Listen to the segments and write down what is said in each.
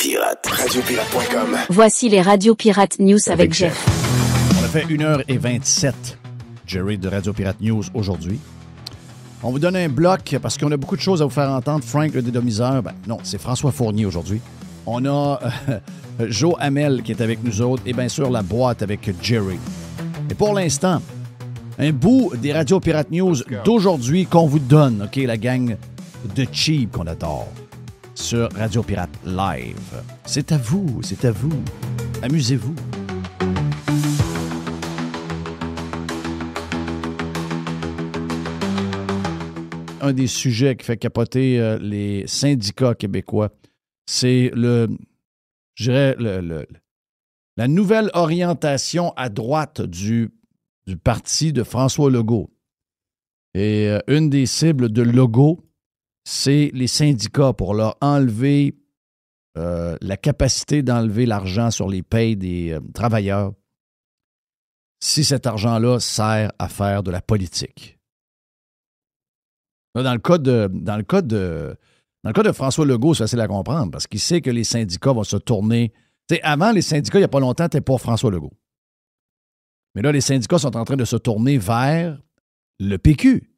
Pirate. Radiopirate.com. Voici les Radio Pirate News avec Jeff. On a fait 1h27, Jerry de Radio Pirate News aujourd'hui. On vous donne un bloc parce qu'on a beaucoup de choses à vous faire entendre. Frank, le dédomiseur, non, c'est François Fournier aujourd'hui. On a Joe Hamel qui est avec nous autres et bien sûr la boîte avec Jerry. Et pour l'instant, un bout des Radio Pirate News d'aujourd'hui qu'on vous donne, OK, la gang de Cheap qu'on adore, sur Radio Pirate Live. C'est à vous, c'est à vous. Amusez-vous. Un des sujets qui fait capoter les syndicats québécois, c'est la nouvelle orientation à droite du parti de François Legault. Et une des cibles de Legault, c'est les syndicats pour leur enlever la capacité d'enlever l'argent sur les payes des travailleurs si cet argent-là sert à faire de la politique. Là, dans le cas de François Legault, c'est facile à comprendre parce qu'il sait que les syndicats vont se tourner. T'sais, avant, les syndicats, il n'y a pas longtemps, t'es pour François Legault. Mais là, les syndicats sont en train de se tourner vers le PQ.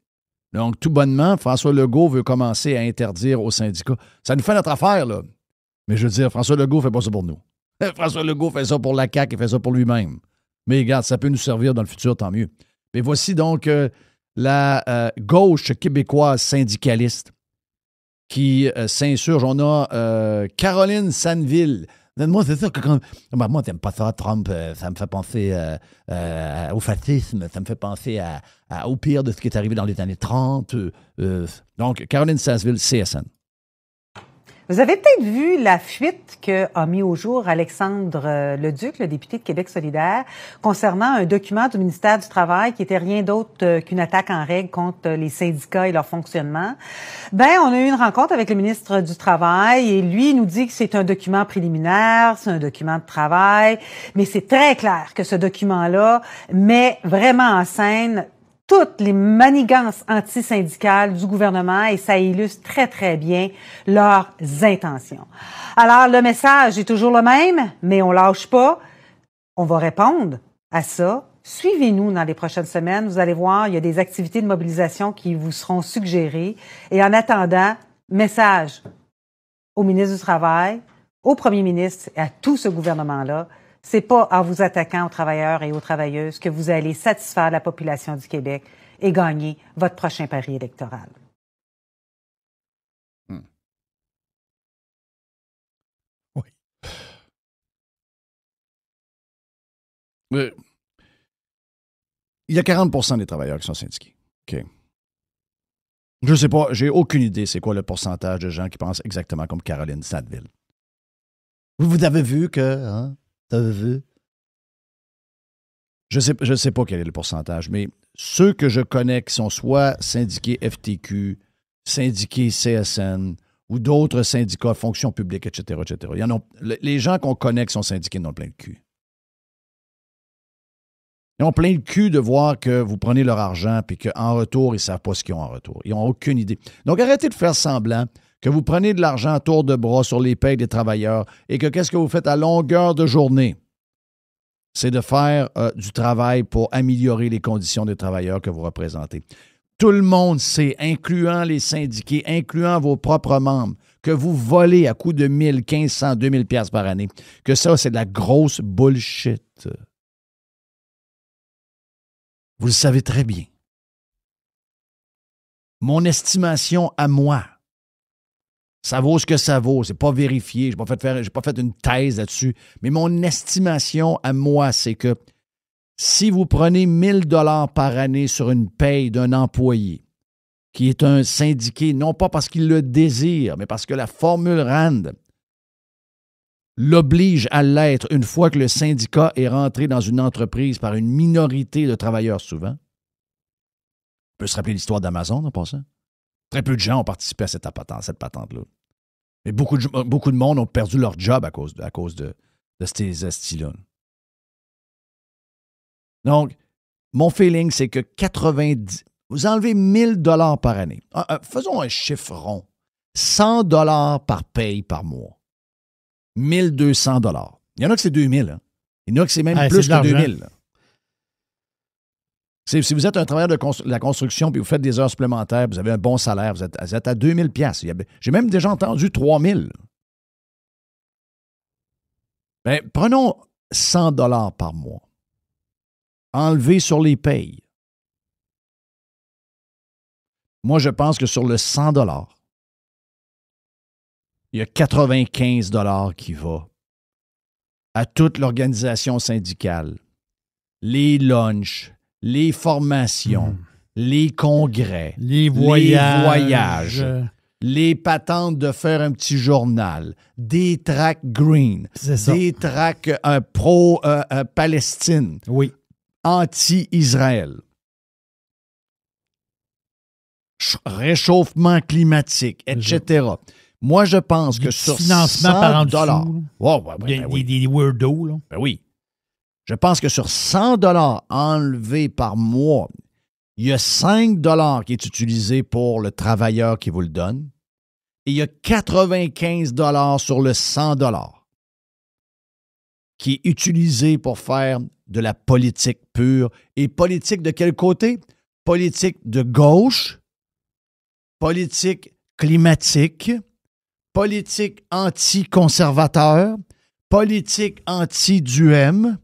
Donc, tout bonnement, François Legault veut commencer à interdire aux syndicats. Ça nous fait notre affaire, là. Mais je veux dire, François Legault ne fait pas ça pour nous. François Legault fait ça pour la CAQ, il fait ça pour lui-même. Mais regarde, ça peut nous servir dans le futur, tant mieux. Mais voici donc la gauche québécoise syndicaliste qui s'insurge. On a Caroline Sanville. Moi, c'est sûr que moi, t'aimes pas ça, Trump, ça me fait penser au fascisme, ça me fait penser au pire de ce qui est arrivé dans les années 30. Donc, Caroline Sanville, CSN. Vous avez peut-être vu la fuite qu'a mis au jour Alexandre Leduc, le député de Québec solidaire, concernant un document du ministère du Travail qui était rien d'autre qu'une attaque en règle contre les syndicats et leur fonctionnement. On a eu une rencontre avec le ministre du Travail et lui nous dit que c'est un document préliminaire, c'est un document de travail, mais c'est très clair que ce document-là met vraiment en scène toutes les manigances antisyndicales du gouvernement et ça illustre très, très bien leurs intentions. Alors, le message est toujours le même, mais on lâche pas. On va répondre à ça. Suivez-nous dans les prochaines semaines. Vous allez voir, il y a des activités de mobilisation qui vous seront suggérées. Et en attendant, message au ministre du Travail, au premier ministre et à tout ce gouvernement-là. C'est pas en vous attaquant aux travailleurs et aux travailleuses que vous allez satisfaire la population du Québec et gagner votre prochain pari électoral. Oui. Il y a 40% des travailleurs qui sont syndiqués. OK. Je ne sais pas, j'ai aucune idée c'est quoi le pourcentage de gens qui pensent exactement comme Caroline Sanville. Vous avez vu que... T'avais vu? Je sais pas quel est le pourcentage, mais ceux que je connais qui sont soit syndiqués FTQ, syndiqués CSN ou d'autres syndicats, fonction publique, etc., etc. Il y en a, les gens qu'on connaît qui sont syndiqués n'ont plein le cul. Ils ont plein le cul de voir que vous prenez leur argent et qu'en retour, ils ne savent pas ce qu'ils ont en retour. Ils n'ont aucune idée. Donc, arrêtez de faire semblant que vous prenez de l'argent à tour de bras sur les payes des travailleurs et que qu'est-ce que vous faites à longueur de journée? C'est de faire du travail pour améliorer les conditions des travailleurs que vous représentez. Tout le monde sait, incluant les syndiqués, incluant vos propres membres, que vous volez à coût de 1 000, 1500, 2000 piastres par année, que ça, c'est de la grosse bullshit. Vous le savez très bien. Mon estimation à moi, ça vaut ce que ça vaut. C'est pas vérifié. J'ai pas fait une thèse là-dessus. Mais mon estimation à moi, c'est que si vous prenez 1 000 $ par année sur une paye d'un employé qui est un syndiqué, non pas parce qu'il le désire, mais parce que la formule RAND l'oblige à l'être une fois que le syndicat est rentré dans une entreprise par une minorité de travailleurs souvent. On peut se rappeler l'histoire d'Amazon en passant. Très peu de gens ont participé à cette patente-là. Mais beaucoup de monde ont perdu leur job à cause de ces astis-là. Donc, mon feeling, c'est que 90... Vous enlevez 1 000 $ par année. Faisons un chiffre rond. 100 $ par paye par mois. 1 200 $. Il y en a que c'est 2 000. Hein. Il y en a que c'est même plus c'est de que 2 l'argent. 000. Là. Si vous êtes un travailleur de la construction puis vous faites des heures supplémentaires, vous avez un bon salaire, vous êtes à 2 000 $. J'ai même déjà entendu 3 000. Bien, prenons 100 $ par mois. Enlevé sur les payes. Moi, je pense que sur le 100 $, il y a 95 $ qui va à toute l'organisation syndicale. Les lunchs, les formations, les congrès, Les voyages. les patentes de faire un petit journal, des tracts green, C'est ça. des tracts pro-Palestine, Oui. anti-Israël. Réchauffement climatique, etc. Moi, je pense que sur Financement 100 par en dessous. dollars, Des weirdos, là. ben oui. Je pense que sur 100 $ enlevés par mois, il y a 5 $ qui est utilisé pour le travailleur qui vous le donne et il y a 95 $ sur le 100 $ qui est utilisé pour faire de la politique pure. Et politique de quel côté? Politique de gauche, politique climatique, politique anti-conservateur, politique anti-DUM,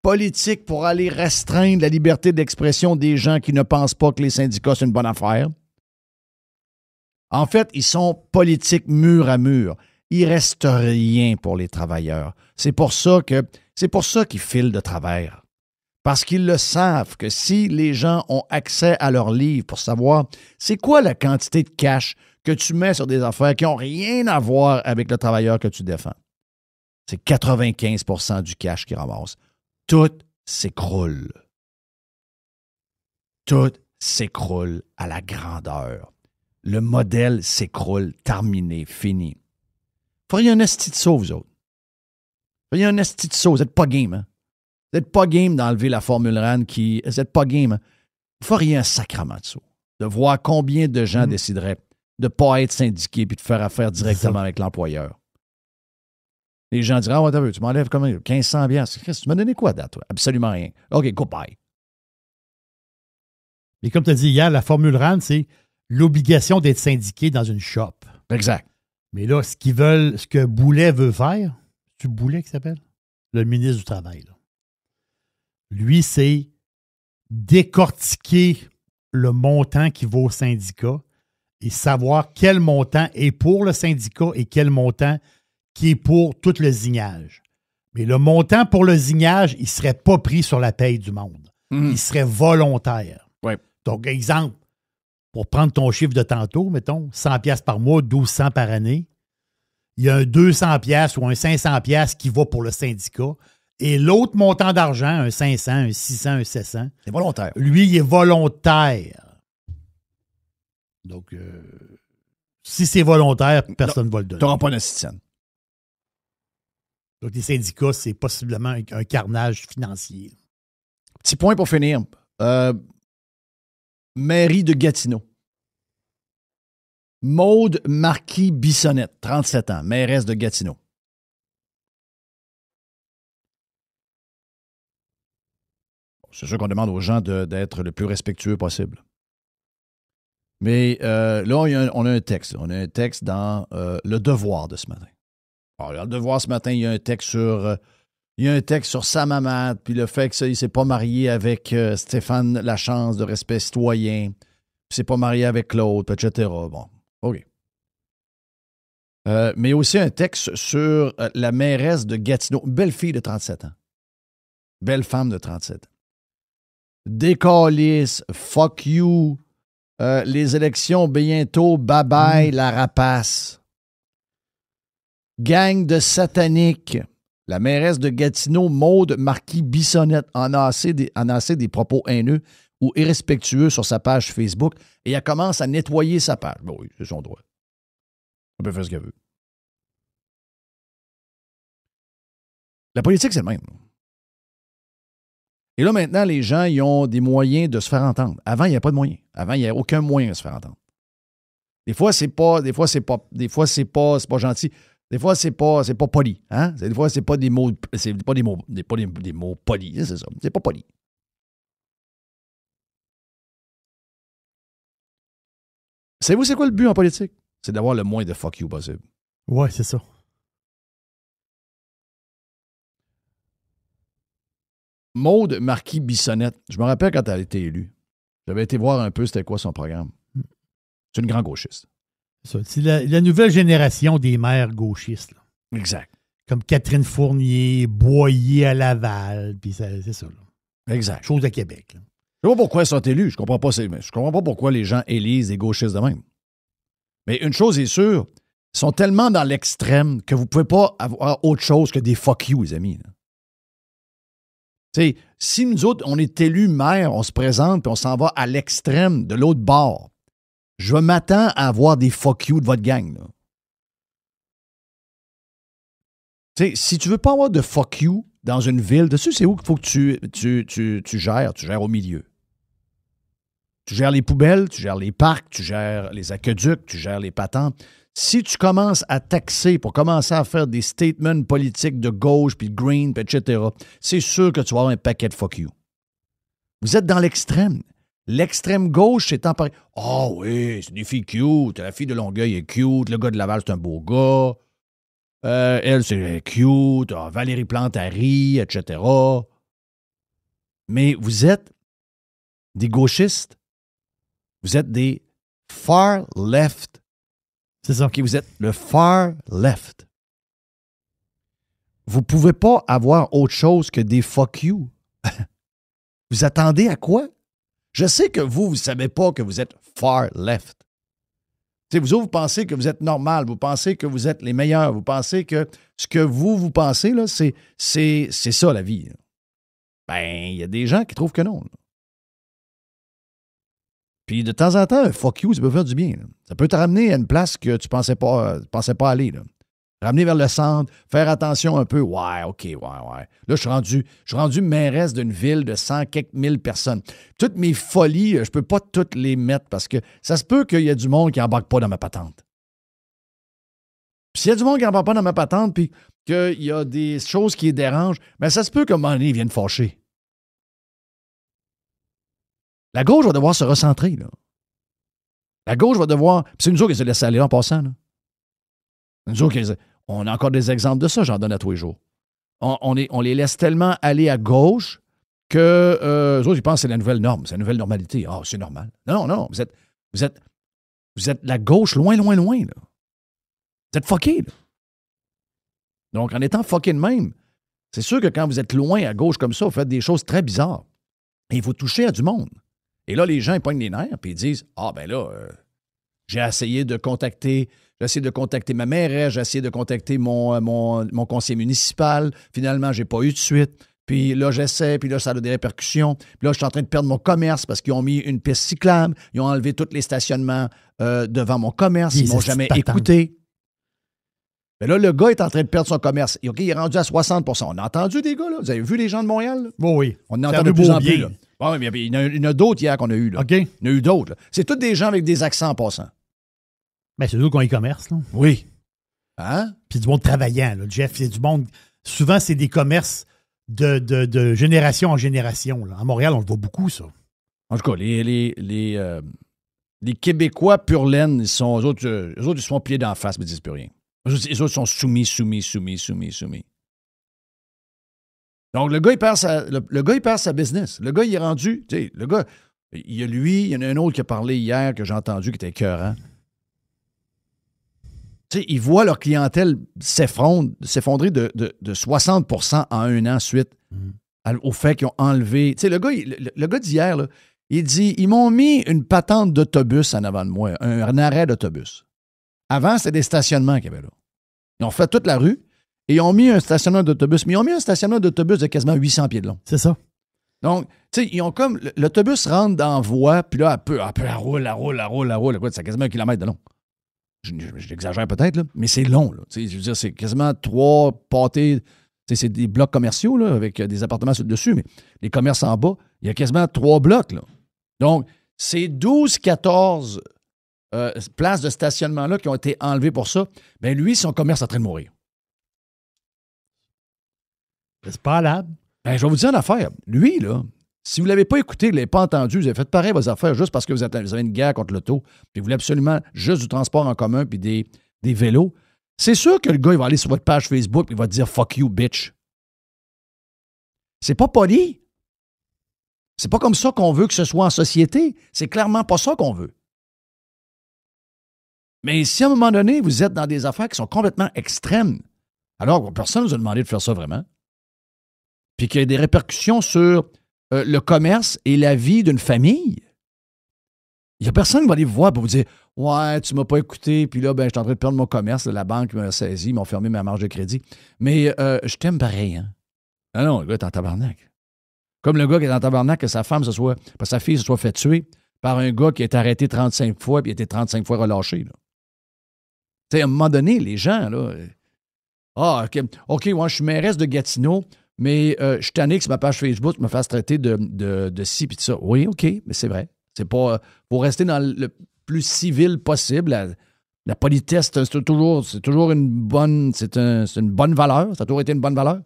politique pour aller restreindre la liberté d'expression des gens qui ne pensent pas que les syndicats, c'est une bonne affaire. En fait, ils sont politiques mur à mur. Il ne reste rien pour les travailleurs. C'est pour ça qu'ils filent de travers. Parce qu'ils le savent que si les gens ont accès à leurs livres pour savoir c'est quoi la quantité de cash que tu mets sur des affaires qui n'ont rien à voir avec le travailleur que tu défends, c'est 95 % du cash qu'ils ramassent. Tout s'écroule. Tout s'écroule à la grandeur. Le modèle s'écroule, terminé, fini. Feriez un esti de saut, vous autres. Feriez un esti de saut. Vous n'êtes pas game, hein? Vous n'êtes pas game d'enlever la formule RAN qui... Vous n'êtes pas game. Hein? Vous feriez un sacrement de saut. De voir combien de gens décideraient de ne pas être syndiqués puis de faire affaire directement avec l'employeur. Les gens diraient, ah, ouais, tu m'enlèves comme 1500 $. Tu m'as donné quoi à date, toi? Absolument rien. OK, goodbye. Et comme tu as dit hier, la formule RAN, c'est l'obligation d'être syndiqué dans une shop. Exact. Mais là, ce que Boulet veut faire, c'est Boulet qui s'appelle? Le ministre du Travail. Là. Lui, c'est décortiquer le montant qui vaut au syndicat et savoir quel montant est pour le syndicat et quel montant qui est pour tout le zignage. Mais le montant pour le zignage, il ne serait pas pris sur la paye du monde. Il serait volontaire. Ouais. Donc, exemple, pour prendre ton chiffre de tantôt, mettons, 100 $ par mois, 1200 par année, il y a un 200 $ ou un 500 $ qui va pour le syndicat. Et l'autre montant d'argent, un 500, un 600, un 700, c'est volontaire. Lui, il est volontaire. Donc, si c'est volontaire, personne ne va le donner. Tu n'auras pas d'institution. Donc, les syndicats, c'est possiblement un carnage financier. Petit point pour finir. Mairie de Gatineau. Maude Marquis-Bissonnette, 37 ans, mairesse de Gatineau. C'est sûr qu'on demande aux gens d'être le plus respectueux possible. Mais là, on a un texte. On a un texte dans Le Devoir de ce matin. Alors, dans Le Devoir ce matin, il y a un texte sur sa maman, puis le fait qu'il ne s'est pas marié avec Stéphane Lachance de Respect citoyen, puis il ne s'est pas marié avec l'autre, etc. Bon, OK. Mais aussi un texte sur la mairesse de Gatineau, belle fille de 37 ans. Belle femme de 37 ans. Décalisse, fuck you, les élections bientôt, bye-bye, la rapace. Gang de sataniques. La mairesse de Gatineau, Maude Marquis-Bissonnette, en a assez des propos haineux ou irrespectueux sur sa page Facebook et elle commence à nettoyer sa page. Bon, oui, c'est son droit. Elle peut faire ce qu'elle veut. La politique, c'est le même. Et là, maintenant, les gens, ils ont des moyens de se faire entendre. Avant, il n'y a pas de moyens. Avant, il n'y a aucun moyen de se faire entendre. Des fois, c'est pas gentil. Des fois, c'est pas poli. Hein? Des fois, c'est pas des mots. C'est pas des mots polis, c'est ça. C'est pas poli. Savez-vous, c'est quoi le but en politique? C'est d'avoir le moins de fuck you possible. Ouais, c'est ça. Maude Marquis-Bissonnette, je me rappelle quand elle a été élue. J'avais été voir un peu c'était quoi son programme. C'est une grande gauchiste. C'est la nouvelle génération des maires gauchistes. Là. Exact. Comme Catherine Fournier, Boyer à Laval, puis c'est ça. Là. Exact. Chose à Québec. Là. Je ne sais pas pourquoi ils sont élus. Je comprends pas pourquoi les gens élisent des gauchistes de même. Mais une chose est sûre, ils sont tellement dans l'extrême que vous ne pouvez pas avoir autre chose que des fuck you, les amis. Tu sais, si nous autres, on est élus maire, on se présente puis on s'en va à l'extrême de l'autre bord, je m'attends à avoir des fuck you de votre gang. Là. Tu sais, si tu veux pas avoir de fuck you dans une ville, dessus, c'est où qu'il faut que tu gères? Tu gères au milieu. Tu gères les poubelles, tu gères les parcs, tu gères les aqueducs, tu gères les patentes. Si tu commences à taxer pour commencer à faire des statements politiques de gauche, puis de green, puis etc., c'est sûr que tu vas avoir un paquet de fuck you. Vous êtes dans l'extrême. L'extrême gauche, c'est pareil. Oh oui, c'est des filles cute. La fille de Longueuil est cute. Le gars de Laval, c'est un beau gars. Elle, c'est cute. Oh, Valérie Plante, elle rit, etc. Mais vous êtes des gauchistes. Vous êtes des far left. C'est ça. OK, vous êtes le far left. Vous ne pouvez pas avoir autre chose que des fuck you. Vous attendez à quoi? Je sais que vous ne savez pas que vous êtes far left. T'sais, vous pensez que vous êtes normal, vous pensez que vous êtes les meilleurs, vous pensez que ce que vous pensez, là, c'est ça la vie. Là. Ben, il y a des gens qui trouvent que non. Là. Puis de temps en temps, un fuck you, ça peut faire du bien. Là. Ça peut te ramener à une place que tu pensais pas aller. Là. Ramener vers le centre, faire attention un peu. Ouais, OK, ouais. Là, je suis rendu mairesse d'une ville de 100 quelques mille personnes. Toutes mes folies, je peux pas toutes les mettre parce que ça se peut qu'il y a du monde qui n'embarque pas dans ma patente. Puis s'il y a du monde qui n'embarque pas dans ma patente puis qu'il y a des choses qui les dérangent, bien, ça se peut qu'à un moment donné, ils viennent fâcher. La gauche va devoir se recentrer, là. La gauche va devoir... Puis c'est nous autres qui se laissent aller en passant, là. Nous autres, on a encore des exemples de ça, j'en donne à tous les jours. On les laisse tellement aller à gauche que eux autres, ils pensent que c'est la nouvelle norme, c'est la nouvelle normalité. Ah, c'est normal. Non, vous êtes la gauche loin, là. Vous êtes fuckés, là. Donc, en étant fuckés de même, c'est sûr que quand vous êtes loin à gauche comme ça, vous faites des choses très bizarres. Et il faut toucher à du monde. Et là, les gens, ils pognent les nerfs puis ils disent « Ah, ben là, j'ai essayé de contacter ma mairesse, j'ai essayé de contacter mon conseiller municipal. Finalement, j'ai pas eu de suite. Puis là, j'essaie, puis là, ça a des répercussions. Puis là, je suis en train de perdre mon commerce parce qu'ils ont mis une piste cyclable. Ils ont enlevé tous les stationnements devant mon commerce. Ils m'ont jamais écouté. Mais là, le gars est en train de perdre son commerce. OK, il est rendu à 60%. On a entendu des gars, là. Vous avez vu les gens de Montréal? Là? Oh oui. On en entend de plus en plus. Là. Ouais, mais il y en a d'autres hier qu'on a eu. Là. OK. Il y en a eu d'autres. Là. C'est tous des gens avec des accents en passant. Ben, c'est eux qui ont e-commerce, là. Oui. Hein? Puis du monde travaillant, là, Jeff. C'est du monde... Souvent, c'est des commerces de génération en génération. Là. À Montréal, on le voit beaucoup, ça. En tout cas, les Québécois pur laine, eux autres, ils se font plier d'en face, mais ils disent plus rien. Les autres sont soumis. Donc, le gars, il perd sa business. Le gars, il est rendu... Tu sais, le gars, il y a lui, il y en a un autre qui a parlé hier, que j'ai entendu, qui était écœurant. Tu sais, ils voient leur clientèle s'effondrer de 60% en un an suite au fait qu'ils ont enlevé... Tu sais, le gars d'hier, là, il dit, ils m'ont mis une patente d'autobus en avant de moi, un arrêt d'autobus. Avant, c'était des stationnements qu'il y avait là. Ils ont fait toute la rue et ils ont mis un stationnement d'autobus. Mais ils ont mis un stationnement d'autobus de quasiment 800 pieds de long. C'est ça. Donc, tu sais, ils ont comme... L'autobus rentre dans la voie, puis là, elle roule. Écoute, c'est quasiment 1 kilomètre de long. J'exagère peut-être, là, mais c'est long. Là. Je veux dire, c'est quasiment 3 pâtés. C'est des blocs commerciaux là, avec des appartements sur le dessus, mais les commerces en bas, il y a quasiment 3 blocs. Là. Donc, c'est 12-14 places de stationnement-là qui ont été enlevées pour ça, bien lui, son commerce est en train de mourir. C'est pas valable. Ben, je vais vous dire une affaire. Lui, là, si vous ne l'avez pas écouté, vous ne l'avez pas entendu, vous avez fait pareil vos affaires juste parce que vous avez une guerre contre l'auto, puis vous voulez absolument juste du transport en commun puis des vélos, c'est sûr que le gars, il va aller sur votre page Facebook et il va te dire « fuck you, bitch ». C'est pas poli. C'est pas comme ça qu'on veut que ce soit en société. C'est clairement pas ça qu'on veut. Mais si à un moment donné, vous êtes dans des affaires qui sont complètement extrêmes, alors personne ne vous a demandé de faire ça vraiment, puis qu'il y a des répercussions sur le commerce et la vie d'une famille, il n'y a personne qui va aller vous voir pour vous dire « Ouais, tu ne m'as pas écouté, puis là, ben, je suis en train de perdre mon commerce, la banque m'a saisi, ils m'ont fermé ma marge de crédit. Mais je t'aime pareil, hein? » Ah non, le gars est en tabarnak. Comme le gars qui est en tabarnak, que sa fille se soit fait tuer par un gars qui a été arrêté 35 fois puis a été 35 fois relâché. Tu sais, à un moment donné, les gens, là... OK, ouais, je suis mairesse de Gatineau, mais je suis tanné que sur ma page Facebook me fasse traiter de ci puis de ça. Oui, OK, mais c'est vrai. C'est pas... Pour rester dans le plus civil possible, la politesse, c'est toujours une bonne... C'est une bonne valeur. Ça a toujours été une bonne valeur.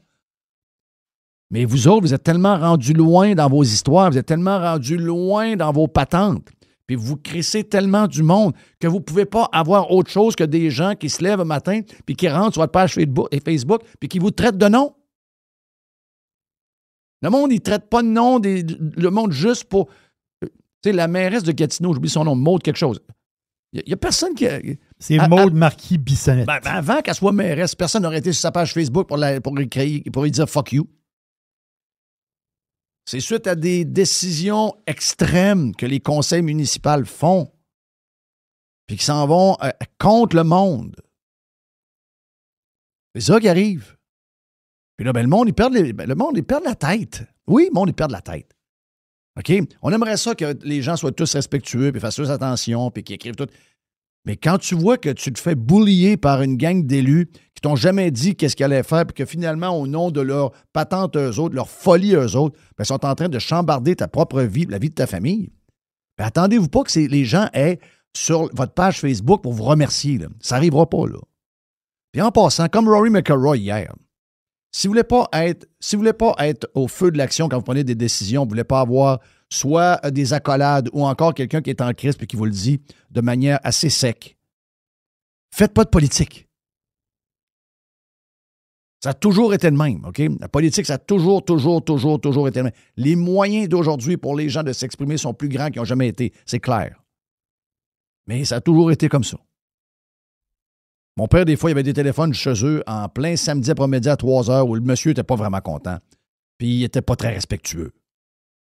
Mais vous autres, vous êtes tellement rendus loin dans vos histoires, vous êtes tellement rendus loin dans vos patentes, puis vous crissez tellement du monde que vous ne pouvez pas avoir autre chose que des gens qui se lèvent le matin puis qui rentrent sur votre page Facebook puis qui vous traitent de nom. Le monde, il ne traite pas de nom, le monde juste pour... Tu sais, la mairesse de Gatineau, j'oublie son nom, Maude quelque chose. Il n'y a personne qui... C'est Maude Marquis-Bissonnette. Ben, avant qu'elle soit mairesse, personne n'aurait été sur sa page Facebook pour lui dire « fuck you ». C'est suite à des décisions extrêmes que les conseils municipaux font, puis qui s'en vont contre le monde. C'est ça qui arrive. Puis là, ben, le monde, il perd la tête. Oui, le monde, il perd la tête. OK? On aimerait ça que les gens soient tous respectueux, puis fassent tous attention, puis qu'ils écrivent tout. Mais quand tu vois que tu te fais boulier par une gang d'élus qui t'ont jamais dit qu'est-ce qu'ils allaient faire, puis que finalement, au nom de leur patente eux autres, leur folie eux autres, ben, sont en train de chambarder ta propre vie, la vie de ta famille, ben, attendez-vous pas que les gens aient sur votre page Facebook pour vous remercier. Là. Ça n'arrivera pas, là. Puis en passant, comme Rory McIlroy hier, si vous ne voulez pas être au feu de l'action quand vous prenez des décisions, vous ne voulez pas avoir soit des accolades ou encore quelqu'un qui est en crise et qui vous le dit de manière assez sec, faites pas de politique. Ça a toujours été le même, OK? La politique, ça a toujours été le même. Les moyens d'aujourd'hui pour les gens de s'exprimer sont plus grands qu'ils n'ont jamais été, c'est clair. Mais ça a toujours été comme ça. Mon père, des fois, il y avait des téléphones chez eux en plein samedi après-midi à 3 heures où le monsieur n'était pas vraiment content. Puis il n'était pas très respectueux.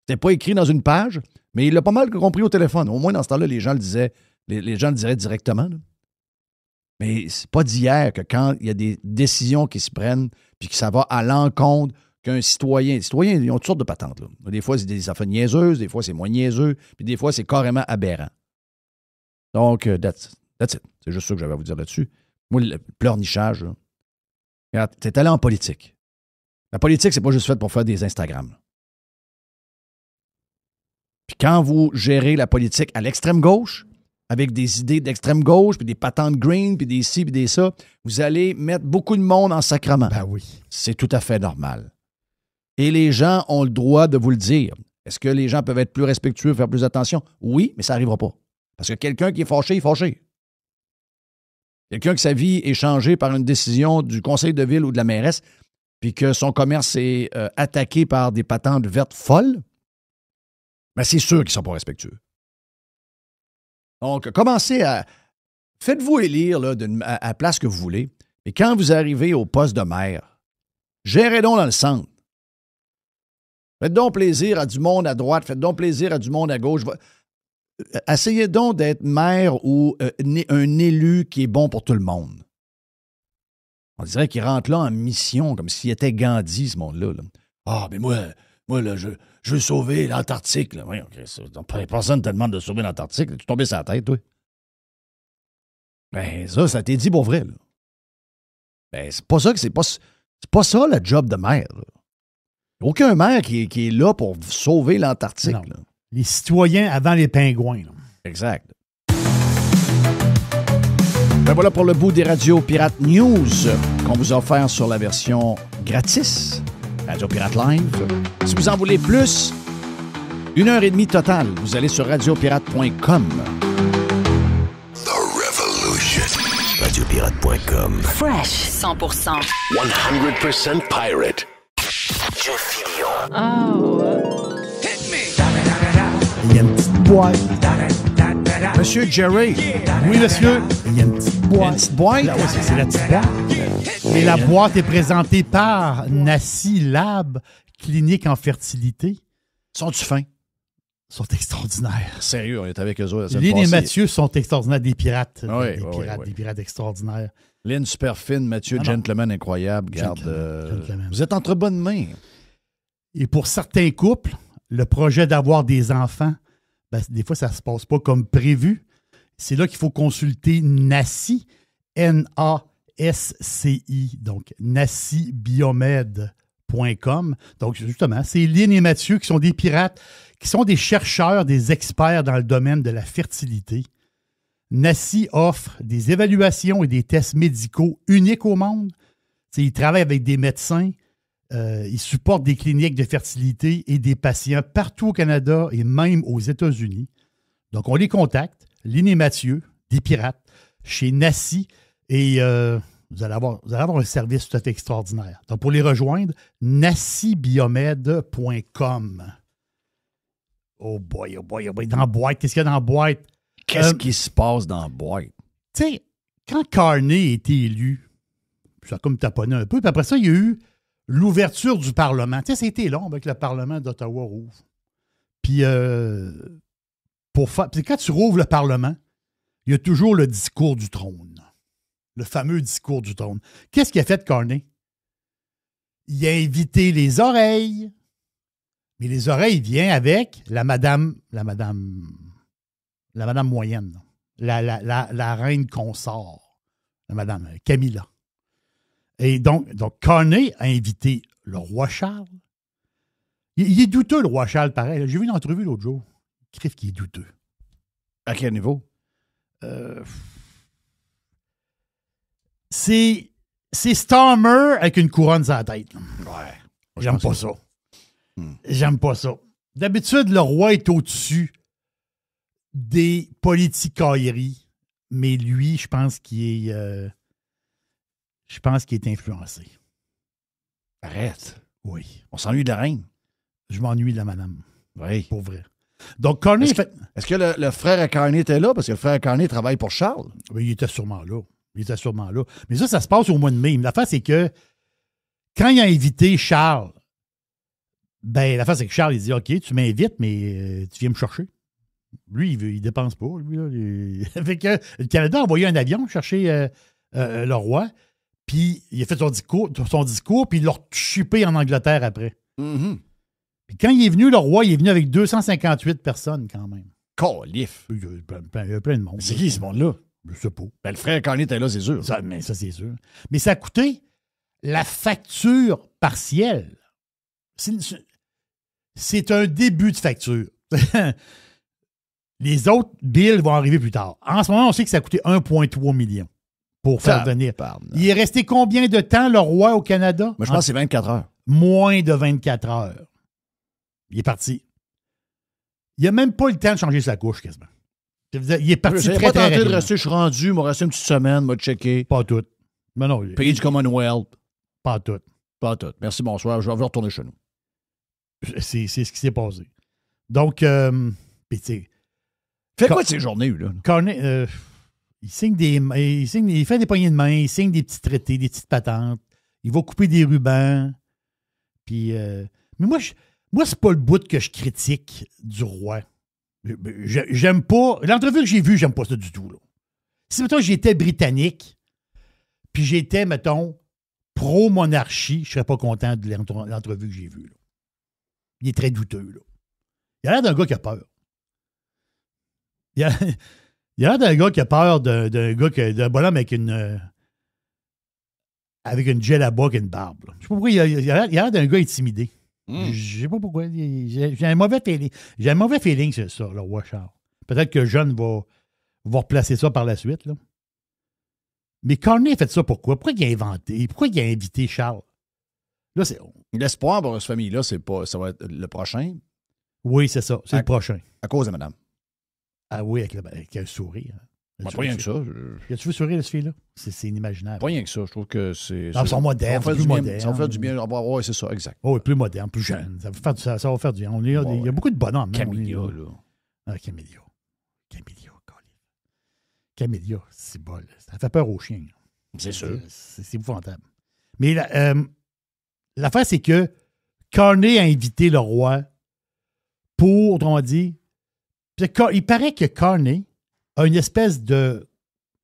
C'était pas écrit dans une page, mais il l'a pas mal compris au téléphone. Au moins, dans ce temps-là, les gens le disaient, les gens le diraient directement. Là. Mais c'est pas d'hier que quand il y a des décisions qui se prennent puis que ça va à l'encontre qu'un citoyen... Les citoyens, ils ont toutes sortes de patentes. Là. Des fois, c'est des affaires niaiseuses, des fois, c'est moins niaiseux, puis des fois, c'est carrément aberrant. Donc, that's it. C'est juste ça que j'avais à vous dire là-dessus. Moi, le pleurnichage, là. Regarde, t'es allé en politique. La politique, c'est pas juste fait pour faire des Instagrams. Puis quand vous gérez la politique à l'extrême gauche, avec des idées d'extrême gauche, puis des patentes green, puis des ci, puis des ça, vous allez mettre beaucoup de monde en sacrement. Ben oui. C'est tout à fait normal. Et les gens ont le droit de vous le dire. Est-ce que les gens peuvent être plus respectueux, faire plus attention? Oui, mais ça n'arrivera pas. Parce que quelqu'un qui est fâché, il est fâché. Quelqu'un que sa vie est changée par une décision du conseil de ville ou de la mairesse, puis que son commerce est attaqué par des patentes vertes folles, bien, c'est sûr qu'ils ne sont pas respectueux. Donc, commencez à... Faites-vous élire là, à la place que vous voulez, et quand vous arrivez au poste de maire, gérez donc dans le centre. Faites donc plaisir à du monde à droite, faites donc plaisir à du monde à gauche. Essayez donc d'être maire ou un élu qui est bon pour tout le monde. On dirait qu'il rentre là en mission, comme s'il était Gandhi, ce monde-là. Là. Ah, mais moi là, je veux sauver l'Antarctique. Là. Oui, okay, personne ne te demande de sauver l'Antarctique. Tu es tombé sur la tête, toi. Ben, ça t'est dit pour vrai. Là. Ben, c'est pas ça que c'est pas ça le job de maire. Là. Aucun maire qui est là pour sauver l'Antarctique. Là. Les citoyens avant les pingouins. Là. Exact. Ben voilà pour le bout des radios Pirate News qu'on vous a offert sur la version gratis, Radio Pirate Live. Si vous en voulez plus, 1h30 totale, vous allez sur radiopirate.com. The Revolution. Radiopirate.com. Fresh 100%. 100% pirate. Jeff Fillion. Il y a une petite boîte. Monsieur Jerry. Oui, monsieur. Il y a une petite boîte. Une petite boîte? Là, oui, c'est la petite boîte. Et la boîte est présentée par Nassi Lab, clinique en fertilité. Sont-tu fins? Ils sont extraordinaires. Sérieux, on est avec eux autres. la semaine Lynn et passée. Mathieu sont extraordinaires, des pirates. Oui, des oui, pirates, oui. des pirates extraordinaires. Lynn, super fine. Mathieu, Ah non. gentleman incroyable. Garde, Gentleman. vous êtes entre bonnes mains. Et pour certains couples, le projet d'avoir des enfants, ben, des fois, ça ne se passe pas comme prévu. C'est là qu'il faut consulter Nassi, N-A-S-C-I, donc nassibiomed.com. Donc, justement, c'est Lynn et Mathieu qui sont des pirates, qui sont des chercheurs, des experts dans le domaine de la fertilité. Nassi offre des évaluations et des tests médicaux uniques au monde. T'sais, ils travaillent avec des médecins. Ils supportent des cliniques de fertilité et des patients partout au Canada et même aux États-Unis. Donc, on les contacte, Lynn et Mathieu, des pirates, chez Nassi, et vous allez avoir un service tout à fait extraordinaire. Donc, pour les rejoindre, nassibiomed.com. Oh boy, oh boy, oh boy. Dans la boîte, qu'est-ce qu'il y a dans la boîte? Qu'est-ce qui se passe dans la boîte? Tu sais, quand Carney a été élu, ça a comme taponné un peu, puis après ça, il y a eu l'ouverture du Parlement. Tu sais, c'était long avec le Parlement d'Ottawa rouvre. Puis, puis quand tu rouvres le Parlement, il y a toujours le discours du trône. Le fameux discours du trône. Qu'est-ce qu'il a fait, Carney? Il a invité les oreilles. Mais les oreilles viennent avec la madame moyenne. La reine consort. La madame Camilla. Et donc Carney a invité le roi Charles. Il est douteux, le roi Charles, pareil. J'ai vu une entrevue l'autre jour. Il crève qu'il est douteux. À quel niveau? C'est Starmer avec une couronne sur la tête. Ouais. J'aime pas ça. J'aime pas ça. D'habitude, le roi est au-dessus des politicailleries. Mais lui, je pense qu'il est influencé. Arrête. Oui. On s'ennuie de la reine. Je m'ennuie de la madame. Oui. Pour vrai. Donc, Carney... Est-ce que le frère à Carney était là? Parce que le frère à Carney travaille pour Charles. Oui, il était sûrement là. Mais ça se passe au mois de mai. L'affaire, c'est que quand il a invité Charles, ben, l'affaire, c'est que Charles, il dit, OK, tu m'invites, mais tu viens me chercher. Lui, il dépense pas. Lui, là, Fait que le Canada a envoyé un avion chercher le roi, puis il a fait son discours, puis il l'a chippé en Angleterre après. Mm-hmm. Puis quand il est venu, le roi, il est venu avec 258 personnes quand même. Calif. Il y a plein de monde. C'est qui ce monde-là? Je sais pas. Ben, le frère Carney était là, c'est sûr. Ça, c'est sûr. Mais ça a coûté la facture partielle. C'est un début de facture. Les autres bills vont arriver plus tard. En ce moment, on sait que ça a coûté 1,3 million pour faire venir. Il est resté combien de temps, le roi, au Canada? Moi, je pense que c'est 24 heures. Moins de 24 heures. Il est parti. Il n'a même pas eu le temps de changer sa couche, quasiment. Il est parti J'avais très, pas très tenté de rapidement. rester, je suis rendu, il m'a resté une petite semaine, m'a checké. Pas tout. Mais non. Pays du Commonwealth. Pas tout. Pas tout. Merci, bonsoir. Je vais retourner chez nous. C'est ce qui s'est passé. Donc, puis tu sais. Fait quoi de ces journées, là? Carney, il fait des poignées de main, il signe des petits traités, des petites patentes. Il va couper des rubans. Puis, mais moi, c'est pas le bout que je critique du roi. J'aime pas. L'entrevue que j'ai vue, j'aime pas ça du tout. Là. Si, mettons, j'étais britannique, puis j'étais, mettons, pro-monarchie, je serais pas content de l'entrevue que j'ai vue. Là. Il est très douteux. Là. Il a l'air d'un gars qui a peur. Il a l'air d'un gars qui a peur d'un bonhomme avec une djellaba et une barbe. Là. Je sais pas pourquoi il a l'air d'un gars intimidé. Je sais pas pourquoi. J'ai un mauvais feeling. J'ai un mauvais feeling sur ça, le roi Charles. Peut-être que Jeanne va replacer ça par la suite. Là. Mais Carney a fait ça pourquoi? Pourquoi il a inventé? Pourquoi il a invité Charles? Là, c'est... L'espoir pour cette famille-là, ça va être le prochain. Oui, c'est ça. C'est le prochain. À cause de madame. Ah oui, avec un sourire. Pas rien que ça. Tu veux sourire de ce fille-là? C'est inimaginable. Pas rien que ça. Je trouve que c'est... Ils sont modernes, plus modernes. Ça va faire du bien. Oui, c'est ça, exact. Oui, plus moderne, plus jeune. Ça va faire du bien. Il y a beaucoup de bonhommes. Camélia, là. Ah, Camélia, c'est bol. Ça fait peur aux chiens. C'est sûr. C'est épouvantable. Mais l'affaire, c'est que Carney a invité le roi pour, autrement dit, il paraît que Carney a une espèce de...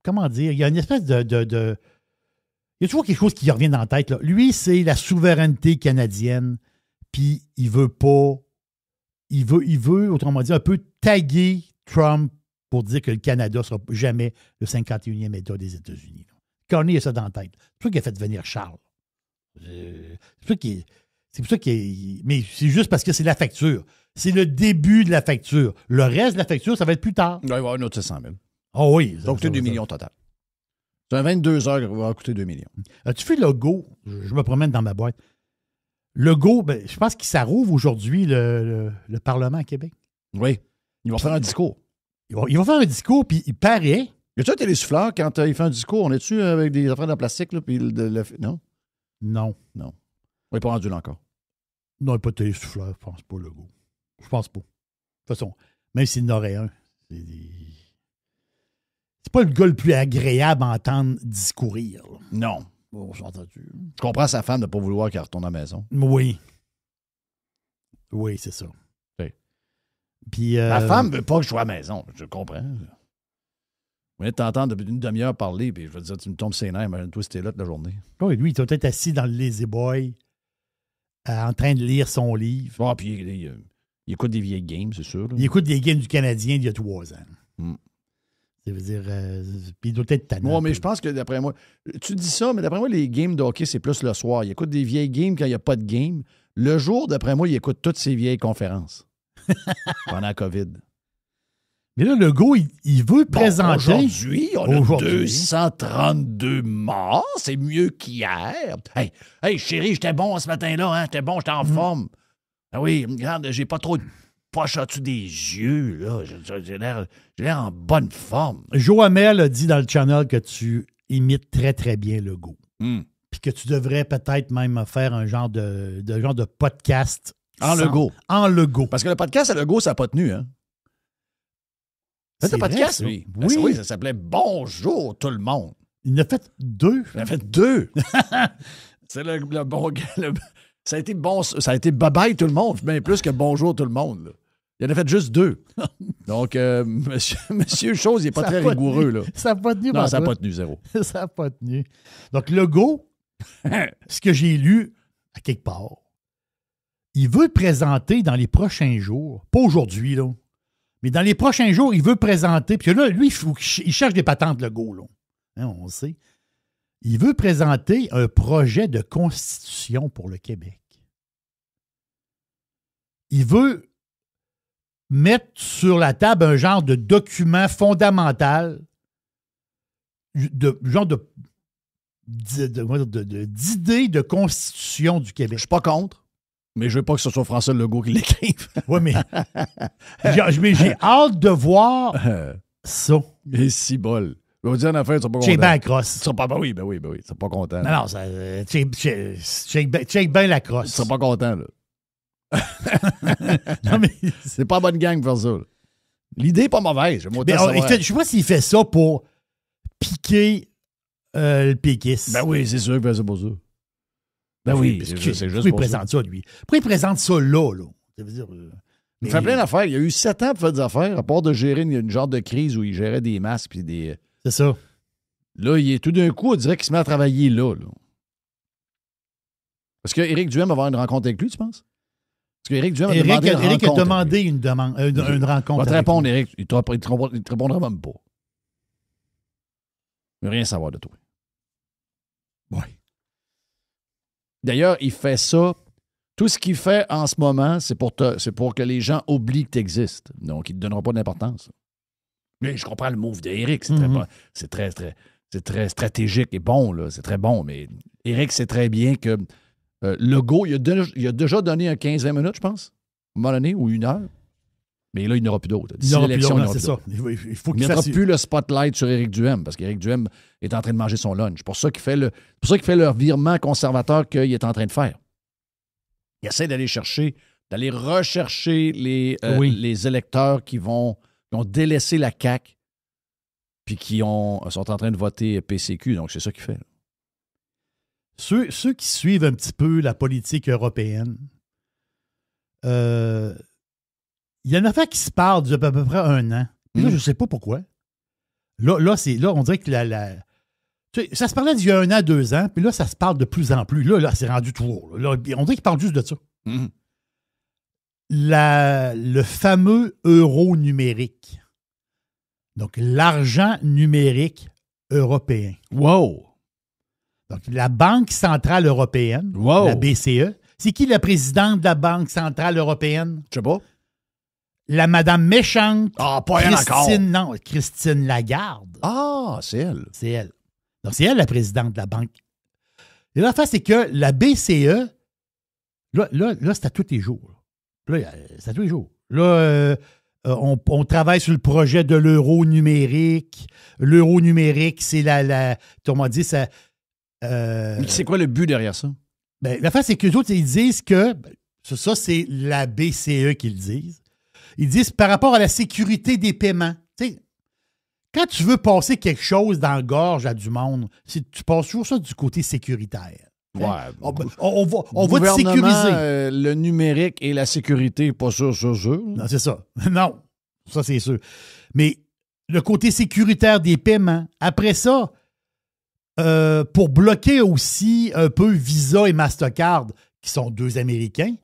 Comment dire? Il y a une espèce de il y a toujours quelque chose qui revient dans la tête. Là. Lui, c'est la souveraineté canadienne, puis il veut pas... Il veut, autrement dit, un peu taguer Trump pour dire que le Canada ne sera jamais le 51e État des États-Unis. Là. Carney a ça dans la tête. C'est pour ça qu'il a fait venir Charles. C'est pour ça qu'il... Mais c'est juste parce que c'est la facture. C'est le début de la facture. Le reste de la facture, ça va être plus tard. Il va y avoir un autre 700 000. Oh oui. Ça va coûter 2 millions total. C'est un 22 heures qui va coûter 2 millions. As-tu fait le go? Je me promène dans ma boîte. Le go, ben, je pense qu'il s'arrouve aujourd'hui le Parlement à Québec. Oui. Il va faire un discours. Il va faire un discours, puis il paraît... Y a-tu un télésouffleur quand il fait un discours? On est-tu avec des affaires de plastique, là, puis non? Non. On n'est pas rendu là encore. Non, il n'y a pas de télésouffleur, je pense pas, le go. Je pense pas. De toute façon, même s'il y en aurait un, c'est pas le gars le plus agréable à entendre discourir. Là. Non. Bon, j'ai entendu. Je comprends sa femme de ne pas vouloir qu'elle retourne à la maison. Oui. Oui, c'est ça. Oui. Puis, ma femme ne veut pas que je sois à la maison. Je comprends. On vient de t'entendre depuis une demi-heure parler, puis je veux dire, tu me tombes ses nerfs, imagine-toi si t'es là toute la journée. Oui, lui, il doit être assis dans le Lazy Boy, en train de lire son livre. Bon, puis il écoute des vieilles games, c'est sûr. Là. Il écoute des games du Canadien d'il y a 3 ans. Ça veut dire... puis il doit être tannant. Moi, mais je pense que d'après moi... Tu dis ça, mais d'après moi, les games de hockey, c'est plus le soir. Il écoute des vieilles games quand il n'y a pas de game. Le jour, d'après moi, il écoute toutes ces vieilles conférences. Pendant la COVID. Mais là, le gars, il veut présenter... Aujourd'hui, on a 232 morts. C'est mieux qu'hier. Hey, chérie, j'étais bon ce matin-là. Hein? J'étais bon, j'étais en forme. Ah oui, regarde, j'ai pas trop de poche au-dessus des yeux. Là. J'ai l'air en bonne forme. Joe Hamel a dit dans le channel que tu imites très, très bien le go. Puis que tu devrais peut-être même faire un genre de podcast. En Legault. En Legault. Parce que le podcast à Legault, ça n'a pas tenu, hein? C'est un podcast, oui. Oui, ça s'appelait Bonjour tout le monde. Il en a fait 2. Il en a fait 2. C'est le bon gars. Ça a été bon. Ça a été bye-bye tout le monde, bien plus que bonjour tout le monde. Là. Il en a fait juste 2. Donc, monsieur Chose, il n'est pas très rigoureux. Là. Ça n'a pas tenu. Non, ça n'a pas tenu, zéro. Ça n'a pas tenu. Donc, Legault, ce que j'ai lu à quelque part, il veut présenter dans les prochains jours, pas aujourd'hui, là, mais dans les prochains jours, il veut présenter, puis là, lui, il cherche des patentes, Legault, là. Hein, on le sait. Il veut présenter un projet de constitution pour le Québec. Il veut mettre sur la table un genre de document fondamental, genre d'idée de constitution du Québec. Je suis pas contre, mais je veux pas que ce soit François Legault qui l'écrive. Oui, mais j'ai hâte de voir ça. Et si bol. Je vais vous dire une affaire, tu seras pas content. Check bien la crosse. Oui, tu seras pas content. Non, check bien la crosse. Tu seras pas content, là. Non, mais c'est pas bonne gang pour faire ça. Là. L'idée n'est pas mauvaise. Je ne sais pas s'il fait ça pour piquer le péquiste. Ben oui, c'est sûr qu'il fait ça pour ça. Ben oui, c'est juste pourquoi il présente ça, lui? Pourquoi il présente ça là? Ça veut dire... Il fait plein d'affaires. Il y a eu 7 ans pour faire des affaires, à part de gérer une genre de crise où il gérait des masques puis des... C'est ça. Là, il est tout d'un coup, on dirait qu'il se met à travailler là. Parce que Éric Duhem va avoir une rencontre avec lui, tu penses? Parce qu'Éric Duhem a demandé une rencontre. Éric a demandé une rencontre. Va te répondre, Éric. Il te répondra même pas. Il ne veut rien savoir de toi. Oui. D'ailleurs, il fait ça. Tout ce qu'il fait en ce moment, c'est pour que les gens oublient que tu existes. Donc, il ne te donnera pas d'importance. Mais je comprends le move d'Éric. C'est très, très... c'est très stratégique et bon, là. C'est très bon. Mais Éric sait très bien que Legault, il a déjà donné un 15-20 minutes, je pense, à un moment donné, ou 1 heure. Mais là, il n'aura plus d'autres. Il n'aura plus d'autres, c'est ça. Il faut qu'il ne mettra plus le spotlight sur Éric Duhem, parce qu'Éric Duhem est en train de manger son lunch. C'est pour ça qu'il fait le virement conservateur qu'il est en train de faire. Il essaie d'aller rechercher les électeurs qui ont délaissé la CAQ puis qui sont en train de voter PCQ. Donc, c'est ça qu'il fait. Ceux qui suivent un petit peu la politique européenne, il y a une affaire qui se parle depuis à peu près 1 an. Puis là, je ne sais pas pourquoi. Là, on dirait que ça se parlait d'il y a 1 an, 2 ans, puis là, ça se parle de plus en plus. Là c'est rendu tout haut. Là, on dirait qu'ils parlent juste de ça. Mm-hmm. Le fameux euro numérique. Donc, l'argent numérique européen. Wow! Donc, la Banque centrale européenne, la BCE. C'est qui la présidente de la Banque centrale européenne? Je sais pas. La madame méchante. Ah, pas elle encore. Non, Christine Lagarde. Ah, c'est elle. C'est elle. Donc, c'est elle la présidente de la banque. Et l'affaire, c'est que la BCE, là c'est à tous les jours. Là, c'est à tous les jours. Là, on travaille sur le projet de l'euro numérique. L'euro numérique, c'est comment dire, ça. C'est quoi le but derrière ça? Ben, l'affaire, c'est qu'eux autres, ils disent que. Ça, c'est la BCE qui le disent. Ils disent par rapport à la sécurité des paiements. Tu sais, quand tu veux passer quelque chose dans la gorge à du monde, tu passes toujours ça du côté sécuritaire. Ouais. On va te sécuriser. Le numérique et la sécurité, pas sûr. Non, c'est ça. Non, ça, c'est sûr. Mais le côté sécuritaire des paiements, après ça, pour bloquer aussi un peu Visa et Mastercard, qui sont 2 Américains,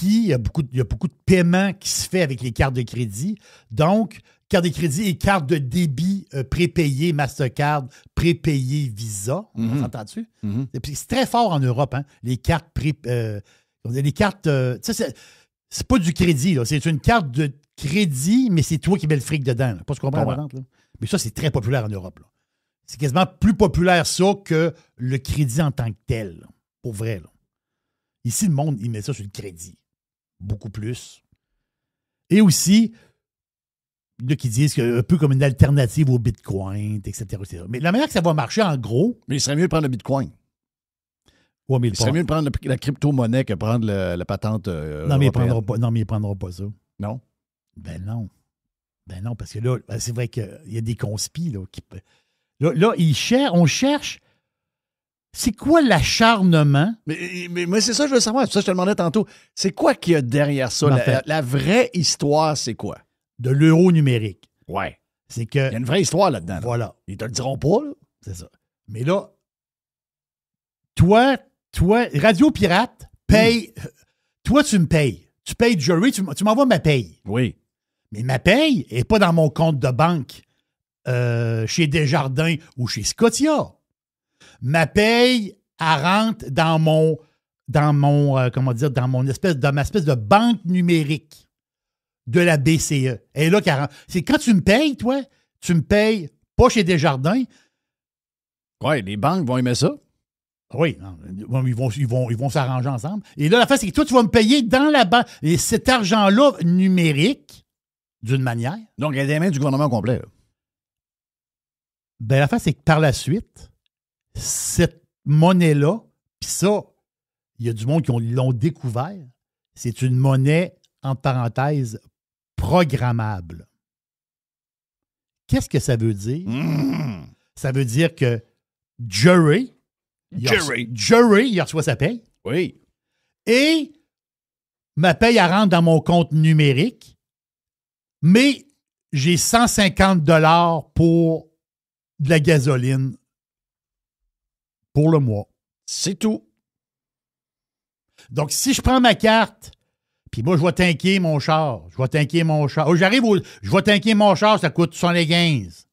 il y a beaucoup de paiements qui se fait avec les cartes de crédit. Donc, carte de crédit et carte de débit prépayée Mastercard, prépayée Visa. On s'entend dessus? C'est très fort en Europe, hein? Les cartes c'est pas du crédit, là. C'est une carte de crédit, mais c'est toi qui mets le fric dedans. Là. Pas ce qu'on comprend la patente, là. Mais ça, c'est très populaire en Europe. Là. C'est quasiment plus populaire ça que le crédit en tant que tel. Là. Pour vrai. Là. Ici, le monde, il met ça sur le crédit. Beaucoup plus. Et aussi, il y en a qui disent que un peu comme une alternative au Bitcoin, etc., etc. Mais la manière que ça va marcher, en gros... Mais il serait mieux de prendre le Bitcoin. Ouais, mais il serait mieux de prendre la crypto-monnaie que de prendre la patente non, mais ils ne prendront pas ça. Non? Ben non, parce que là, c'est vrai qu'il y a des conspis. Là, on cherche... C'est quoi l'acharnement? Mais c'est ça que je veux savoir. C'est ça que je te demandais tantôt. C'est quoi qu'il y a derrière ça? La vraie histoire, c'est quoi? De l'euro numérique. Ouais. C'est que... Il y a une vraie histoire là-dedans. Là. Voilà. Ils te le diront pas, là. C'est ça. Mais là, toi, Radio Pirate, paye... Toi, tu me payes. Tu payes Jerry, tu m'envoies ma paye. Oui. Mais ma paye n'est pas dans mon compte de banque chez Desjardins ou chez Scotia. Ma paye, elle rentre dans ma espèce de banque numérique de la BCE. Et là, c'est quand tu me payes, toi, tu me payes pas chez Desjardins. Oui, les banques vont aimer ça. Oui, non, ils vont s'arranger ensemble. Et là, la fin, c'est que toi, tu vas me payer dans la banque. Et cet argent-là numérique, d'une manière. Donc, il y a des mains du gouvernement complet. Là. Ben, la fin, c'est que par la suite, cette monnaie-là, puis ça, il y a du monde qui l'ont découvert, c'est une monnaie, entre parenthèses, programmable. Qu'est-ce que ça veut dire? Ça veut dire que Jerry, il reçoit sa paye. Oui. Et ma paye, elle rentre dans mon compte numérique, mais j'ai 150 $ pour de la gasoline pour le mois. C'est tout. Donc, si je prends ma carte, puis moi, je vais tanker mon char. Je vais tanker mon char, ça coûte 75.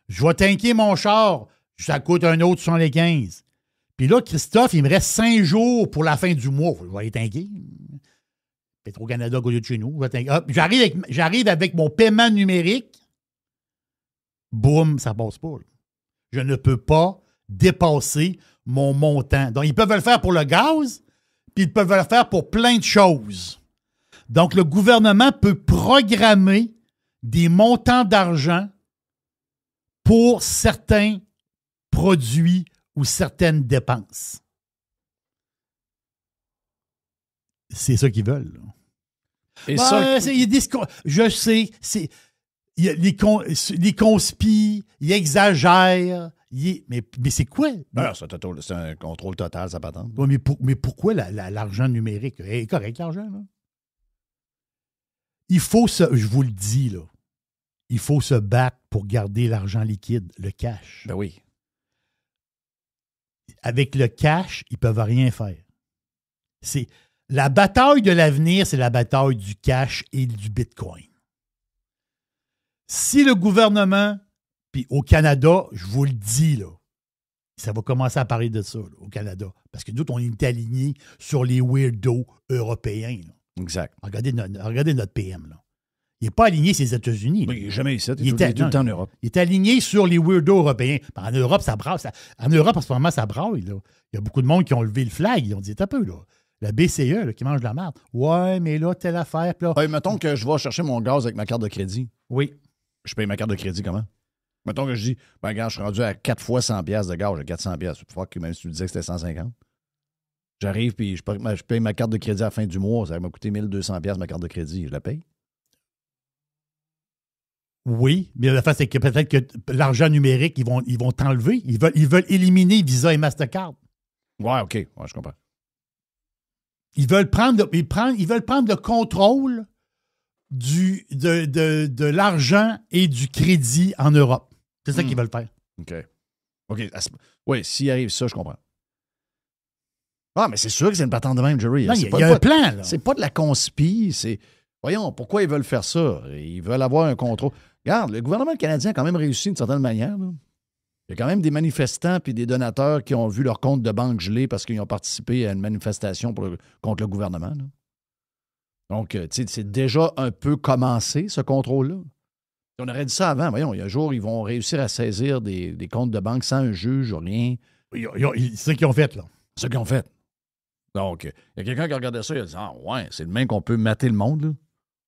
Je vais tanker mon char, ça coûte un autre 75. Puis là, Christophe, il me reste 5 jours pour la fin du mois. Je vais aller tanker. Petro-Canada, au lieu de chez nous. J'arrive avec mon paiement numérique. Boum, ça passe pas. Là. Je ne peux pas dépasser mon montant. Donc, ils peuvent le faire pour le gaz, puis ils peuvent le faire pour plein de choses. Donc, le gouvernement peut programmer des montants d'argent pour certains produits ou certaines dépenses. C'est ça qu'ils veulent. Là. Et ça, il y a je sais, les conspires, ils exagèrent. Mais c'est quoi? alors, c'est un contrôle total, ça patente. Ouais, mais pourquoi l'argent numérique? C'est correct, l'argent, là. Je vous le dis, là, il faut se battre pour garder l'argent liquide, le cash. Ben oui. Avec le cash, ils ne peuvent rien faire. La bataille de l'avenir, c'est la bataille du cash et du Bitcoin. Si le gouvernement, puis au Canada, je vous le dis, là, ça va commencer à parler de ça là, au Canada. Parce que nous, on est alignés sur les weirdos européens. Là. Exact. Regardez notre PM. Là. Il n'est pas aligné sur les États-Unis. Mais il n'est jamais ici. Il est tout le temps en Europe. Il est aligné sur les weirdos européens. En Europe, ça brasse. En Europe, en ce moment, ça braille. Là. Il y a beaucoup de monde qui ont levé le flag. Ils ont dit, t'as peu, là. La BCE là, qui mange de la merde. Ouais, mais là, telle affaire. Là. Hey, mettons que je vais chercher mon gaz avec ma carte de crédit. Oui. Je paye ma carte de crédit comment? Mettons que je dis, ben regarde, je suis rendu à 4 fois 100$ de gaz, j'ai 400$. Tu peux voir que même si tu me disais que c'était 150$. J'arrive puis je paye ma carte de crédit à la fin du mois. Ça va me coûter 1200$ ma carte de crédit. Je la paye? Oui, mais la face, c'est que peut-être que l'argent numérique, ils vont t'enlever. Ils veulent éliminer Visa et Mastercard. Ouais, OK. Ouais, je comprends. Ils veulent prendre le contrôle de l'argent et du crédit en Europe. C'est ça qu'ils veulent faire. OK. Oui, s'il arrive ça, je comprends. Ah, mais c'est sûr que c'est une patente de même, Jerry. Non, il y a un plan, là. C'est pas de la conspi, c'est... Voyons, pourquoi ils veulent faire ça? Ils veulent avoir un contrôle. Regarde, le gouvernement canadien a quand même réussi d'une certaine manière. Là. Il y a quand même des manifestants puis des donateurs qui ont vu leur compte de banque gelé parce qu'ils ont participé à une manifestation contre le gouvernement. Là. Donc, tu sais, c'est déjà un peu commencé, ce contrôle-là. On aurait dit ça avant. Voyons, il y a un jour, ils vont réussir à saisir des comptes de banque sans un juge, rien. C'est ce qu'ils ont fait, là. C'est ce qu'ils ont fait. Donc, il y a quelqu'un qui regardait ça, il a dit « Ah, ouais, c'est le même qu'on peut mater le monde, là.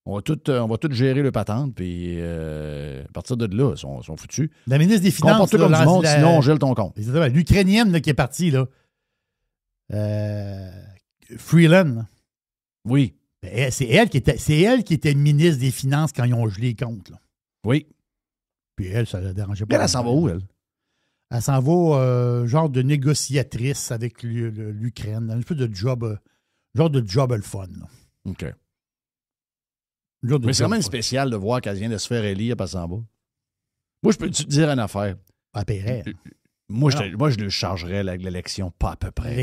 On va tout gérer le patente, puis à partir de là, ils sont foutus. » La ministre des Finances... Comporte-toi comme du monde, sinon on gèle ton compte. L'Ukrainienne là, qui est partie, là. Freeland. Là. Oui. C'est elle qui était ministre des Finances quand ils ont gelé les comptes, là. Oui. Puis elle, ça ne la dérangeait pas. Elle s'en va où, elle? Elle s'en va genre de négociatrice avec l'Ukraine. Un peu de job, genre de job le fun. Là. OK. Mais c'est quand même spécial de voir qu'elle vient de se faire élire parce qu'elle s'en va. Moi, je peux te dire une affaire. Elle paierait. Moi, je le chargerais l'élection, pas à peu près.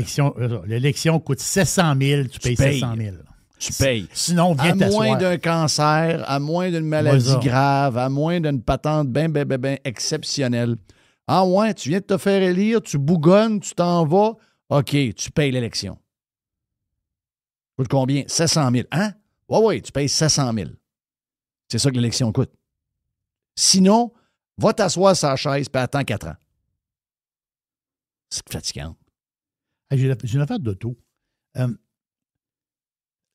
L'élection coûte 700 000, tu payes 700 000. Tu payes. Sinon, viens t'asseoir. À moins d'un cancer, à moins d'une maladie grave, à moins d'une patente bien exceptionnelle. Ah ouais, tu viens de te faire élire, tu bougonnes, tu t'en vas. OK, tu payes l'élection. Coûte combien? 700 000. Hein? Oui, tu payes 700 000. C'est ça que l'élection coûte. Sinon, va t'asseoir sur la chaise et attends 4 ans. C'est fatigant. J'ai une affaire d'auto.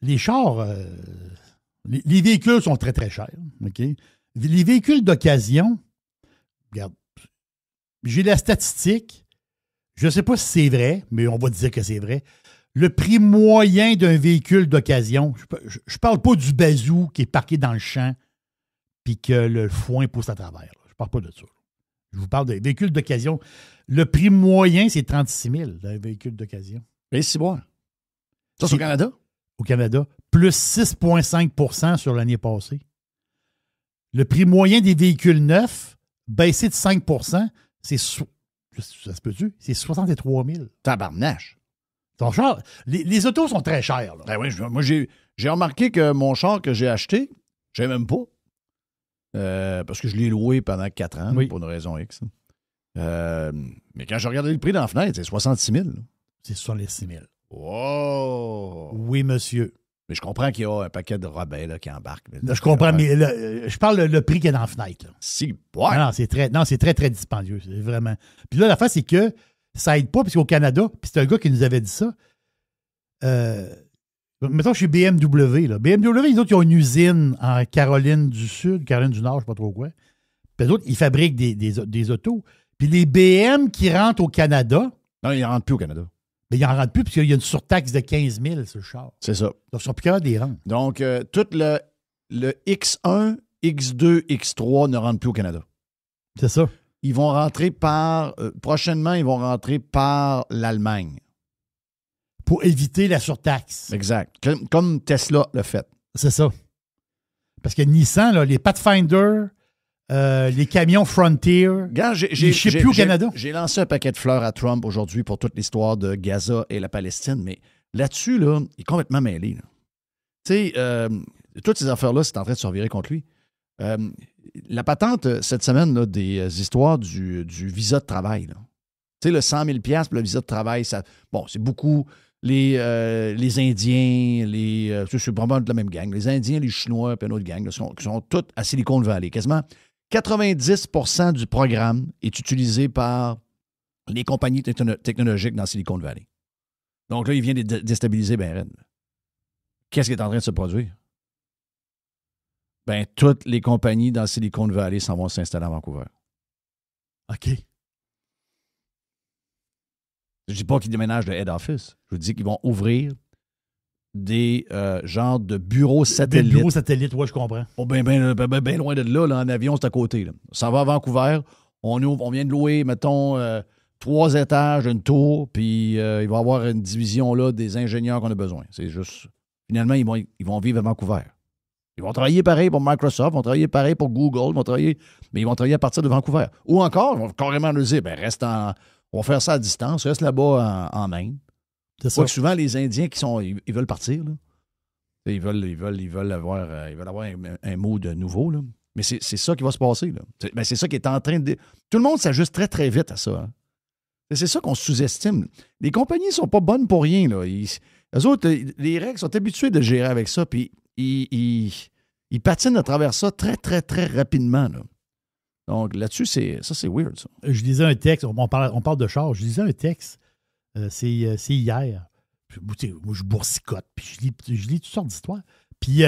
Les chars, les véhicules sont très, très chers. OK? Les véhicules d'occasion, regarde, j'ai la statistique. Je ne sais pas si c'est vrai, mais on va dire que c'est vrai. Le prix moyen d'un véhicule d'occasion, je ne parle pas du bazou qui est parqué dans le champ puis que le foin pousse à travers. Je ne parle pas de ça. Je vous parle de véhicules d'occasion. Le prix moyen, c'est 36 000 d'un véhicule d'occasion. Et c'est bon. Ça, c'est au Canada? Au Canada. Plus 6,5 sur l'année passée. Le prix moyen des véhicules neufs, baissé de 5 ça se peut-tu? C'est 63 000. Tabarnache. Ton char, les autos sont très chères. Là. Ben oui, moi, j'ai remarqué que mon char que j'ai acheté, je ne sais même pas. Parce que je l'ai loué pendant 4 ans, pour une raison X. Mais quand je regardais le prix dans la fenêtre, c'est 66 000. C'est 66 000. Wow! Oui, monsieur. Mais je comprends qu'il y a un paquet de rabais là, qui embarquent. Là, je comprends, mais je parle le prix qu'il y a dans la fenêtre. Là. Si, ouais. Non, c'est très, très dispendieux. C'est vraiment. Puis là, l'affaire, c'est que ça aide pas, parce qu'au Canada, puis c'est un gars qui nous avait dit ça. Mettons, chez BMW. Là. BMW, les autres, ils ont une usine en Caroline du Sud, Caroline du Nord, je ne sais pas trop quoi. Puis les autres, ils fabriquent des autos. Puis les BM qui rentrent au Canada. Non, ils ne rentrent plus au Canada. Mais ils n'en rentrent plus, parce qu'il y a une surtaxe de 15 000 sur le char. C'est ça. Donc, ils ne sont plus capables de les rendre. Donc, tout le X1, X2, X3 ne rentrent plus au Canada. C'est ça. Ils vont rentrer prochainement, ils vont rentrer par l'Allemagne. Pour éviter la surtaxe. Exact. Comme Tesla l'a fait. C'est ça. Parce que Nissan, là, les Pathfinder, les camions Frontier, Regarde, ils ne shipent plus au Canada. J'ai lancé un paquet de fleurs à Trump aujourd'hui pour toute l'histoire de Gaza et la Palestine, mais là-dessus, là, il est complètement mêlé. Là. Tu sais, toutes ces affaires-là, c'est en train de se revirer contre lui. La patente, cette semaine, là, des histoires du visa de travail. Tu sais, le 100 000 $ pour le visa de travail, ça, bon, c'est beaucoup les Indiens, c'est vraiment de la même gang. Les Indiens, les Chinois, puis une autre gang, là, qui sont tous à Silicon Valley. Quasiment 90% du programme est utilisé par les compagnies technologiques dans Silicon Valley. Donc là, il vient de déstabiliser ben raide. Qu'est-ce qui est en train de se produire? Ben, toutes les compagnies dans Silicon Valley s'en vont s'installer à Vancouver. OK. Je ne dis pas qu'ils déménagent de head office. Je vous dis qu'ils vont ouvrir des genres de bureaux satellites. Des bureaux satellites, oui, je comprends. Oh, bien loin de là, en avion, c'est à côté. Là. Ça va à Vancouver. On vient de louer, mettons, 3 étages, une tour, puis il va y avoir une division là des ingénieurs qu'on a besoin. C'est juste... Finalement, ils vont vivre à Vancouver. Ils vont travailler pareil pour Microsoft, ils vont travailler pareil pour Google, mais ils vont travailler à partir de Vancouver. Ou encore, ils vont carrément leur dire, on va faire ça à distance, reste là-bas en Inde. C'est ça. Souvent, les Indiens ils veulent partir. Là. Ils veulent avoir un mot de nouveau. Là. Mais c'est ça qui va se passer. Là. C'est ça qui est en train de... Tout le monde s'ajuste très, très vite à ça. Hein. C'est ça qu'on sous-estime. Les compagnies ne sont pas bonnes pour rien. Là. Eux autres, les règles sont habituées de gérer avec ça, puis ils patinent à travers ça très, très, très rapidement. Là. Donc, là-dessus, c'est weird, ça. Je lisais un texte, on parle de char, je lisais un texte, c'est hier. Moi, je boursicote, puis je lis toutes sortes d'histoires. Puis,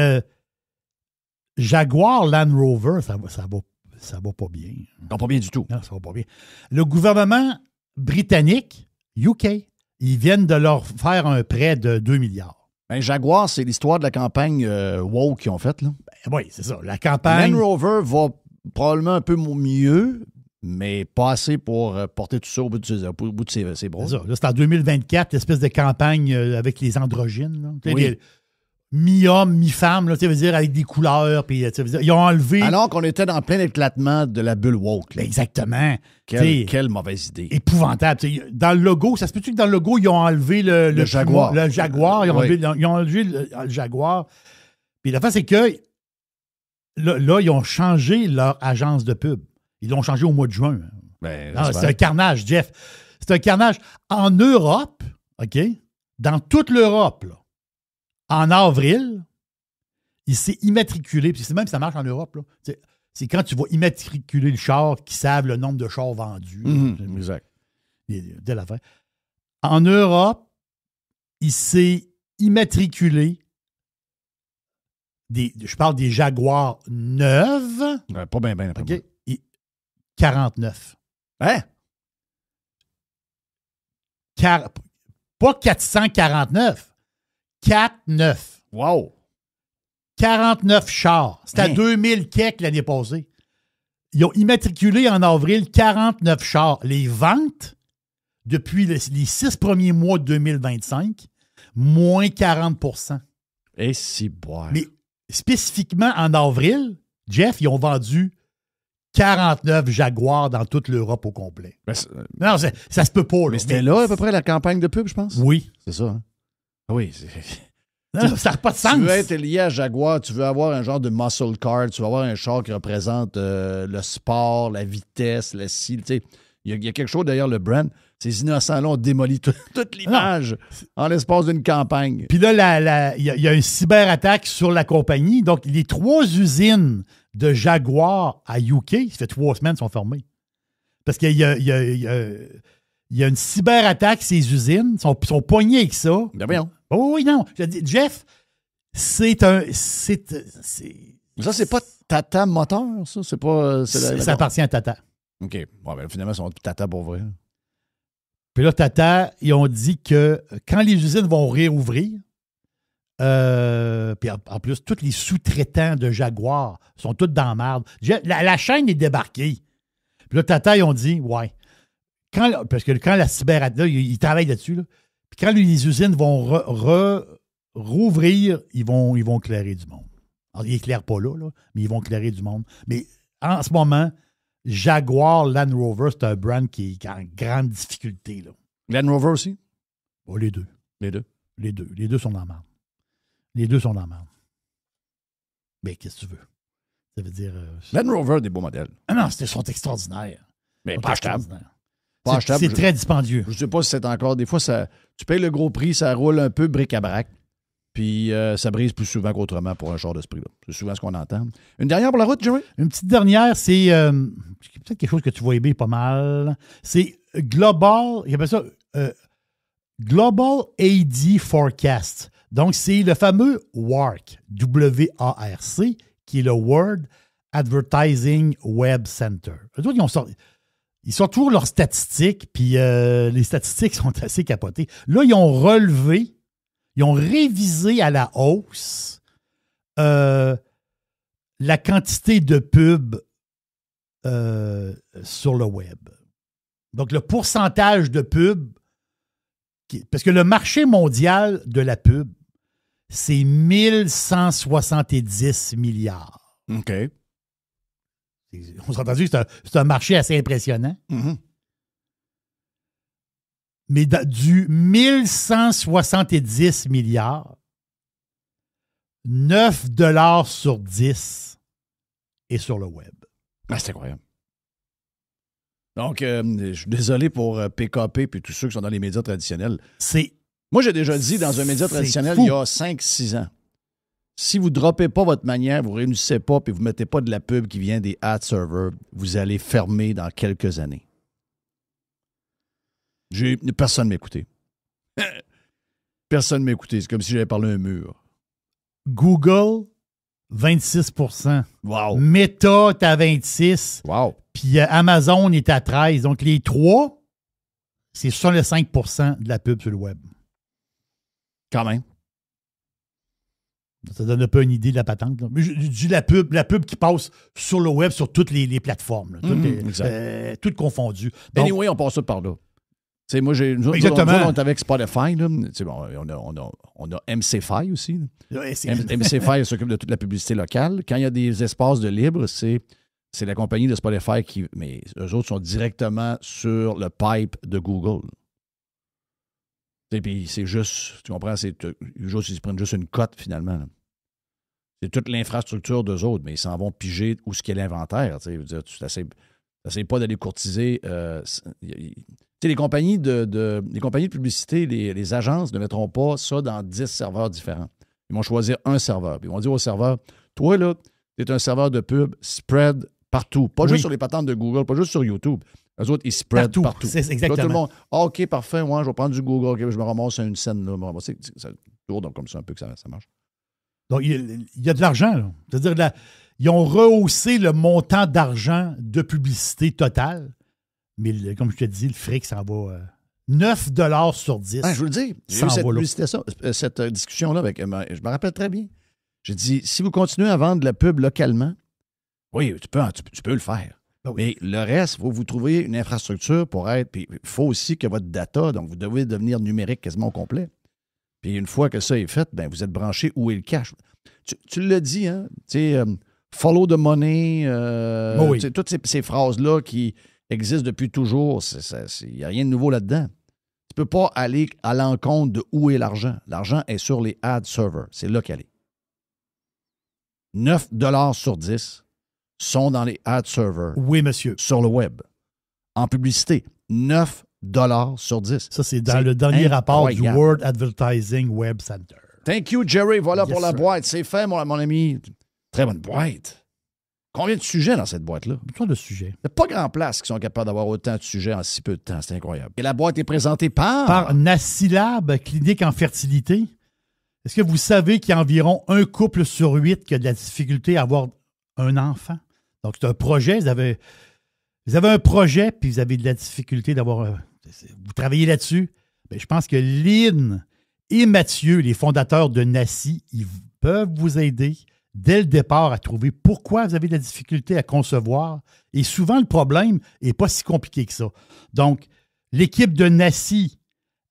Jaguar Land Rover, ça va pas bien. Non, pas bien du tout. Non, ça va pas bien. Le gouvernement britannique, UK, ils viennent de leur faire un prêt de 2 milliards. Ben, Jaguar, c'est l'histoire de la campagne woke qu'ils ont faite. Là. Ben, oui, c'est ça. La campagne... Land Rover va probablement un peu mieux, mais pas assez pour porter tout ça au bout de ses bras. C'est ça. Là, c'est en 2024, l'espèce de campagne avec les androgynes. Là. Oui. Mi-homme, mi-femme, là, tu veux dire, avec des couleurs. Puis, tu veux dire, ils ont enlevé... Alors qu'on était dans plein éclatement de la bulle woke. Là. Exactement. Quelle mauvaise idée. Épouvantable. Dans le logo, ça se peut-tu que dans le logo, ils ont enlevé le Jaguar. Le Jaguar. Ils ont enlevé le Jaguar. Puis la fin, c'est que là, ils ont changé leur agence de pub. Ils l'ont changé au mois de juin. Ben, c'est un carnage, Jeff. C'est un carnage. En Europe, OK? Dans toute l'Europe, là, en avril, il s'est immatriculé, puis c'est même ça marche en Europe, là. C'est quand tu vas immatriculer le char qu'ils savent le nombre de chars vendus. Exact. Dès la fin. En Europe, il s'est immatriculé je parle des Jaguars neuves. Ouais, pas bien, OK? 49. Hein? Pas 449. 49. Wow! 49 chars. C'était à 2000 kek l'année passée. Ils ont immatriculé en avril 49 chars. Les ventes, depuis les 6 premiers mois de 2025, moins 40%. Et si boire. Mais spécifiquement en avril, Jeff, ils ont vendu 49 Jaguars dans toute l'Europe au complet. Non, ça se peut pas. Là. Mais c'était là à peu près la campagne de pub, je pense? Oui. C'est ça. Hein? Oui. Non, ça n'a pas de sens. Tu veux être lié à Jaguar, tu veux avoir un genre de muscle car, tu veux avoir un char qui représente le sport, la vitesse, la style. Il y a quelque chose derrière le brand. Ces innocents-là ont démoli toute l'image en l'espace d'une campagne. Puis là, il y a une cyberattaque sur la compagnie. Donc, les 3 usines de Jaguar à UK, ça fait 3 semaines, sont fermées. Parce qu'il y a une cyberattaque, ces usines. Ils sont pognés avec ça. Ben voyons. Oh, oui, non. Je dis, Jeff, ça, c'est pas Tata Moteur, ça? C'est pas... ça appartient à Tata. OK. Bon, ben, finalement, ils sont Tata pour vrai. Puis là, Tata, ils ont dit que quand les usines vont réouvrir, puis en plus, tous les sous-traitants de Jaguar sont tous dans la merde. La chaîne est débarquée. Puis là, Tata, ils ont dit, ouais. Parce que quand la cyberattaque, ils travaillent là-dessus, là, puis quand les usines vont rouvrir, ils vont éclairer du monde. Alors, ils n'éclairent pas là, mais ils vont éclairer du monde. Mais en ce moment, Jaguar Land Rover, c'est un brand qui est en grande difficulté. Là. Land Rover aussi? Oh, les deux. Les deux? Les deux. Les deux sont dans la merde. Les deux sont dans la merde. Mais qu'est-ce que tu veux? Ça veut dire... Land Rover, des beaux modèles. Ah non, ils sont extraordinaires. Mais Sont pas achetables. extraordinaires. Pas achetable. C'est très dispendieux. Je ne sais pas si c'est encore... Des fois, tu payes le gros prix, ça roule un peu bric-à-brac. Puis ça brise plus souvent qu'autrement pour un char de ce prix-là. C'est souvent ce qu'on entend. Une dernière pour la route, Jerry? Une petite dernière, c'est peut-être quelque chose que tu vas aimer pas mal. C'est Global, il appelle ça Global AD Forecast. Donc, c'est le fameux WARC, W-A-R-C, qui est le World Advertising Web Center. Eux autres, ils sortent toujours leurs statistiques, puis les statistiques sont assez capotées. Là, ils ont révisé à la hausse la quantité de pubs sur le web. Donc, le pourcentage de pubs, parce que le marché mondial de la pub, c'est 1170 milliards. OK. On s'entend que c'est un marché assez impressionnant. Mm-hmm. Mais du 1170 milliards, 9 $ sur 10 est sur le web. Ah, c'est incroyable. Donc, je suis désolé pour PKP et tous ceux qui sont dans les médias traditionnels. Moi, j'ai déjà dit dans un média traditionnel il y a 5-6 ans, si vous ne droppez pas votre manière, vous ne réunissez pas et vous ne mettez pas de la pub qui vient des ad servers, vous allez fermer dans quelques années. Personne ne m'écoutait. Personne ne m'écoutait. C'est comme si j'avais parlé à un mur. Google, 26%. Wow. Meta, t'es à 26%. Wow. Puis Amazon est à 13%. Donc, les trois, c'est 65% de la pub sur le web. Quand même. Ça donne un peu une idée de la patente. Là. Mais je dis la pub qui passe sur le web, sur toutes les plateformes. Là. Toutes confondues. Donc, anyway, on passe ça par là. T'sais, moi, exactement. On est avec Spotify. Là. Bon, on a MC5 aussi. MC5 s'occupe de toute la publicité locale. Quand il y a des espaces de libre, c'est la compagnie de Spotify qui... Mais eux autres sont directement sur le pipe de Google. Et puis c'est juste... Tu comprends? Ils prennent juste une cote, finalement. Là. C'est toute l'infrastructure d'eux autres, mais ils s'en vont piger où ce qu'est l'inventaire. Tu n'essayes pas d'aller courtiser... les compagnies de publicité, les agences ne mettront pas ça dans 10 serveurs différents. Ils vont choisir un serveur. Puis ils vont dire au serveur, toi, là, tu es un serveur de pub, spread partout. Pas juste sur les patentes de Google, pas juste sur YouTube. Eux autres, ils spread partout. C'est exactement. Là, tout le monde, OK, parfait, moi, je vais prendre du Google, OK, je me ramasse à une scène. Là. C'est toujours comme ça un peu que ça marche. Donc, il y a de l'argent. Là. C'est-à-dire, ils ont rehaussé le montant d'argent de publicité totale. Mais comme je te dis, le fric s'en va 9 $ sur 10. Je veux le dire, j'ai eu cette discussion-là avec... je me rappelle très bien. J'ai dit, si vous continuez à vendre de la pub localement, oui, tu peux le faire. Ah oui. Mais le reste, il faut que vous trouviez une infrastructure pour être... Puis il faut aussi que votre data, donc vous devez devenir numérique quasiment au complet. Puis une fois que ça est fait, ben vous êtes branché où est le cash. Tu l'as dit, hein? Tu sais, follow the money, toutes ces phrases-là qui... existe depuis toujours. Il n'y a rien de nouveau là-dedans. Tu ne peux pas aller à l'encontre de où est l'argent. L'argent est sur les ad servers. C'est là qu'elle est. 9 $ sur 10 sont dans les ad servers. Oui, monsieur. Sur le web. En publicité. 9 sur 10. Ça, c'est dans le dernier rapport du incroyable. World Advertising Web Center. Thank you, Jerry. Voilà Yes, pour la sir. boîte. C'est fait, mon ami. Très bonne boîte. Combien de sujets dans cette boîte-là? Pas de sujet. Il n'y a pas grand place qui sont capables d'avoir autant de sujets en si peu de temps. C'est incroyable. Et la boîte est présentée Par Nassilab, clinique en fertilité. Est-ce que vous savez qu'il y a environ un couple sur 8 qui a de la difficulté à avoir un enfant? Donc, c'est un projet. Vous avez un projet, puis vous avez de la difficulté d'avoir... vous travaillez là-dessus. Bien, je pense que Lynn et Mathieu, les fondateurs de Nassi, ils peuvent vous aider dès le départ à trouver pourquoi vous avez de la difficulté à concevoir. Et souvent, le problème n'est pas si compliqué que ça. Donc, l'équipe de Nassi,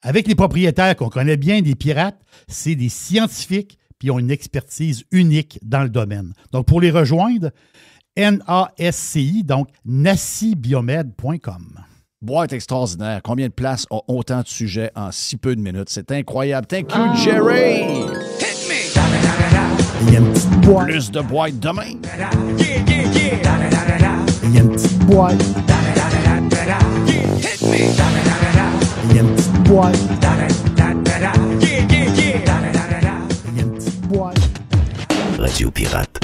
avec les propriétaires qu'on connaît bien des pirates, c'est des scientifiques puis ils ont une expertise unique dans le domaine. Donc, pour les rejoindre, NASCI, donc nassibiomed.com. Boîte extraordinaire. Combien de places ont autant de sujets en si peu de minutes? C'est incroyable. Thank you, Jerry. Il y a une petite boîte. Plus de boîtes demain. Il y a une petite boîte. Il y a une petite boîte. Il y a une petite boîte. Radio Pirate.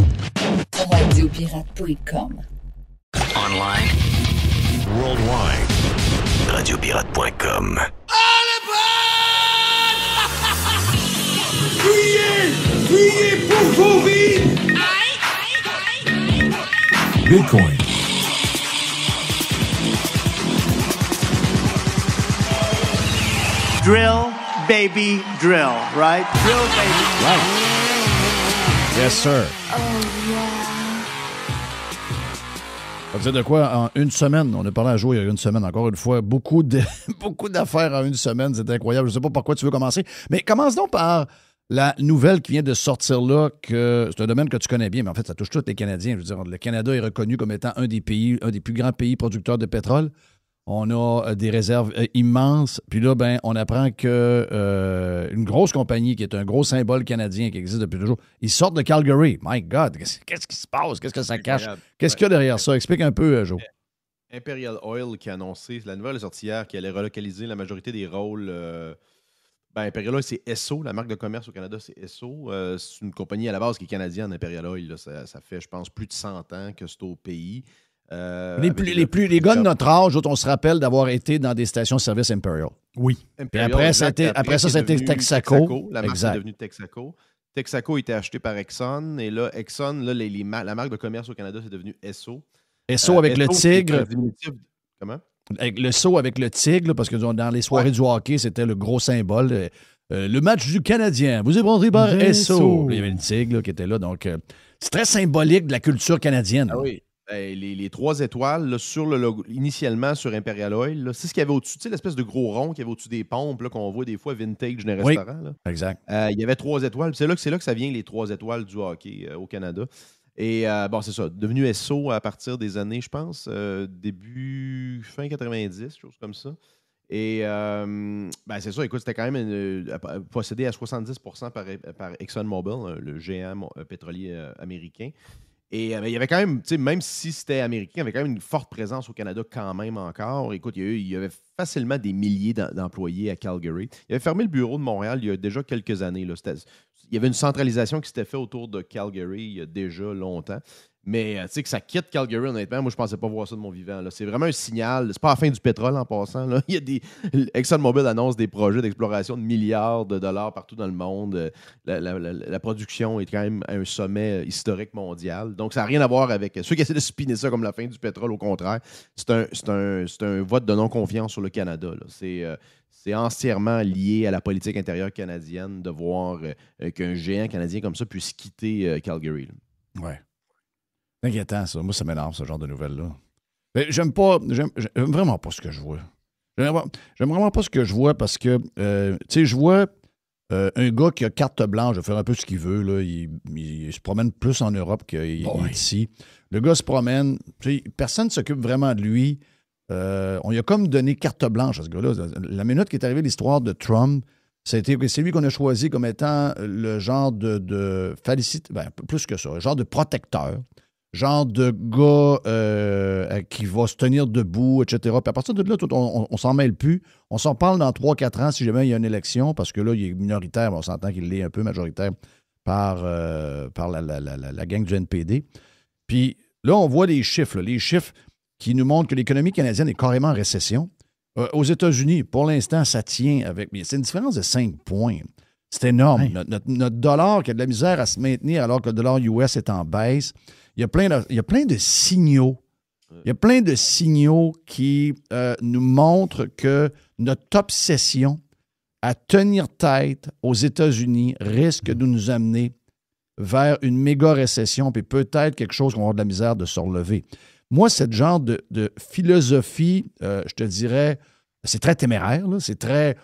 Radiopirate.com. Online. Worldwide. Radiopirate.com. Priez pour vos vies. Bitcoin. Drill, baby, drill, right? Drill, baby. Right. Yes, sir. Ça veut dire de quoi? En une semaine, on a parlé à jour il y a une semaine, encore une fois. Beaucoup d'affaires en une semaine, c'est incroyable. Je ne sais pas par quoi tu veux commencer. Mais commence donc par la nouvelle qui vient de sortir là, que c'est un domaine que tu connais bien, mais en fait, ça touche tous les Canadiens. Je veux dire, le Canada est reconnu comme étant un des plus grands pays producteurs de pétrole. On a des réserves immenses. Puis là, ben, on apprend que une grosse compagnie qui est un gros symbole canadien qui existe depuis toujours, ils sortent de Calgary. My God, qu'est-ce qui se passe? Qu'est-ce que ça cache? Qu'est-ce qu'il y a derrière ça? Explique un peu, Joe. Imperial Oil qui a annoncé, la nouvelle est sortie hier, qui allait relocaliser la majorité des rôles. Imperial Oil, c'est Esso. La marque de commerce au Canada, c'est Esso. C'est une compagnie à la base qui est canadienne, Imperial Oil. Là, ça fait, je pense, plus de 100 ans que c'est au pays. Les gars de notre âge, on se rappelle d'avoir été dans des stations-service Imperial. Oui. Imperial, après, exact. après ça, c'était Texaco. La marque Exact. est devenue Texaco. Texaco a été acheté par Exxon. Et là, Exxon, là, la marque de commerce au Canada, c'est devenu Esso. Esso avec le tigre. Comment? Avec le saut avec le tigre, parce que dans les soirées du hockey, c'était le gros symbole. Le match du Canadien. Vous êtes présenté par Esso. Il y avait le tigre qui était là. Donc, c'est très symbolique de la culture canadienne. Ah oui. Les 3 étoiles là, sur le logo, initialement sur Imperial Oil, là, c'est ce qu'il y avait au-dessus, tu sais, l'espèce de gros rond qu'il y avait au-dessus des pompes là, qu'on voit des fois vintage dans les restaurants. Là. Exact. Il y avait 3 étoiles. C'est là que ça vient, les 3 étoiles du hockey au Canada. Et c'est ça, devenu SO à partir des années, je pense, fin 90, chose comme ça. Et c'est ça, écoute, c'était quand même possédé à 70% par ExxonMobil, le géant pétrolier américain. Et il y avait quand même, même si c'était américain, il y avait quand même une forte présence au Canada quand même encore. Écoute, il y avait facilement des milliers d'employés à Calgary. Il avait fermé le bureau de Montréal il y a déjà quelques années. Là. Il y avait une centralisation qui s'était faite autour de Calgary il y a déjà longtemps. Mais tu sais que ça quitte Calgary, honnêtement, moi je pensais pas voir ça de mon vivant. Là. C'est vraiment un signal. C'est pas la fin du pétrole en passant. Là. Il y a ExxonMobil annonce des projets d'exploration de milliards de dollars partout dans le monde. La production est quand même à un sommet historique mondial. Donc ça n'a rien à voir avec ceux qui essaient de spinner ça comme la fin du pétrole. Au contraire, c'est un vote de non-confiance sur le Canada. Là. C'est entièrement lié à la politique intérieure canadienne de voir qu'un géant canadien comme ça puisse quitter Calgary. Là. Ouais. C'est inquiétant, ça. Moi, ça m'énerve, ce genre de nouvelles-là. Mais j'aime vraiment pas ce que je vois. J'aime vraiment pas ce que je vois parce que, tu sais, je vois un gars qui a carte blanche de faire un peu ce qu'il veut. Là. Il se promène plus en Europe qu'il est ici. Le gars se promène. Personne ne s'occupe vraiment de lui. On lui a comme donné carte blanche à ce gars-là. La minute qui est arrivée l'histoire de Trump, c'est lui qu'on a choisi comme étant le genre de plus que ça, un genre de protecteur. genre de gars qui va se tenir debout, etc. Puis à partir de là, on s'en mêle plus. On s'en parle dans 3-4 ans si jamais il y a une élection, parce que là, il est minoritaire, mais on s'entend qu'il l'est un peu majoritaire par la gang du NPD. Puis là, on voit les chiffres qui nous montrent que l'économie canadienne est carrément en récession. Aux États-Unis, pour l'instant, ça tient avec... C'est une différence de 5 points. C'est énorme. Ouais. Notre dollar qui a de la misère à se maintenir alors que le dollar US est en baisse. Il y a plein de signaux. Il y a plein de signaux qui nous montrent que notre obsession à tenir tête aux États-Unis risque de nous amener vers une méga récession, puis peut-être quelque chose qu'on va avoir de la misère de se relever. Moi, ce genre de philosophie, je te dirais, c'est très téméraire. Là. C'est très,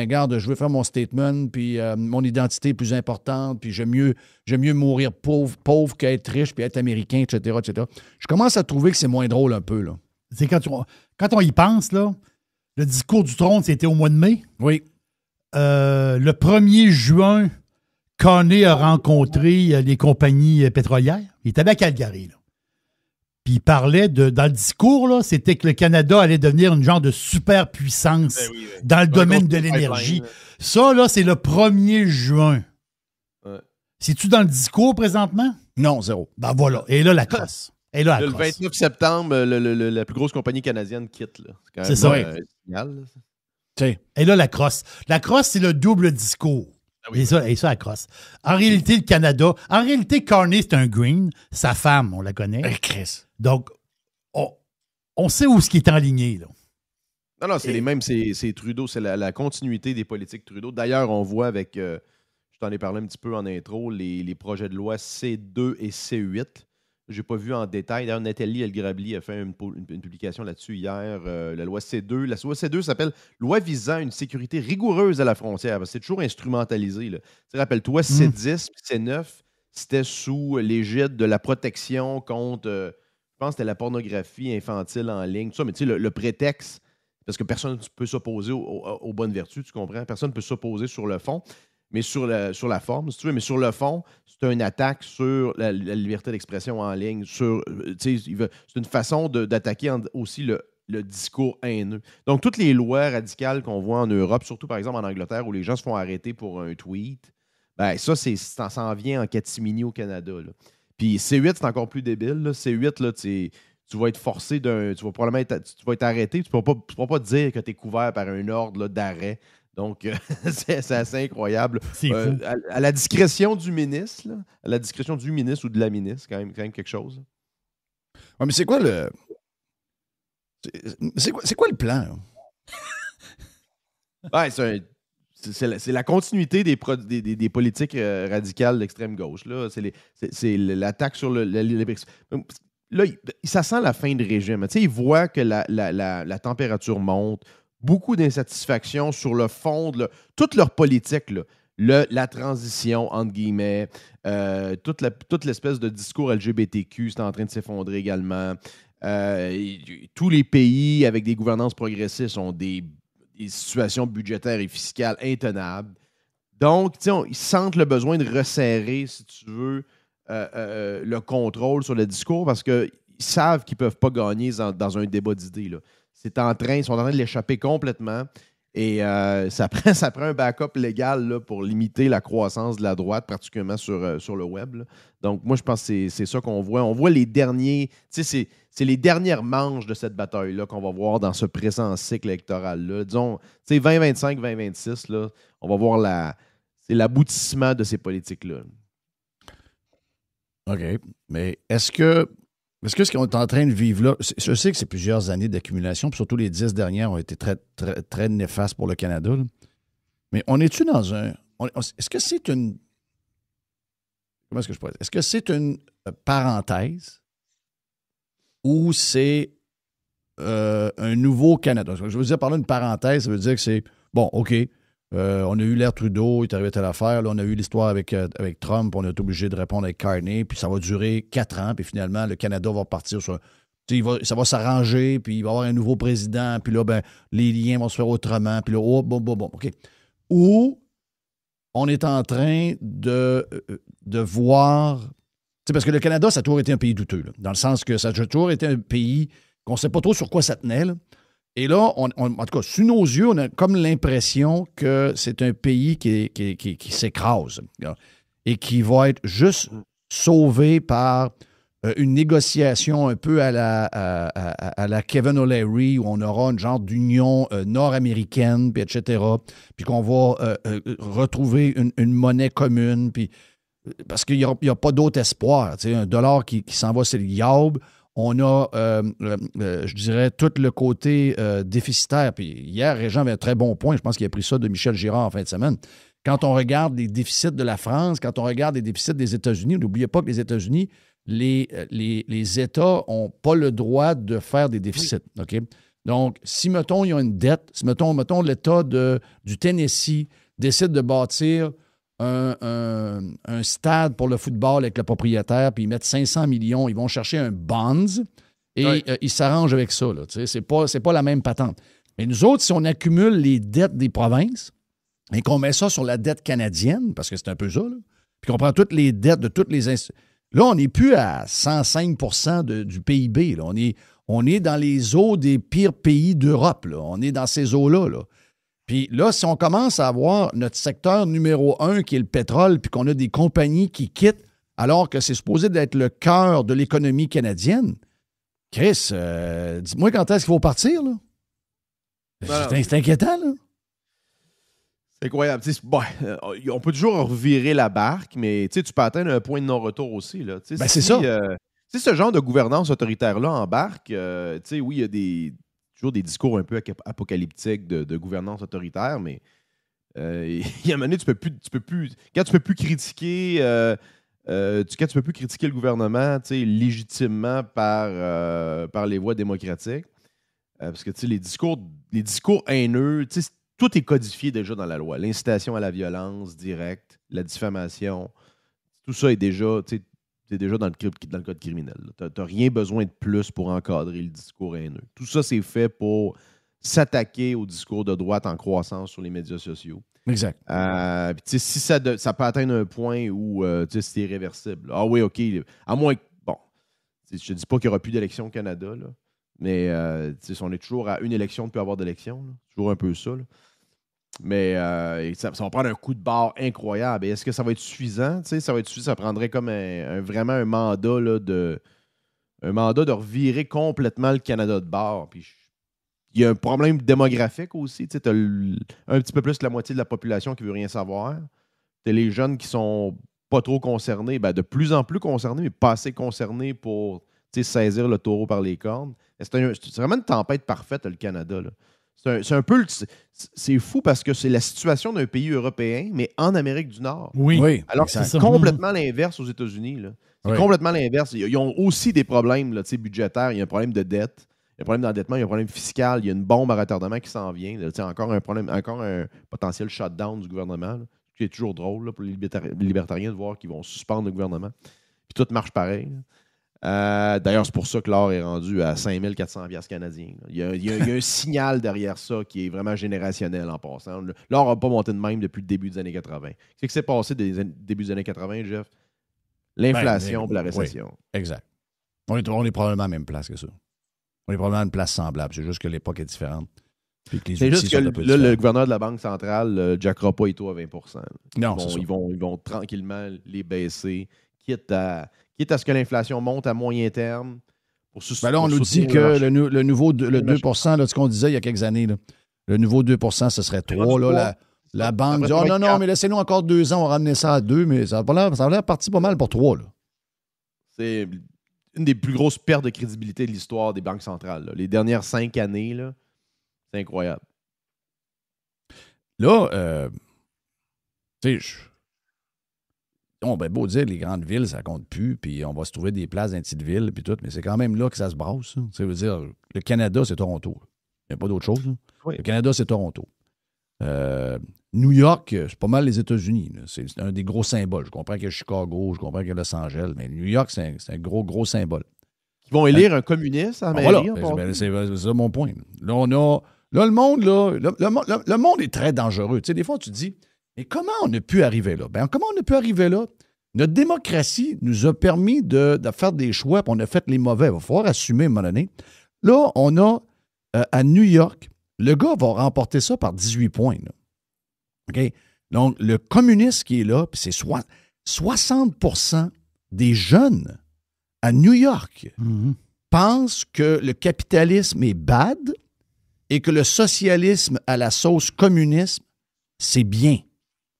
garde, je veux faire mon statement, puis mon identité est plus importante, puis j'aime mieux mourir pauvre qu'être riche, puis être américain, etc., etc. Je commence à trouver que c'est moins drôle un peu. Là. C'est quand on y pense, là, le discours du trône, c'était au mois de mai. Oui. Le 1er juin, Carney a rencontré les compagnies pétrolières. Il était à Calgary, là. Puis il parlait dans le discours, là, c'était que le Canada allait devenir une genre de superpuissance dans le domaine de l'énergie. Ça, là, c'est le 1er juin. Ouais. C'est-tu dans le discours présentement? Non, zéro. Ben voilà. Et là, la crosse. Le 29 septembre, la plus grosse compagnie canadienne quitte. Là. C'est ça. Génial. Et là, la crosse. La crosse, c'est le double discours. Ah oui. Et ça, la crosse. En réalité, le Canada... En réalité, Carney, c'est un green. Sa femme, on la connaît. Chris. Donc, on sait où ce qui est enligné, là. Non, c'est les mêmes. C'est Trudeau. C'est la continuité des politiques Trudeau. D'ailleurs, on voit avec... je t'en ai parlé un petit peu en intro, les projets de loi C2 et C8. Je n'ai pas vu en détail. D'ailleurs, Nathalie Elgrabli a fait une publication là-dessus hier. La loi C2. La loi C2 s'appelle « Loi visant une sécurité rigoureuse à la frontière ». C'est toujours instrumentalisé. Là. Rappelle-toi, C10 et C9, c'était sous l'égide de la protection contre, je pense que c'était la pornographie infantile en ligne. Tout ça, mais tu sais, le prétexte, parce que personne ne peut s'opposer aux bonnes vertus, tu comprends? Personne ne peut s'opposer sur le fond. Mais sur la forme, si tu veux, mais sur le fond, c'est une attaque sur la liberté d'expression en ligne. C'est une façon d'attaquer aussi le discours haineux. Donc, toutes les lois radicales qu'on voit en Europe, surtout par exemple en Angleterre, où les gens se font arrêter pour un tweet, ben ça s'en vient en catimini au Canada. Là. Puis C8, c'est encore plus débile. Là. C8, là, tu vas être forcé tu vas probablement tu vas être arrêté. Tu ne pourras pas dire que tu es couvert par un ordre là, d'arrêt. Donc, c'est assez incroyable. C'est fou. À la discrétion du ministre, là, à la discrétion du ministre ou de la ministre, quand même quelque chose. Ouais, mais c'est quoi le... C'est quoi le plan? Ouais, c'est la continuité des politiques radicales d'extrême gauche. Là. C'est l'attaque sur la liberté. Là, ça sent la fin de régime. Tu sais, ils voient que la température monte. Beaucoup d'insatisfaction sur le fond de toute leur politique, là. La transition, entre guillemets, toute l'espèce de discours LGBTQ, c'est en train de s'effondrer également. Tous les pays avec des gouvernances progressistes ont des situations budgétaires et fiscales intenables. Donc, ils sentent le besoin de resserrer, si tu veux, le contrôle sur le discours parce qu'ils savent qu'ils ne peuvent pas gagner dans un débat d'idées, là. Ils sont en train de l'échapper complètement. Et ça prend un backup légal là, pour limiter la croissance de la droite, particulièrement sur le web. Là. Donc, moi, je pense que c'est ça qu'on voit. On voit les derniers... Tu sais, c'est les dernières manches de cette bataille-là qu'on va voir dans ce présent cycle électoral-là. Disons, tu sais, 2025, 2026, là, on va voir c'est l'aboutissement de ces politiques-là. OK. Mais est-ce que ce qu'on est en train de vivre là, je sais que c'est plusieurs années d'accumulation, puis surtout les 10 dernières ont été très, très, très néfastes pour le Canada, là. Mais on est-tu dans est-ce que c'est une... Comment est-ce que je pourrais dire? Est-ce que c'est une parenthèse ou c'est un nouveau Canada? Je veux dire par là une parenthèse, ça veut dire que c'est, bon, OK, on a eu l'ère Trudeau, il est arrivé telle affaire. Là, on a eu l'histoire avec Trump, on a été obligé de répondre avec Carney, puis ça va durer 4 ans, puis finalement, le Canada va partir sur... ça va s'arranger, puis il va y avoir un nouveau président, puis là, ben, les liens vont se faire autrement, puis là, bon, OK. Ou on est en train de voir sais, parce que le Canada, ça a toujours été un pays douteux, là, dans le sens que ça a toujours été un pays qu'on ne sait pas trop sur quoi ça tenait. Là. Et là, en tout cas, sous nos yeux, on a comme l'impression que c'est un pays qui s'écrase là, et qui va être juste sauvé par une négociation un peu à la Kevin O'Leary, où on aura une genre d'union nord-américaine, puis etc., puis qu'on va retrouver une monnaie commune, puis parce qu'il n'y a pas d'autre espoir. Tu sais, un dollar qui s'en va, c'est le yaube. On a, je dirais, tout le côté déficitaire. Puis hier, Régent avait un très bon point. Je pense qu'il a pris ça de Michel Girard en fin de semaine. Quand on regarde les déficits de la France, quand on regarde les déficits des États-Unis, n'oubliez pas que les États-Unis, les États n'ont pas le droit de faire des déficits. OK? Donc, si, mettons, il y a une dette, si, mettons l'État du Tennessee décide de bâtir un stade pour le football avec le propriétaire, puis ils mettent 500 millions, ils vont chercher un bonds et ils s'arrangent avec ça. Là, c'est pas la même patente. Mais nous autres, si on accumule les dettes des provinces et qu'on met ça sur la dette canadienne, parce que c'est un peu ça, là, puis qu'on prend toutes les dettes de toutes les institutions, là, on n'est plus à 105 du PIB. Là. On est dans les eaux des pires pays d'Europe. Là. On est dans ces eaux-là. Là. Puis là, si on commence à avoir notre secteur numéro 1, qui est le pétrole, puis qu'on a des compagnies qui quittent, alors que c'est supposé d'être le cœur de l'économie canadienne, Chris, dis-moi quand est-ce qu'il faut partir, là? C'est inquiétant, là. C'est incroyable. Bon, on peut toujours revirer la barque, mais tu peux atteindre un point de non-retour aussi. Là. Ben, c'est ça. Ce genre de gouvernance autoritaire-là embarque, oui, il y a toujours des discours un peu apocalyptiques de gouvernance autoritaire, mais il y a un moment donné, tu peux plus quand tu peux plus critiquer quand tu peux plus critiquer le gouvernement légitimement par les voies démocratiques, parce que les discours haineux, tout est codifié déjà dans la loi. L'incitation à la violence directe, la diffamation, tout ça est déjà, c'est déjà dans le code criminel. Tu n'as rien besoin de plus pour encadrer le discours haineux. Tout ça, c'est fait pour s'attaquer au discours de droite en croissance sur les médias sociaux. Exact. Si ça peut atteindre un point où c'est irréversible. Ah oui, OK. À moins que, bon, je ne te dis pas qu'il n'y aura plus d'élection au Canada, là, mais on est toujours à une élection de ne plus avoir d'élection. Là. C'est toujours un peu ça. Là. Mais ça va prendre un coup de barre incroyable. Et est-ce que ça va être suffisant? Ça prendrait comme vraiment un mandat là, de revirer complètement le Canada de bord. Puis il y a un problème démographique aussi. Tu as un petit peu plus que la moitié de la population qui ne veut rien savoir. Tu as les jeunes qui sont pas trop concernés, de plus en plus concernés, mais pas assez concernés pour saisir le taureau par les cornes. C'est vraiment une tempête parfaite, le Canada. Là. C'est un peu... C'est fou parce que c'est la situation d'un pays européen, mais en Amérique du Nord. Oui. Alors que c'est complètement l'inverse aux États-Unis. Là. C'est complètement l'inverse. Ils ont aussi des problèmes là, budgétaires. Il y a un problème de dette, il y a un problème d'endettement, il y a un problème fiscal, il y a une bombe à retardement qui s'en vient. Là. Encore un potentiel shutdown du gouvernement. Là. Ce qui est toujours drôle là, pour les libertariens de voir qu'ils vont suspendre le gouvernement. Puis tout marche pareil. Là. D'ailleurs, c'est pour ça que l'or est rendu à 5400 $ canadiens. Il y a un signal derrière ça qui est vraiment générationnel en passant. L'or n'a pas monté de même depuis le début des années 80. Qu'est-ce qui s'est passé début des années 80, Jeff? L'inflation et la récession. Oui, exact. On est probablement à la même place que ça. On est probablement à une place semblable. C'est juste que l'époque est différente. C'est juste que le gouverneur de la Banque centrale jackera pas les taux à 20 %. Non, ils vont tranquillement les baisser, quitte à ce que l'inflation monte à moyen terme. Là, on nous dit que le nouveau 2 là, ce qu'on disait il y a quelques années, là, le nouveau 2 ce serait 3 là, la banque dit « non, mais laissez-nous encore 2 ans, on va ramener ça à 2 », mais ça a l'air parti pas mal pour 3. Là. C'est une des plus grosses pertes de crédibilité de l'histoire des banques centrales. Là. Les dernières 5 années, là, c'est incroyable. Là, tu sais, beau dire, les grandes villes, ça compte plus, puis on va se trouver des places dans les petites villes, puis tout, mais c'est quand même là que ça se brasse. Ça veut dire, le Canada, c'est Toronto. Il n'y a pas d'autre chose. Oui. Le Canada, c'est Toronto. New York, c'est pas mal les États-Unis. Là. C'est un des gros symboles. Je comprends qu'il y a Chicago, je comprends qu'il y a Los Angeles, mais New York, c'est un gros symbole. Ils vont élire un communiste en mairie. Voilà, c'est ça mon point. Là, le monde, le monde est très dangereux. Tu sais, des fois, tu te dis, mais comment on a pu arriver là? Comment on a pu arriver là? Notre démocratie nous a permis de faire des choix, puis on a fait les mauvais. Il va falloir assumer à un moment donné. Là, on a à New York, le gars va remporter ça par 18 points. Là. OK? Donc, le communiste qui est là, puis c'est 60% des jeunes à New York pensent que le capitalisme est bad et que le socialisme à la sauce communisme, c'est bien.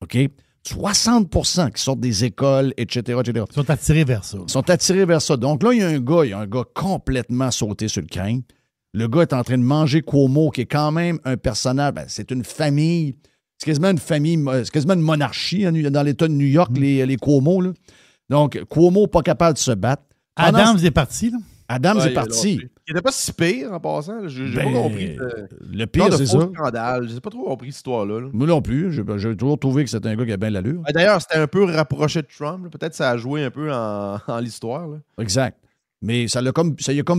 OK? 60% qui sortent des écoles, etc., etc. Ils sont attirés vers ça. Ils sont attirés vers ça. Donc là, il y a un gars complètement sauté sur le crâne. Le gars est en train de manger Cuomo, qui est quand même un personnage. Ben, c'est une famille. C'est quasiment une famille, c'est quasiment une monarchie hein, dans l'État de New York, les Cuomo. Là. Donc, Cuomo pas capable de se battre. Adams est parti, là. Adams est parti. Il n'était pas si pire en passant. J'ai pas compris. Le pire, c'est ça. Scandale. Je n'ai pas trop compris cette histoire-là. Là. Moi non plus. J'ai toujours trouvé que c'était un gars qui a bien l'allure. D'ailleurs, c'était un peu rapproché de Trump. Peut-être que ça a joué un peu en l'histoire. Là. Exact. Mais ça lui a comme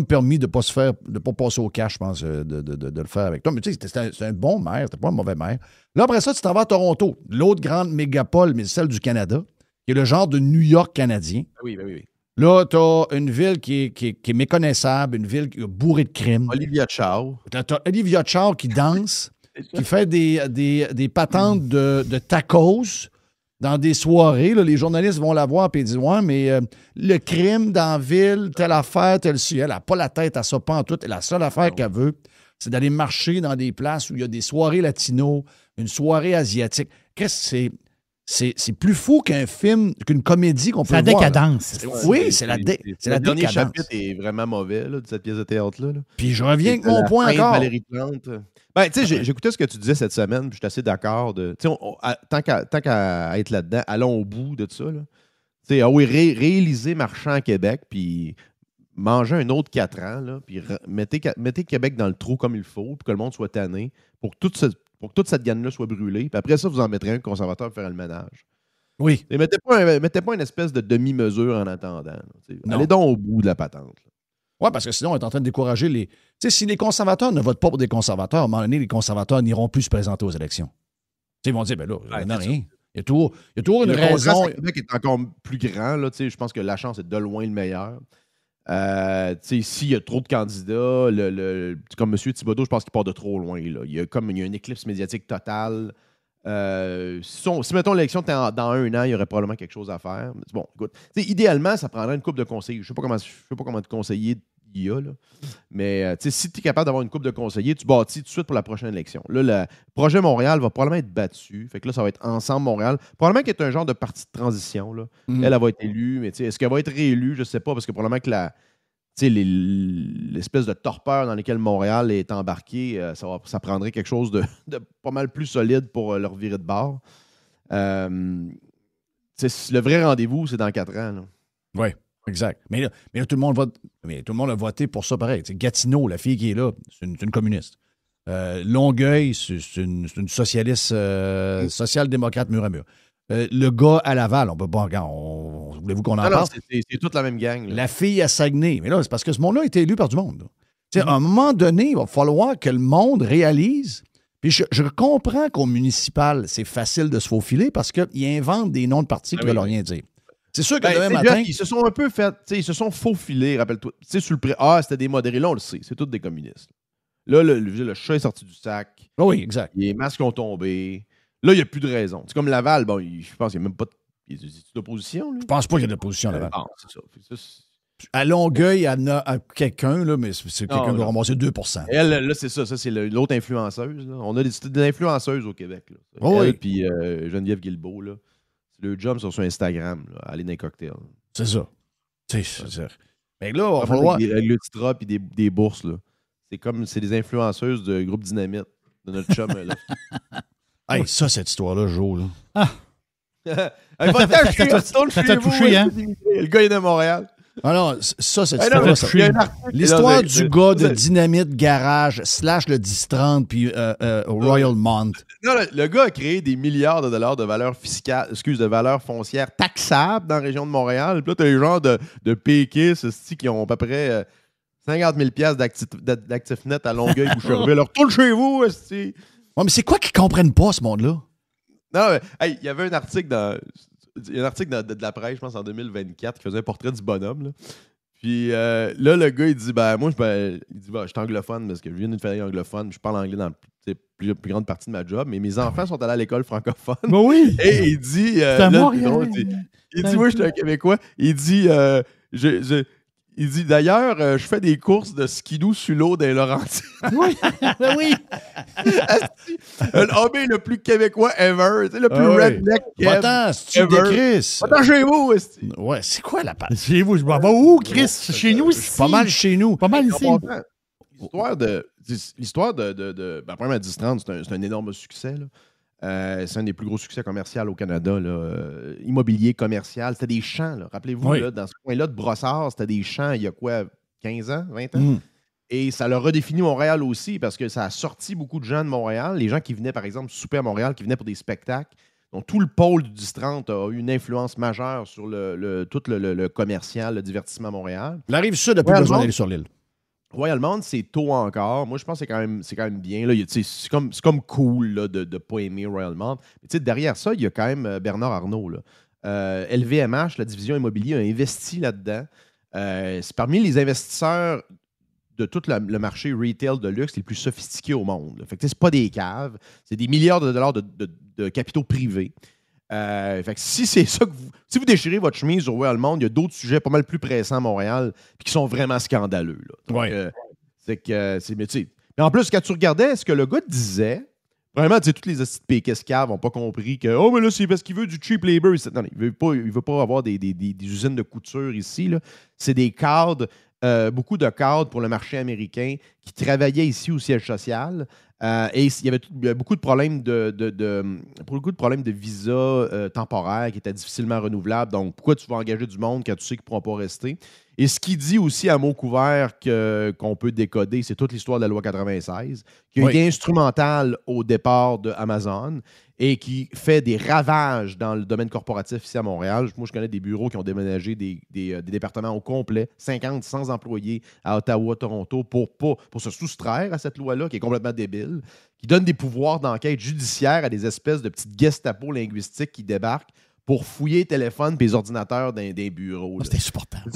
permis de ne pas passer au cash, je pense, de le faire avec toi. Mais tu sais, c'était un bon maire, c'était pas un mauvais maire. Là, après ça, tu t'en vas à Toronto, l'autre grande mégapole, mais celle du Canada, qui est le genre de New York canadien. Oui, oui. Là, tu as une ville qui est méconnaissable, une ville bourrée de crimes. Olivia Chow. Tu as Olivia Chow qui danse, qui fait des patentes de tacos dans des soirées. Là, les journalistes vont la voir et disent « Ouais, mais le crime dans la ville, telle affaire, telle ci. » Elle n'a pas la tête à ça, pas en tout. La seule affaire qu'elle veut, c'est d'aller marcher dans des places où il y a des soirées latino, une soirée asiatique. Qu'est-ce que c'est plus fou qu'un film, qu'une comédie qu'on peut voir. C'est la décadence. Oui, c'est la décadence. Le dernier chapitre est vraiment mauvais là, de cette pièce de théâtre-là. Là. Puis je reviens avec mon point encore. Valérie Plante. Ben, tu sais, j'écoutais ce que tu disais cette semaine, puis je suis assez d'accord. Tant qu'à être là-dedans, allons au bout de ça. Réaliser Marchand à Québec, puis manger un autre 4 ans, là, puis mettez Québec dans le trou comme il faut, puis que le monde soit tanné, pour que toute cette gaine-là soit brûlée. Puis après ça, vous en mettrez un conservateur pour faire le ménage. Oui. Et mettez pas une espèce de demi-mesure en attendant. Allez donc au bout de la patente. Oui, parce que sinon, on est en train de décourager les... Tu sais, si les conservateurs ne votent pas pour des conservateurs, à un moment donné, les conservateurs n'iront plus se présenter aux élections. T'sais, ils vont dire, ben là, il n'y a rien. Il y a toujours une raison. Le Québec est encore plus grand. Là, je pense que la chance est de loin le meilleur. S'il y a trop de candidats, comme M. Thibodeau, je pense qu'il part de trop loin. Là. Il y a une éclipse médiatique totale. Si mettons, l'élection était dans 1 an, il y aurait probablement quelque chose à faire. Bon, écoute, idéalement, ça prendrait une couple de conseillers. Je ne sais pas comment de conseillers il y a, là. Mais si tu es capable d'avoir une couple de conseillers, tu bâtis tout de suite pour la prochaine élection. Là, le projet Montréal va probablement être battu. Fait que là, ça va être Ensemble Montréal. Probablement qu'il y a un genre de parti de transition. Là. Elle va être élue, mais est-ce qu'elle va être réélue? Je ne sais pas, parce que probablement que l'espèce de torpeur dans laquelle Montréal est embarqué, ça prendrait quelque chose de pas mal plus solide pour leur virer de bord. Le vrai rendez-vous, c'est dans 4 ans. Oui, exact. Mais là, tout le monde a voté pour ça pareil. T'sais, Gatineau, la fille qui est là, c'est une communiste. Longueuil, c'est une socialiste, social-démocrate mur à mur. Le gars à Laval, on peut pas. Voulez-vous qu'on en parle? C'est toute la même gang. Là. La fille à Saguenay. Mais là, c'est parce que ce monde-là a été élu par du monde. À un moment donné, il va falloir que le monde réalise. Puis je comprends qu'au municipal, c'est facile de se faufiler parce qu'ils inventent des noms de partis qui ne veulent rien dire. C'est sûr que demain matin... Ils se sont un peu ils se sont faufilés, rappelle-toi. Sur le c'était des modérés. Là, on le sait, c'est tous des communistes. Là, le chat est sorti du sac. Oui, exact. Les masques ont tombé. Là, il n'y a plus de raison. C'est comme Laval, bon, je pense qu'il n'y a même pas d'opposition. Je pense pas qu'il y a d'opposition à Laval. Non, c'est ça. À Longueuil, il y en a quelqu'un, là, mais c'est quelqu'un qui va ramasser 2%. Elle, là, c'est ça. Ça, c'est l'autre influenceuse. Là. On a des influenceuses au Québec. Là. Oh, elle, oui. Puis Geneviève Guilbeault, là. C'est le job sur Instagram, là, aller dans les cocktails. C'est ça. C'est ça. Mais là, on va falloir... Avec le titra puis des bourses, là. C'est des influenceuses de groupe Dynamite, de notre chum. Là. Hey, ça, cette histoire-là, Joe, là. Ça t'a touché, hein? Le gars est de Montréal. Ah non, ça, cette histoire-là. L'histoire du gars de Dynamite Garage / le 10-30 puis Royal Mont. Non, le gars a créé des milliards de dollars de valeur fiscale, de valeur foncière taxable dans la région de Montréal. Puis là, t'as les gens de péquistes qui ont à peu près 50 000 d'actifs nets à Longueuil ou Boucherville. Alors, retourne chez vous, esti. Ouais, mais c'est quoi qu'ils comprennent pas, ce monde-là? Non, mais il y avait un article dans Il y a un article de la presse, je pense, en 2024, qui faisait un portrait du bonhomme. Là. Puis là, le gars, il dit moi, je suis anglophone parce que je viens d'une famille anglophone, je parle anglais dans la plus grande partie de ma job, mais mes enfants sont allés à l'école francophone. Ben oui! Et il dit. Moi, je suis un Québécois. Il dit. Il dit d'ailleurs, je fais des courses de skidoo sur l'eau des Laurentides. Oui, ben oui. L'homme le plus québécois ever, le plus redneck Va-t'en, c'est-tu de Chris? Va-t'en chez vous, esti. Ouais, c'est quoi la patte? Chez vous, je m'en vais où, Chris? Chez nous, ici. Pas mal chez nous. Pas mal ici. L'histoire de premièrement, 10-30, c'est un énorme succès. Là. C'est un des plus gros succès commerciaux au Canada. Là. Immobilier commercial, c'était des champs. Là. Rappelez-vous, là, dans ce coin-là de Brossard, c'était des champs il y a quoi, 15 ans, 20 ans? Et ça l'a redéfini Montréal aussi parce que ça a sorti beaucoup de gens de Montréal. Les gens qui venaient, par exemple, souper à Montréal, qui venaient pour des spectacles. Donc, tout le pôle du 10-30 a eu une influence majeure sur tout le commercial, le divertissement à Montréal. La Rive-Sud n'a plus besoin d'aller sur l'île. Royal Mount, c'est tôt encore. Moi, je pense que c'est quand même bien. Là. C'est comme cool là, de ne pas aimer Royal Mount. Mais derrière ça, il y a quand même Bernard Arnault. Là. LVMH, la division immobilier, a investi là-dedans. C'est parmi les investisseurs de tout le marché retail de luxe les plus sophistiqués au monde. Fait que c'est pas des caves, c'est des milliards de dollars de capitaux privés. Fait que si c'est ça que si vous déchirez votre chemise sur Royal Mount, il y a d'autres sujets pas mal plus pressants à Montréal puis qui sont vraiment scandaleux. Là. Donc, c'est que mais en plus, quand tu regardais ce que le gars disait, vraiment, toutes les hosties de péquistes caves n'ont pas compris que mais là, c'est parce qu'il veut du cheap labor. Non, il veut pas avoir des usines de couture ici. Là. C'est des cadres. Beaucoup de cadres pour le marché américain qui travaillaient ici au siège social. Et il y avait beaucoup de problèmes de visa temporaires qui étaient difficilement renouvelables. Donc, pourquoi tu vas engager du monde quand tu sais qu'ils ne pourront pas rester? Et ce qu'il dit aussi à mot couvert qu'on peut décoder, c'est toute l'histoire de la loi 96, qui a été instrumentale au départ de Amazon et qui fait des ravages dans le domaine corporatif ici à Montréal. Moi, je connais des bureaux qui ont déménagé des départements au complet, 50, 100 employés à Ottawa, Toronto, pour se soustraire à cette loi-là, qui est complètement débile, qui donne des pouvoirs d'enquête judiciaire à des espèces de petites gestapo linguistiques qui débarquent pour fouiller les téléphones et les ordinateurs des bureaux. C'est insupportable.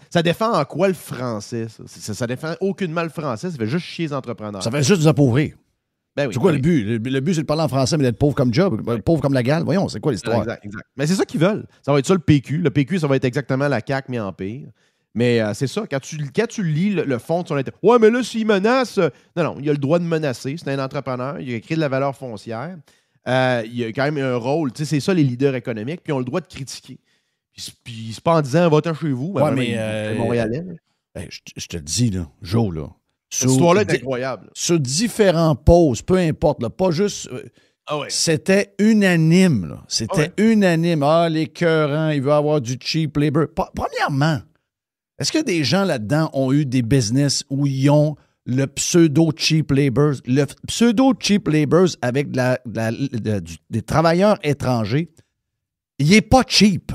Ça défend en quoi le français? Ça défend aucunement le français, ça fait juste chier les entrepreneurs. Ça fait juste nous appauvrir. Ben oui, c'est quoi le but? Le but, c'est de parler en français, mais d'être pauvre comme job, pauvre comme la gale. Voyons, c'est quoi l'histoire? Exact. Mais c'est ça qu'ils veulent. Ça va être ça le PQ. Le PQ, ça va être exactement la CAQ, mais en pire. Mais c'est ça. Quand tu lis le fond de son intérêt, ouais, mais là, s'il menace. Non, il a le droit de menacer. C'est un entrepreneur. Il a créé de la valeur foncière. Il a quand même un rôle. C'est ça, les leaders économiques. Puis ils ont le droit de critiquer. Puis c'est pas en disant va-t'en chez vous. Ouais, mais Montréalais. Je te dis, là, Joe, là. Cette histoire-là est incroyable. Sur différents postes, peu importe, là, pas juste. C'était unanime. Là. C'était unanime. L'écœurant, il veut avoir du cheap labor. Premièrement, est-ce que des gens là-dedans ont eu des business où ils ont le pseudo-cheap labor? Le pseudo-cheap labor avec des travailleurs étrangers, il n'est pas cheap.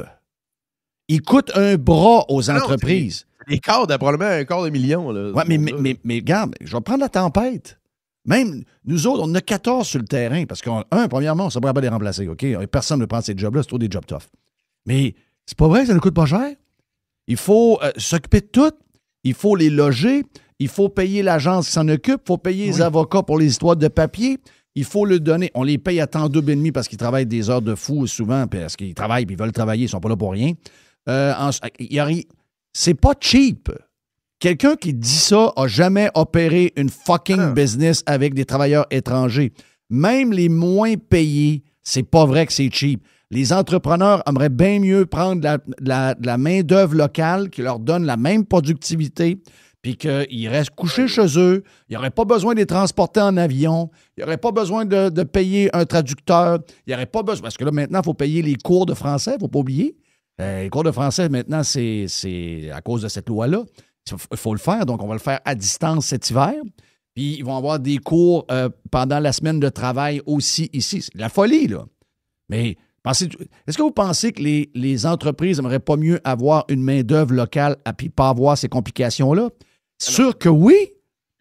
Il coûte un bras aux entreprises. Des cadres, probablement un quart de million. Là, mais regarde, je vais prendre la tempête. Même nous autres, on en a 14 sur le terrain parce premièrement, on ne pourrait pas les remplacer. OK? Personne ne veut prendre ces jobs-là, c'est trop des jobs tough. Mais c'est pas vrai que ça ne coûte pas cher. Il faut s'occuper de tout. Il faut les loger. Il faut payer l'agence qui s'en occupe. Il faut payer les avocats pour les histoires de papier. Il faut le donner. On les paye à temps double et demi parce qu'ils travaillent des heures de fou souvent, parce qu'ils travaillent et ils veulent travailler. Ils ne sont pas là pour rien. C'est pas cheap. Quelqu'un qui dit ça a jamais opéré une fucking business avec des travailleurs étrangers. Même les moins payés, c'est pas vrai que c'est cheap. Les entrepreneurs aimeraient bien mieux prendre la main-d'œuvre locale qui leur donne la même productivité, puis qu'ils restent couchés chez eux. Il n'y aurait pas besoin de les transporter en avion. Il n'y aurait pas besoin de payer un traducteur. Il n'y aurait pas besoin. Parce que là, maintenant, il faut payer les cours de français, il ne faut pas oublier. Les cours de français, maintenant, c'est à cause de cette loi-là. Il faut le faire, donc on va le faire à distance cet hiver. Puis ils vont avoir des cours pendant la semaine de travail aussi ici. C'est de la folie, là. Mais est-ce que vous pensez que les entreprises n'aimeraient pas mieux avoir une main-d'œuvre locale et puis pas avoir ces complications-là? Sûr que oui.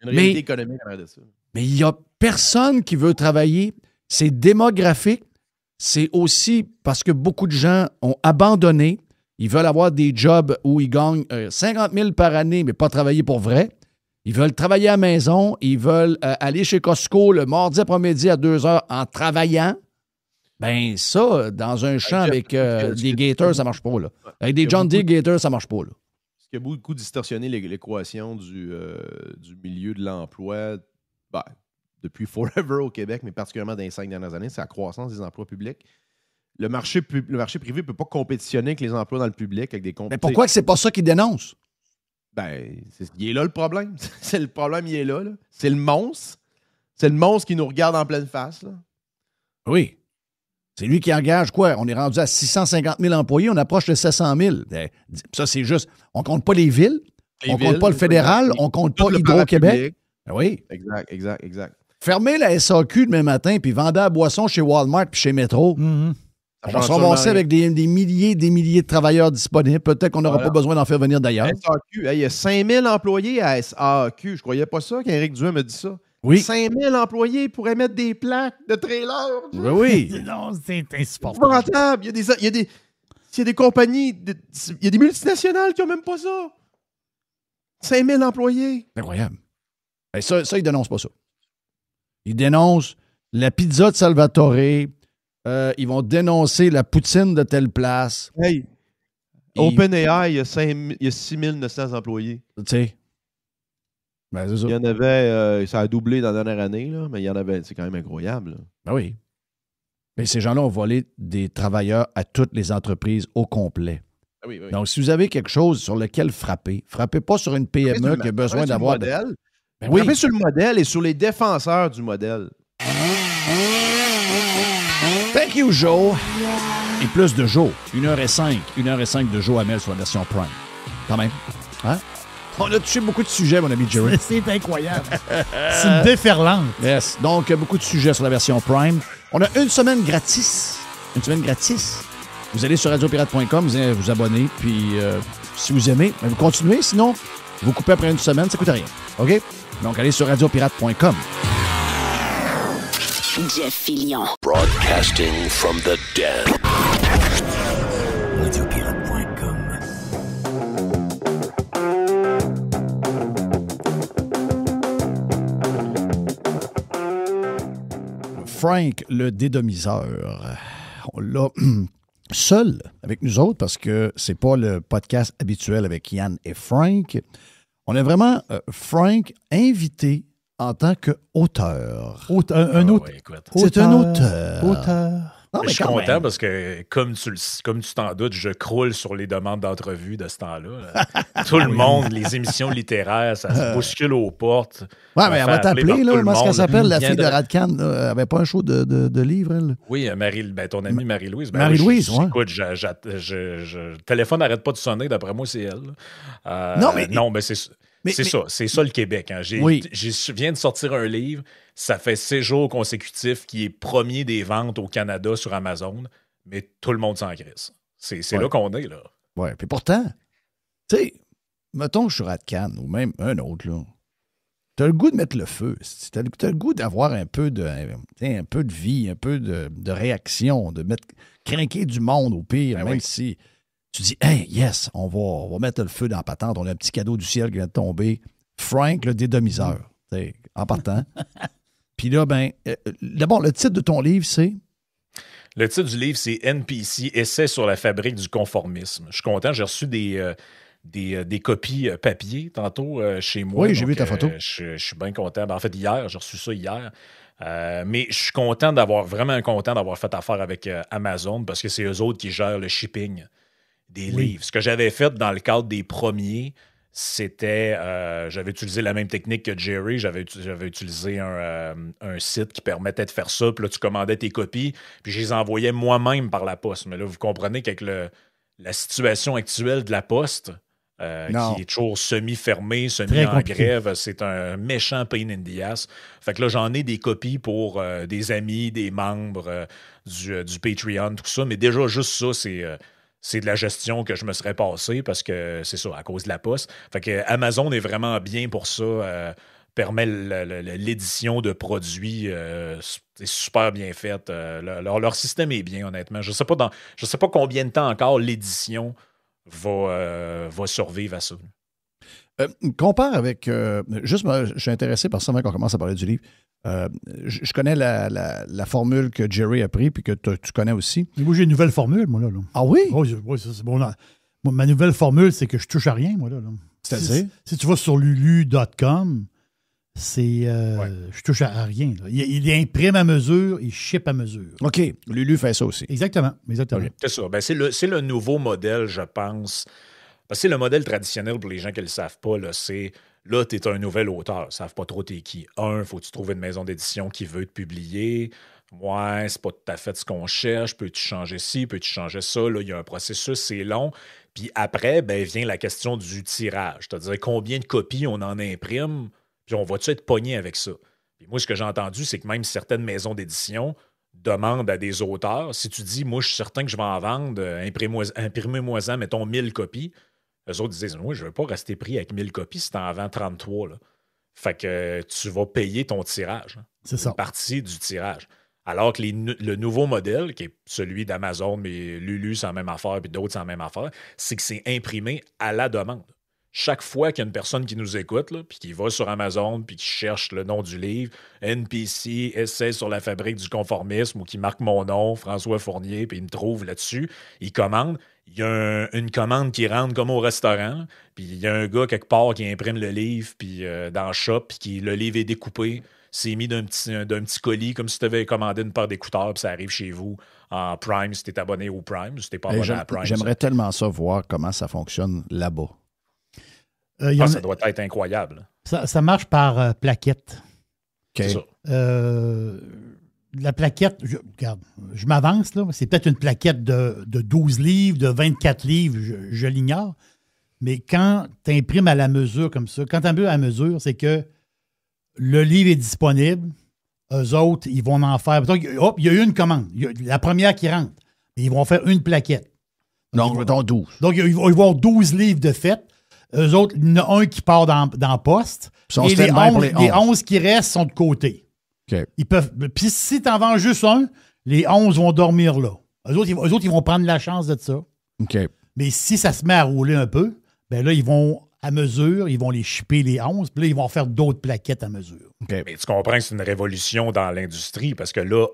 Il y a une réalité économique derrière de ça. Mais il n'y a personne qui veut travailler. C'est démographique. c'est aussi parce que beaucoup de gens ont abandonné. Ils veulent avoir des jobs où ils gagnent 50 000 par année, mais pas travailler pour vrai. Ils veulent travailler à la maison. Ils veulent aller chez Costco le mardi après-midi à 2 heures en travaillant. Ben ça, dans un champ avec des Gators, ça marche pas, là. Avec des John Deere Gators, ça marche pas, là. Ce qui a beaucoup distorsionné l'équation du milieu de l'emploi, depuis forever au Québec, mais particulièrement dans les 5 dernières années, c'est la croissance des emplois publics. Le marché privé ne peut pas compétitionner avec les emplois dans le public, avec des compétitions. Mais pourquoi que c'est pas ça qu'ils dénoncent? Il est là le problème. C'est le problème, il est là. C'est le monstre. C'est le monstre qui nous regarde en pleine face. Là. Oui. C'est lui qui engage quoi? On est rendu à 650 000 employés, on approche de 700 000. Ça, c'est juste... On compte pas les villes, on compte pas le fédéral, on compte pas Hydro-Québec. Oui. Exact. Fermez la SAQ demain matin, puis vendez la boisson chez Walmart puis chez Métro. Mm-hmm. On va se ramasser avec des milliers de travailleurs disponibles. Peut-être qu'on n'aura pas besoin d'en faire venir d'ailleurs. SAQ, il y a 5 000 employés à SAQ. Je croyais pas ça qu'Éric Duhem me dit ça. Oui. 5 000 employés pourraient mettre des plaques de trailer. Oui. Non, c'est insupportable. Rentable. Il y a des compagnies, il y a des multinationales qui n'ont même pas ça. 5 000 employés. Incroyable. Et ça, ils dénoncent pas ça. Ils dénoncent la pizza de Salvatore. Ils vont dénoncer la poutine de telle place. Hey, OpenAI, il y a 6 900 employés. Tu sais. Ben, c'est ça. Il y en avait, ça a doublé dans la dernière année, là, mais il y en avait, c'est quand même incroyable. Là. Ben oui. Mais ces gens-là ont volé des travailleurs à toutes les entreprises au complet. Ah oui. Donc, si vous avez quelque chose sur lequel frappez pas sur une PME qui a besoin d'avoir... Ben oui. Frappez sur le modèle et sur les défenseurs du modèle. Thank you, Joe. Et plus de Joe. 1h05 de Joe Hamel sur la version Prime. Quand même. Hein? On a touché beaucoup de sujets, mon ami Jerry. C'est incroyable. C'est une déferlante. Yes. Donc, beaucoup de sujets sur la version Prime. On a une semaine gratis. Vous allez sur radiopirate.com, vous allez vous abonner, puis si vous aimez, vous continuez. Sinon, vous coupez après une semaine, ça ne coûte rien. OK? Donc, allez sur radiopirate.com. Jeff Fillion. Broadcasting from the dead. Radiopirate.com. Frank, le dédomiseur. On l'a seul avec nous autres parce que c'est pas le podcast habituel avec Yann et Frank. On a vraiment Frank invité en tant qu'auteur. Un auteur. Ouais, écoute. C'est un auteur. Non, Mais mais je suis quand content même. parce que, comme tu t'en doutes, je croule sur les demandes d'entrevue de ce temps-là. Tout le monde, les émissions littéraires, ça se bouscule aux portes. Ouais, mais elle va t'appeler, là. Comment est-ce qu'elle s'appelle, la fille de Radcan? Radcan? Elle n'avait pas un show de livres, elle? Oui, ton amie Marie-Louise. Marie-Louise, oui. Écoute, le téléphone n'arrête pas de sonner, d'après moi, c'est elle. Non, mais c'est ça le Québec. Hein. Je viens de sortir un livre, ça fait 6 jours consécutifs qui est premier des ventes au Canada sur Amazon, mais tout le monde s'en crisse. C'est là qu'on est, là. Oui, puis pourtant, tu sais, mettons que je suis Radcan, ou même un autre, là. T'as le goût de mettre le feu. T'as le goût d'avoir un peu de vie, un peu de réaction, de craquer du monde au pire, même si tu dis, hey, yes, on va mettre le feu dans la patente, on a un petit cadeau du ciel qui vient de tomber. Frank, le dédomiseur, en partant. Puis là, d'abord, le titre de ton livre, c'est? Le titre du livre, c'est NPC, Essai sur la fabrique du conformisme. Je suis content, j'ai reçu des copies papier tantôt chez moi. Oui, j'ai vu ta photo. Je suis bien content. En fait, hier, j'ai reçu ça hier. Mais je suis vraiment content d'avoir fait affaire avec Amazon parce que c'est eux autres qui gèrent le shipping des livres. Ce que j'avais fait dans le cadre des premiers, c'était... j'avais utilisé la même technique que Jerry. J'avais utilisé un site qui permettait de faire ça. Puis là, tu commandais tes copies, puis je les envoyais moi-même par la poste. Mais là, vous comprenez qu'avec la situation actuelle de la poste... qui est toujours semi-fermé, en grève. C'est un méchant pain in the ass. Fait que là, j'en ai des copies pour des amis, des membres du Patreon, tout ça. Mais déjà, juste ça, c'est de la gestion que je me serais passé parce que c'est ça, à cause de la poste. Fait que Amazon est vraiment bien pour ça. permet l'édition de produits. C'est super bien fait. Leur système est bien, honnêtement. Je sais pas combien de temps encore l'édition va survivre à ça. Compare avec... juste, je suis intéressé par ça avant qu'on commence à parler du livre. Je connais la formule que Jerry a pris puis que tu connais aussi. Mais moi, j'ai une nouvelle formule, moi, là. Ah oui? Oui, c'est bon. Ma nouvelle formule, c'est que je touche à rien, moi, là. C'est-à-dire? Si tu vas sur lulu.com, je touche à rien. Là. Il imprime à mesure, il ship à mesure. OK. Lulu fait ça aussi. Exactement. Okay. C'est ça. Ben, c'est le nouveau modèle, je pense. C'est le modèle traditionnel pour les gens qui ne le savent pas. Là, tu es un nouvel auteur. Ils ne savent pas trop t'es qui. Faut que tu trouves une maison d'édition qui veut te publier. Ouais, c'est pas tout à fait ce qu'on cherche. Peux-tu changer ci? Peux-tu changer ça? Là, il y a un processus, c'est long. Puis après, vient la question du tirage. C'est-à-dire combien de copies on en imprime, puis on va-tu être pogné avec ça? Puis moi, ce que j'ai entendu, c'est que même certaines maisons d'édition demandent à des auteurs, si tu dis, moi, je suis certain que je vais en vendre, imprimez-moi-en, mettons, 1000 copies. Eux autres disent, moi, je ne veux pas rester pris avec 1000 copies si tu en vends 33. Là. Fait que tu vas payer ton tirage. C'est ça. Une partie du tirage. Alors que le nouveau modèle, qui est celui d'Amazon, mais Lulu, c'est la même affaire, puis d'autres, c'est la même affaire, c'est que c'est imprimé à la demande. Chaque fois qu'il y a une personne qui nous écoute, là, puis qui va sur Amazon, puis qui cherche le nom du livre, NPC, Essai sur la fabrique du conformisme, ou qui marque mon nom, François Fournier, puis il me trouve là-dessus, il commande. Il y a une commande qui rentre comme au restaurant, puis il y a un gars quelque part qui imprime le livre, puis dans le shop, puis le livre est découpé. C'est mis d'un petit colis, comme si tu avais commandé une paire d'écouteurs, puis ça arrive chez vous en Prime, si tu es abonné au Prime, si tu n'es pas abonné à Prime. J'aimerais tellement ça voir comment ça fonctionne là-bas. Ça doit être incroyable. Ça marche par plaquette. Okay. C'est ça. La plaquette, je m'avance, là. C'est peut-être une plaquette de 12 livres, de 24 livres, je l'ignore. Mais quand tu imprimes à la mesure comme ça, quand tu imprimes à la mesure, c'est que le livre est disponible. Eux autres, ils vont en faire. Hop, il y a eu une commande. La première qui rentre. Ils vont faire une plaquette. Donc, mettons 12. Donc, ils vont avoir 12 livres de fait. Eux autres, il y en a un qui part dans la poste. Et les 11 qui restent sont de côté. Okay. Puis si tu en vends juste un, les 11 vont dormir là. Eux autres, ils vont prendre la chance de ça. Okay. Mais si ça se met à rouler un peu, là, ils vont à mesure, ils vont les shipper les 11, puis là, ils vont faire d'autres plaquettes à mesure. Okay. Mais tu comprends que c'est une révolution dans l'industrie, parce que là,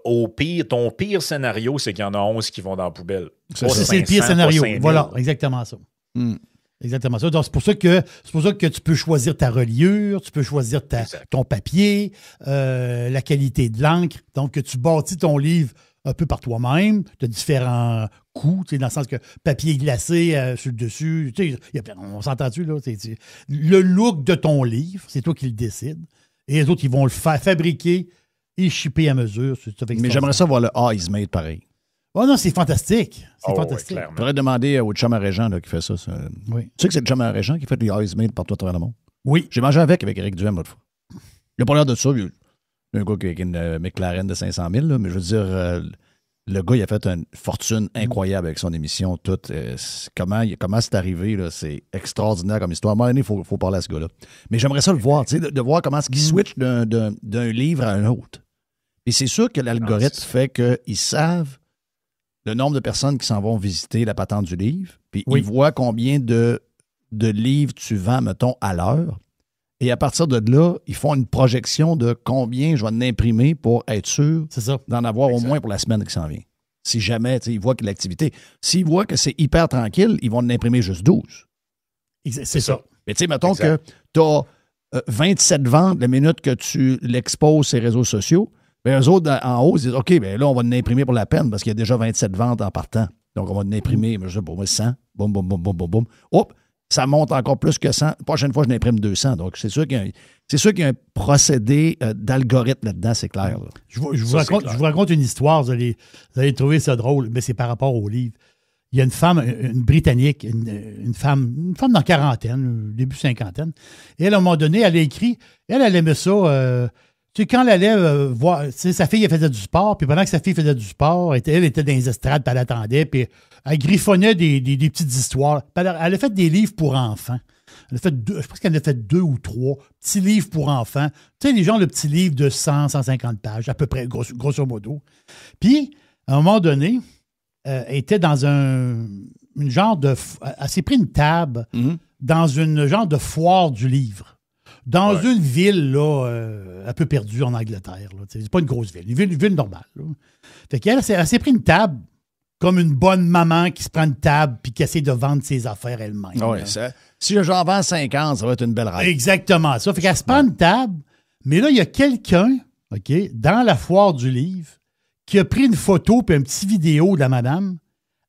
ton pire scénario, c'est qu'il y en a 11 qui vont dans la poubelle. C'est le pire scénario. Voilà, exactement ça. Exactement ça. Donc, c'est pour ça que tu peux choisir ta reliure, tu peux choisir ton papier, la qualité de l'encre. Donc, que tu bâtis ton livre un peu par toi-même. Tu as différents coûts, dans le sens que papier glacé sur le dessus. On s'entend-tu, là? Le look de ton livre, c'est toi qui le décides. Et les autres, ils vont le fabriquer et shipper à mesure. Mais j'aimerais ça voir le Is Made pareil. Oh non, c'est fantastique. C'est fantastique. Il faudrait demander au chum à Régent qui fait ça. Oui. Tu sais que c'est le chum à Régent qui fait le Is Made partout à travers le monde? Oui. J'ai mangé avec Éric Duhem l'autre fois. Il n'a pas l'air de ça. Il y a un gars qui a une McLaren de 500 000, là, mais je veux dire, le gars, il a fait une fortune incroyable avec son émission. Comment c'est arrivé, là, c'est extraordinaire comme histoire. À un moment donné, il faut parler à ce gars-là. Mais j'aimerais ça le voir, de voir comment est-ce qu'il switch d'un livre à un autre. Et c'est sûr que l'algorithme fait qu'ils savent le nombre de personnes qui s'en vont visiter la patente du livre, puis ils voient combien de livres tu vends, mettons, à l'heure. Et à partir de là, ils font une projection de combien je vais en imprimer pour être sûr d'en avoir au moins pour la semaine qui s'en vient. Si jamais ils voient que l'activité... S'ils voient que c'est hyper tranquille, ils vont en imprimer juste 12. C'est ça. Mais tu sais, mettons que tu as 27 ventes la minute que tu l'exposes sur les réseaux sociaux, bien, eux autres, en haut, ils disent, OK, bien là, on va en imprimer pour la peine parce qu'il y a déjà 27 ventes en partant. Donc, on va en imprimer, je sais pas, 100. Boum, boum, boum, boum, boum, boum. Hop, ça monte encore plus que 100. La prochaine fois, je n'imprime 200. Donc, c'est sûr qu'il y a un procédé d'algorithme là-dedans, c'est clair. Là. Je vous raconte une histoire, vous allez trouver ça drôle, mais c'est par rapport au livre. Il y a une femme, une Britannique, une femme dans la quarantaine, début cinquantaine. Et elle, à un moment donné, elle a écrit, elle aimait ça... tu sais, quand elle allait voir, sa fille, elle faisait du sport, puis pendant que sa fille faisait du sport, elle était dans les estrades, puis elle attendait, puis elle griffonnait des petites histoires. Elle a fait des livres pour enfants. Je pense qu'elle en a fait 2 ou 3 petits livres pour enfants. Tu sais, les gens, le petit livre de 100, 150 pages, à peu près, grosso modo. Puis, à un moment donné, elle était dans une genre de... Elle s'est pris une table dans une genre de foire du livre. Dans une ville, là, un peu perdue en Angleterre. Là. C'est pas une grosse ville, une ville normale. Là. Fait qu'elle, elle s'est pris une table comme une bonne maman qui se prend une table puis qui essaie de vendre ses affaires elle-même. Oui, si j'en vends 50, ça va être une belle règle. Exactement ça. Fait qu'elle se prend une table, mais là, il y a quelqu'un, OK, dans la foire du livre, qui a pris une photo puis un petit vidéo de la madame.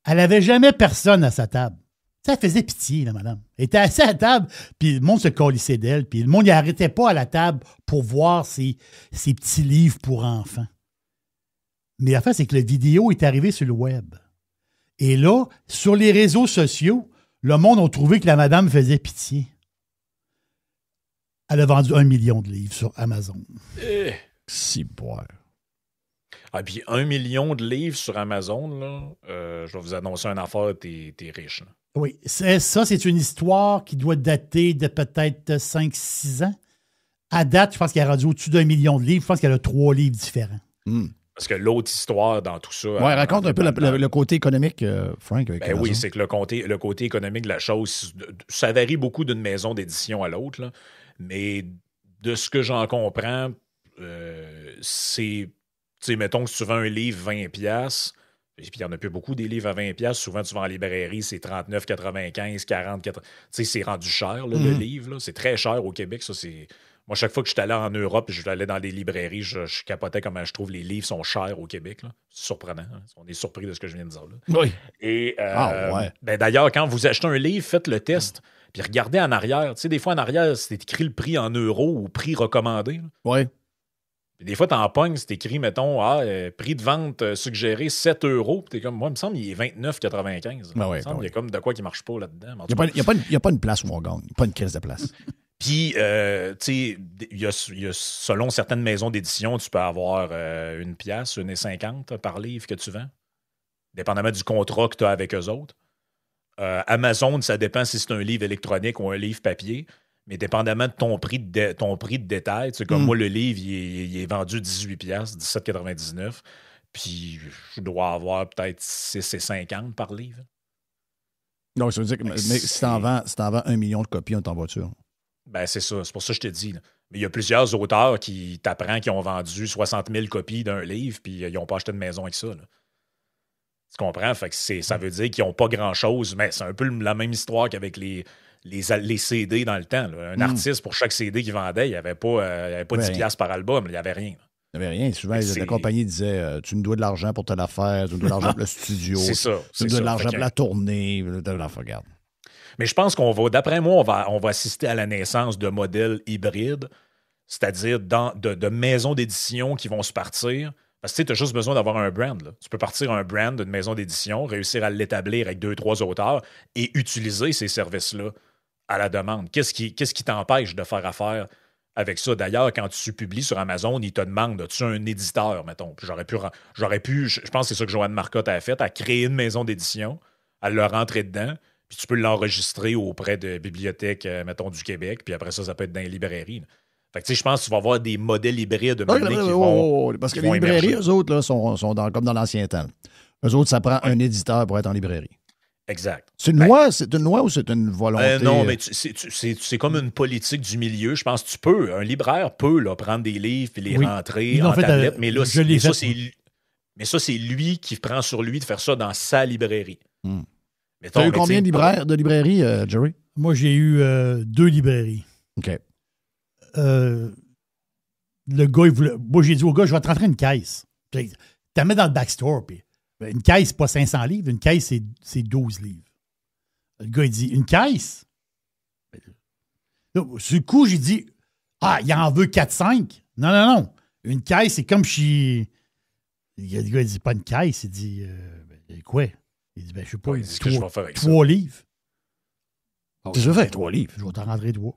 Elle n'avait jamais personne à sa table. Ça faisait pitié, la madame. Elle était assise à la table, puis le monde se colissait d'elle, puis le monde n'arrêtait pas à la table pour voir ses petits livres pour enfants. Mais la fin, c'est que la vidéo est arrivée sur le web. Et là, sur les réseaux sociaux, le monde a trouvé que la madame faisait pitié. Elle a vendu 1 million de livres sur Amazon. Si boire. Ah, puis 1 million de livres sur Amazon, là, je vais vous annoncer une affaire, t'es riche. Là. Oui, c'est une histoire qui doit dater de peut-être 5-6 ans. À date, je pense qu'elle a rendu au-dessus d'1 million de livres. Je pense qu'elle a 3 livres différents. Parce que l'autre histoire dans tout ça... Oui, raconte un peu le côté économique, Frank. Avec ben oui, c'est que le côté économique de la chose, ça varie beaucoup d'une maison d'édition à l'autre, là, mais de ce que j'en comprends, c'est... Tu sais, mettons que si tu vends un livre 20$, puis il n'y en a plus beaucoup des livres à 20$, souvent tu vas en librairie, c'est 39,95, 40, 80. Tu sais, c'est rendu cher, là, le livre. Là. C'est très cher au Québec, ça, c'est... Moi, chaque fois que je suis allé en Europe et je suis allé dans des librairies, je capotais comment je trouve les livres sont chers au Québec. Là. C'est surprenant. Hein? On est surpris de ce que je viens de dire. Là. Oui. Et ouais. ben, d'ailleurs, quand vous achetez un livre, faites le test, puis regardez en arrière. Tu sais, des fois, en arrière, c'est écrit le prix en euros ou prix recommandé. Oui. Des fois, t'en pognes, c'est écrit, mettons, prix de vente suggéré 7 €. Puis t'es comme, moi, il me semble, il est 29,95. Ben ouais, il me y a comme de quoi qui marche pas là-dedans. Il n'y a pas une place où on gagne. Pas une crise de place. Puis, tu sais, il y a, selon certaines maisons d'édition, tu peux avoir 1 piastre, 1,50 par livre que tu vends, dépendamment du contrat que tu as avec eux autres. Amazon, ça dépend si c'est un livre électronique ou un livre papier. Mais dépendamment de ton prix de détail, tu sais, comme moi, le livre, il est vendu 18$, 17,99$. Puis je dois avoir peut-être 6,50$ par livre. Donc, ça veut dire que si t'en vends 1 million de copies, on est en voiture. Ben, c'est ça. C'est pour ça que je te dis. Là. Mais il y a plusieurs auteurs qui t'apprennent qui ont vendu 60 000 copies d'un livre, puis ils n'ont pas acheté de maison avec ça. Là. Tu comprends? Fait que ça veut dire qu'ils n'ont pas grand-chose, mais c'est un peu la même histoire qu'avec les CD dans le temps. Là. Un artiste, pour chaque CD qu'il vendait, il n'y avait pas 10 piastres par album. Il n'y avait rien. Il n'y avait rien. Souvent, la compagnie disait tu me dois de l'argent pour telle affaire, tu me dois de l'argent pour le studio. C'est ça. Tu me dois de l'argent pour la tournée. Regarde. Mais je pense d'après moi, on va assister à la naissance de modèles hybrides, c'est-à-dire de maisons d'édition qui vont se partir. Parce que tu as juste besoin d'avoir un brand. Là. Tu peux partir un brand d'une maison d'édition, réussir à l'établir avec 2-3 auteurs et utiliser ces services-là à la demande. Qu'est-ce qui t'empêche de faire affaire avec ça? D'ailleurs, quand tu publies sur Amazon, ils te demandent, as-tu un éditeur, mettons? Puis j'aurais pu, je pense que c'est ça que Joanne Marcotte a fait, à créer une maison d'édition, à le rentrer dedans, puis tu peux l'enregistrer auprès de bibliothèques, mettons, du Québec, puis après ça peut être dans les librairies. Là. Fait que, tu sais, je pense que tu vas avoir des modèles hybrides qui vont parce que les librairies, eux autres, là, sont comme dans l'ancien temps. Eux autres, ça prend un éditeur pour être en librairie. Exact. C'est une loi ou c'est une volonté? Non, mais c'est comme une politique du milieu. Je pense que un libraire peut là, prendre des livres et les rentrer en tablette. Mais là, ça, c'est lui qui prend sur lui de faire ça dans sa librairie. Tu as eu combien de librairies, Jerry? Moi, j'ai eu 2 librairies. OK. Le gars, moi, j'ai dit au gars, je vais te rentrer une caisse. Tu la mets dans le backstore. Puis, une caisse, c'est pas 500 livres. Une caisse, c'est 12 livres. Le gars, il dit, une caisse? Sur le coup, j'ai dit, il en veut 4-5. Non. Une caisse, c'est comme si... Le gars, il dit, pas une caisse. Il dit, quoi? Il dit, je sais pas. Il dit, 3 livres. Qu'est-ce que je fais? 3 livres. Je vais t'en rentrer 3.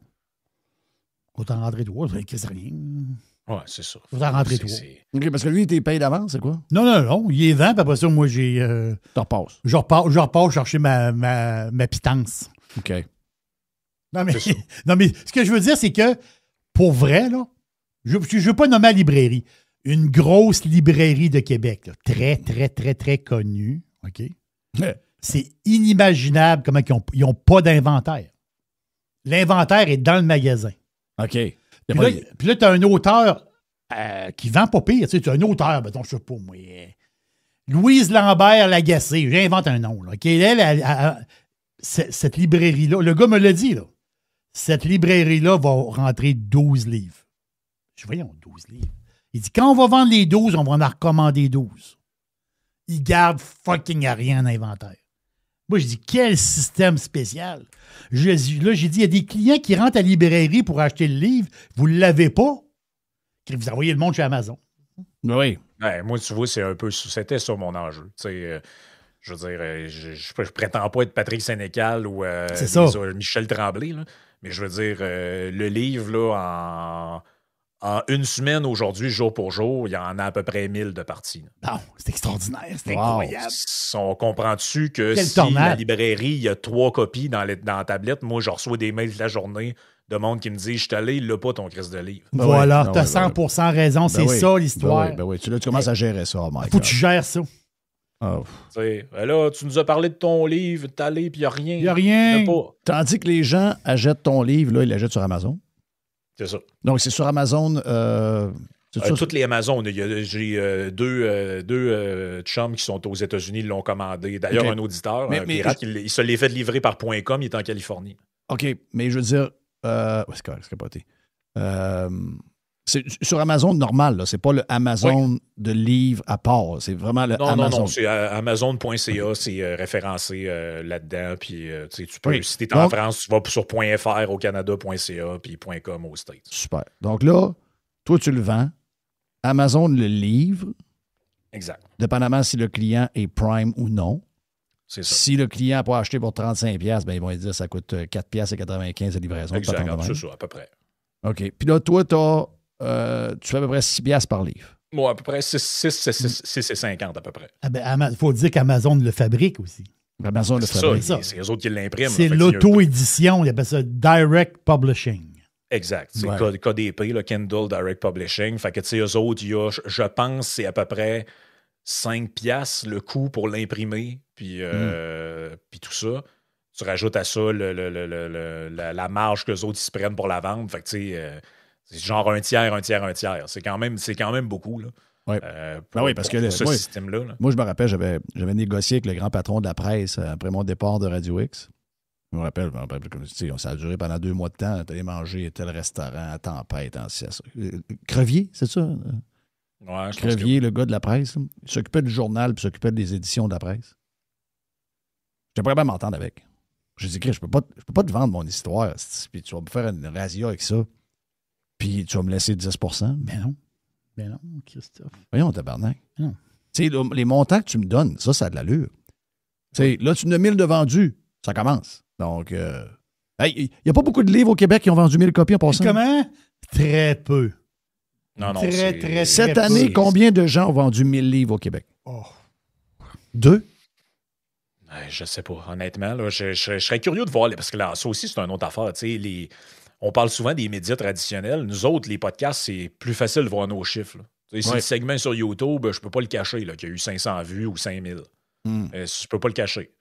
Qu'est-ce que rien? Ouais, c'est ça. Je vais t'en rentrer 3. OK, parce que lui, il t'est payé d'avance, c'est quoi? Non. Il est vend, puis après ça, moi, j'ai... Tu repasses. Je repars chercher ma pitance. OK. Non, mais ce que je veux dire, c'est que, pour vrai, là, je ne veux pas nommer la librairie. Une grosse librairie de Québec, là, très, très, très, très connue, OK? C'est inimaginable comment ils n'ont pas d'inventaire. L'inventaire est dans le magasin. OK. Puis là, tu as un auteur qui vent pas pire. Tu as un auteur, mettons, je sais pas, moi. Louise Lambert Lagacé, j'invente un nom. Là, OK? Cette librairie-là, le gars me l'a dit, là. Cette librairie-là va rentrer 12 livres. Voyons, 12 livres. Il dit, quand on va vendre les 12, on va en recommander 12. Il garde fucking rien en inventaire. Moi, je dis, quel système spécial. J'ai dit, il y a des clients qui rentrent à la librairie pour acheter le livre. Vous ne l'avez pas. Vous envoyez le monde chez Amazon. Oui. Ben, moi, tu vois, c'était ça mon enjeu. Je veux dire, je prétends pas être Patrick Sénécal ou Michel Tremblay, là, mais je veux dire, le livre, là, en une semaine aujourd'hui, jour pour jour, il y en a à peu près 1000 de parties. Non, c'est extraordinaire, c'est incroyable. On comprend-tu que Quelle si tornade. la librairie, il y a 3 copies dans la tablette, moi, je reçois des mails de la journée de monde qui me dit « Je suis allé, il l'a pas ton crise de livre. » Voilà, tu as 100% raison, c'est ça l'histoire. Ben oui. Tu commences à gérer ça, Mike. Faut que tu gères ça. Là, tu nous as parlé de ton livre, t'es allé, puis il n'y a rien. Il n'y a rien. Tandis que les gens achètent ton livre, là, ils l'achètent sur Amazon. C'est ça. Donc, c'est sur Amazon. Toutes les Amazon. J'ai deux chums qui sont aux États-Unis, ils l'ont commandé. D'ailleurs, un auditeur, pirate, il se l'est fait livrer par .com, il est en Californie. OK, mais je veux dire, c'est correct, c'est capoté. C'est sur Amazon normal, là. C'est pas le Amazon de livres à part. C'est vraiment le Amazon. Non, c'est Amazon.ca, c'est référencé là-dedans. Puis, tu peux, si tu es en France, tu vas sur .fr au Canada.ca, puis .com aux States. Super. Donc là, toi, tu le vends. Amazon le livre. Exact. Dépendamment si le client est Prime ou non. C'est ça. Si le client n'a pas acheté pour 35$, ben ils vont lui dire que ça coûte 4,95$ de livraison. Exact, c'est ça, à peu près. OK. Puis là, toi, tu fais à peu près 6$ par livre. Bon, à peu près 6,50$ à peu près. Il faut dire qu'Amazon le fabrique aussi. Amazon le fabrique. C'est eux autres qui l'impriment. C'est l'auto-édition, ils appellent ça Direct Publishing. Exact. C'est KDP, le Kindle Direct Publishing. Fait que, tu sais, eux autres, je pense, c'est à peu près 5$ le coût pour l'imprimer, puis tout ça. Tu rajoutes à ça la marge qu'eux autres, ils se prennent pour la vente. Fait que, tu sais, c'est genre un tiers. C'est quand même beaucoup, là. Oui. Parce que ce système-là. Là. Moi, je me rappelle, j'avais négocié avec le grand patron de la presse après mon départ de Radio X. Je me rappelle ça a duré pendant 2 mois de temps. T'allais manger tel restaurant à Tempête. Crevier, c'est ça? Ouais, je Crevier, le gars de la presse. Il s'occupait du journal puis s'occupait des éditions de la presse. J'étais pas capable de m'entendre avec. J'ai dit, je peux pas te vendre mon histoire. Puis tu vas me faire une razzia avec ça. Puis tu vas me laisser 10%. Ben non, Christophe. Voyons, tabarnak. Non. Tu sais, les montants que tu me donnes, ça a de l'allure. Tu sais, là, tu en as 1000 de vendus. Ça commence. Donc, il n'y a pas beaucoup de livres au Québec qui ont vendu 1000 copies en passant. Comment? Très peu. Non, très Cette année, combien de gens ont vendu 1000 livres au Québec? 2? Je sais pas. Honnêtement, là, je serais curieux de voir, parce que là, ça aussi, c'est une autre affaire. Tu sais, on parle souvent des médias traditionnels. Nous autres, les podcasts, c'est plus facile de voir nos chiffres. Si le segment sur YouTube, je peux pas le cacher, là, qu'il y a eu 500 vues ou 5000. Je peux pas le cacher.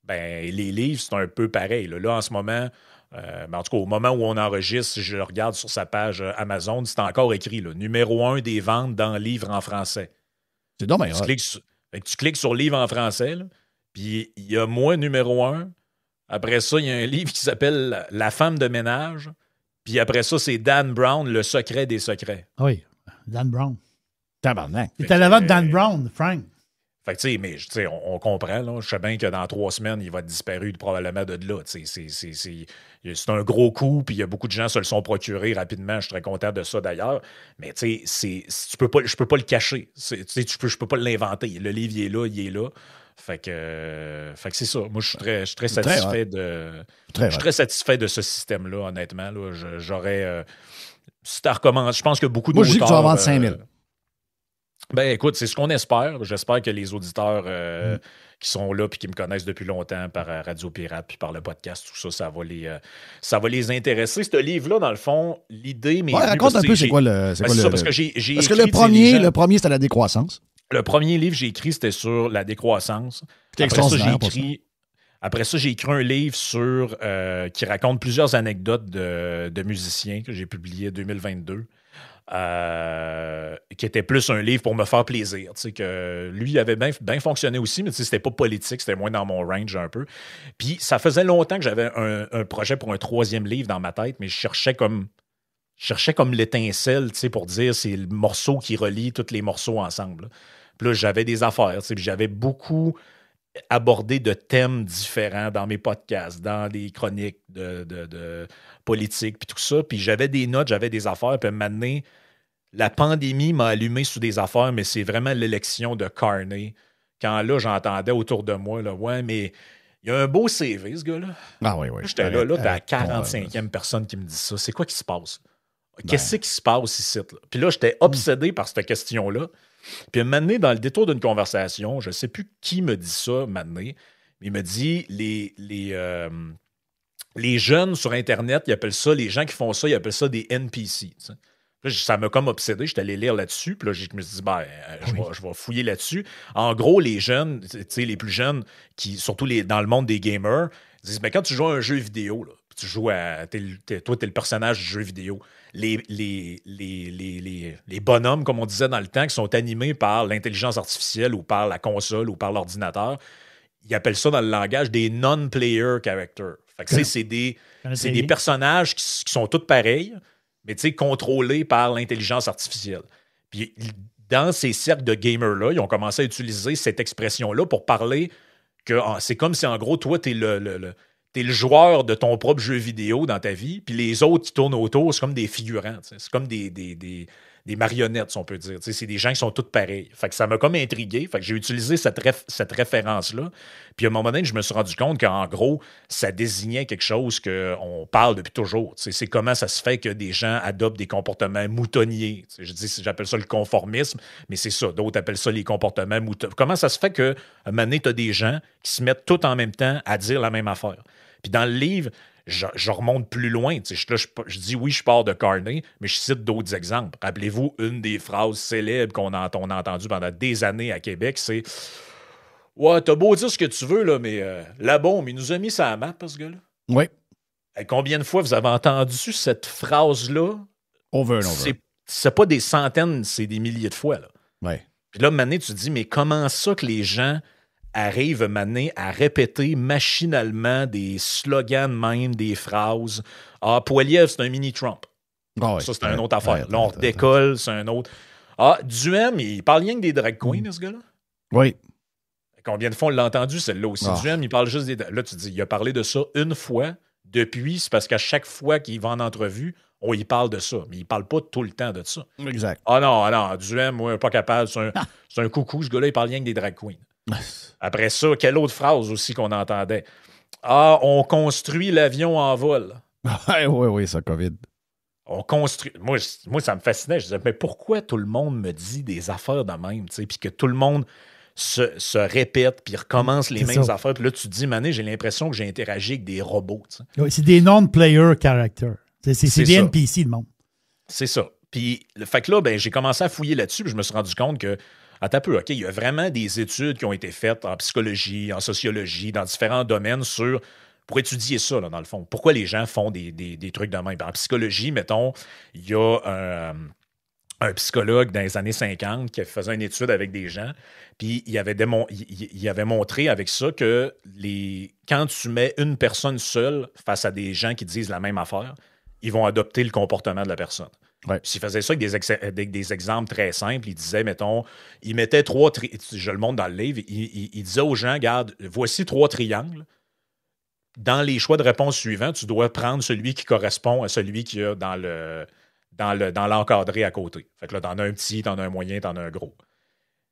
Ben, les livres, c'est un peu pareil. Là, en ce moment, en tout cas, au moment où on enregistre, si je le regarde sur sa page Amazon, c'est encore écrit, là, numéro 1 des ventes dans livres en français. C'est dommage. Tu cliques sur livre en français, puis il y a moi, numéro 1. Après ça, il y a un livre qui s'appelle La femme de ménage. Puis après ça, c'est Dan Brown, Le secret des secrets. Oui, Dan Brown. Tabarnak. C'est à l'avant de Dan Brown, Frank. Fait que, tu sais, on comprend, là. Je sais bien que dans 3 semaines, il va être disparu probablement de là. C'est un gros coup, puis il y a beaucoup de gens se le sont procurés rapidement. Je suis très content de ça, d'ailleurs. Mais, tu sais, je peux pas le cacher. Je peux pas l'inventer. Le livre, il est là. Fait que c'est ça. Moi, je suis très satisfait très satisfait de ce système-là, honnêtement. Là. J'aurais... si tu recommences, je pense que beaucoup de Moi, je dis que tu vas vendre 5000. Ben écoute, c'est ce qu'on espère. J'espère que les auditeurs qui sont là puis qui me connaissent depuis longtemps par Radio Pirate puis par le podcast, tout ça, ça va les intéresser. Ce livre-là, dans le fond, l'idée... Ouais, raconte un peu c'est quoi le... C'est ça, parce que j'ai Parce que le premier, c'était la décroissance. Le premier livre que j'ai écrit, c'était sur la décroissance. C'était extraordinaire pour ça. Après ça, j'ai écrit un livre qui raconte plusieurs anecdotes de musiciens que j'ai publié en 2022. Qui était plus un livre pour me faire plaisir. Que lui, il avait bien fonctionné aussi, mais c'était pas politique, c'était moins dans mon range un peu. Puis ça faisait longtemps que j'avais un projet pour un 3e livre dans ma tête, mais je cherchais comme l'étincelle pour dire c'est le morceau qui relie tous les morceaux ensemble. Puis là, j'avais des affaires, puis j'avais beaucoup abordé de thèmes différents dans mes podcasts, dans des chroniques de politique, puis tout ça. Puis j'avais des notes, j'avais des affaires, puis à un moment donné, la pandémie m'a allumé sur des affaires, mais c'est vraiment l'élection de Carney. Quand là, j'entendais autour de moi, là, ouais, mais il y a un beau CV, ce gars-là. Ah oui. J'étais là, t'es la 45e personne qui me dit ça. C'est quoi qui se passe? Qu'est-ce qui se passe ici? Là? Puis là, j'étais obsédé par cette question-là. Puis un moment donné, dans le détour d'une conversation, je ne sais plus qui me dit ça, un moment donné, mais il me dit les jeunes sur Internet, ils appellent ça, les gens qui font ça, ils appellent ça des NPC. T'sais. Là, ça m'a comme obsédé, j'étais allé lire là-dessus, puis là, je me suis dit, je vais fouiller là-dessus. En gros, les jeunes, les plus jeunes, surtout dans le monde des gamers, disent, mais quand tu joues à un jeu vidéo, là, tu joues à. Toi, t'es le personnage du jeu vidéo. Les bonhommes, comme on disait dans le temps, qui sont animés par l'intelligence artificielle ou par la console ou par l'ordinateur, ils appellent ça dans le langage des non-player characters. Fait que, c'est des personnages qui sont tous pareils, mais contrôlés par l'intelligence artificielle. Puis dans ces cercles de gamers-là, ils ont commencé à utiliser cette expression-là pour parler que c'est comme si, en gros, toi, t'es le joueur de ton propre jeu vidéo dans ta vie, puis les autres qui tournent autour, c'est comme des figurants. C'est comme des marionnettes, si on peut dire. C'est des gens qui sont tous pareils. Fait que ça m'a comme intrigué. Fait que j'ai utilisé cette référence-là. Puis à un moment donné, je me suis rendu compte qu'en gros, ça désignait quelque chose qu'on parle depuis toujours. C'est comment ça se fait que des gens adoptent des comportements moutonniers. J'appelle ça le conformisme, mais c'est ça. D'autres appellent ça les comportements moutonniers. Comment ça se fait qu'à un moment donné, tu as des gens qui se mettent tout en même temps à dire la même affaire? Puis dans le livre, je remonte plus loin. Je dis oui, je pars de Carney, mais je cite d'autres exemples. Rappelez-vous, une des phrases célèbres qu'on a entendues pendant des années à Québec, c'est « Ouais, t'as beau dire ce que tu veux, là, mais la bombe, il nous a mis ça à la map, ce gars-là. » Oui. Combien de fois vous avez entendu cette phrase-là? Over and over. C'est pas des centaines, c'est des milliers de fois. Là. Ouais. Puis là, maintenant, tu te dis, mais comment ça que les gens arrivent maintenant à répéter machinalement des slogans même, des phrases. Ah, Poiliev, c'est un mini-Trump. Oh oui. Ça, c'est une autre affaire. Là, on redécolle, c'est un autre. Ah, Duhem, il parle rien que des drag queens, ce gars-là? Oui. Combien de fois on l'a entendu, celle-là aussi? Oh. Duhem, il parle juste des... Là, tu te dis, il a parlé de ça une fois. Depuis, c'est parce qu'à chaque fois qu'il va en entrevue, on y parle de ça. Mais il parle pas tout le temps de ça. Exact. Ah non, Duhem, moi, pas capable. C'est un coucou, ce gars-là, il parle rien que des drag queens. Après ça, quelle autre phrase aussi qu'on entendait? Ah, on construit l'avion en vol. Oui, ça, COVID. On construit. Moi, ça me fascinait. Je disais, mais pourquoi tout le monde me dit des affaires de même, puis que tout le monde se répète, puis recommence les mêmes affaires. Puis là, tu te dis, Mané, j'ai l'impression que j'ai interagi avec des robots. Oui, c'est des non-player characters. C'est des NPC, le monde. C'est ça. Puis, fait que là, j'ai commencé à fouiller là-dessus, puis je me suis rendu compte que attends un peu, OK, il y a vraiment des études qui ont été faites en psychologie, en sociologie, dans différents domaines pour étudier ça, là, dans le fond. Pourquoi les gens font des trucs de même? En psychologie, mettons, il y a un psychologue dans les années 50 qui faisait une étude avec des gens, puis il avait montré avec ça que quand tu mets une personne seule face à des gens qui disent la même affaire, ils vont adopter le comportement de la personne. Ouais. Puis il faisait ça avec des exemples très simples. Il disait, mettons, il mettait 3 je le montre dans le livre, il disait aux gens, regarde, voici 3 triangles. Dans les choix de réponse suivants, tu dois prendre celui qui correspond à celui qu'il y a dans l'encadré à côté. Fait que là, t'en as un petit, t'en as un moyen, t'en as un gros.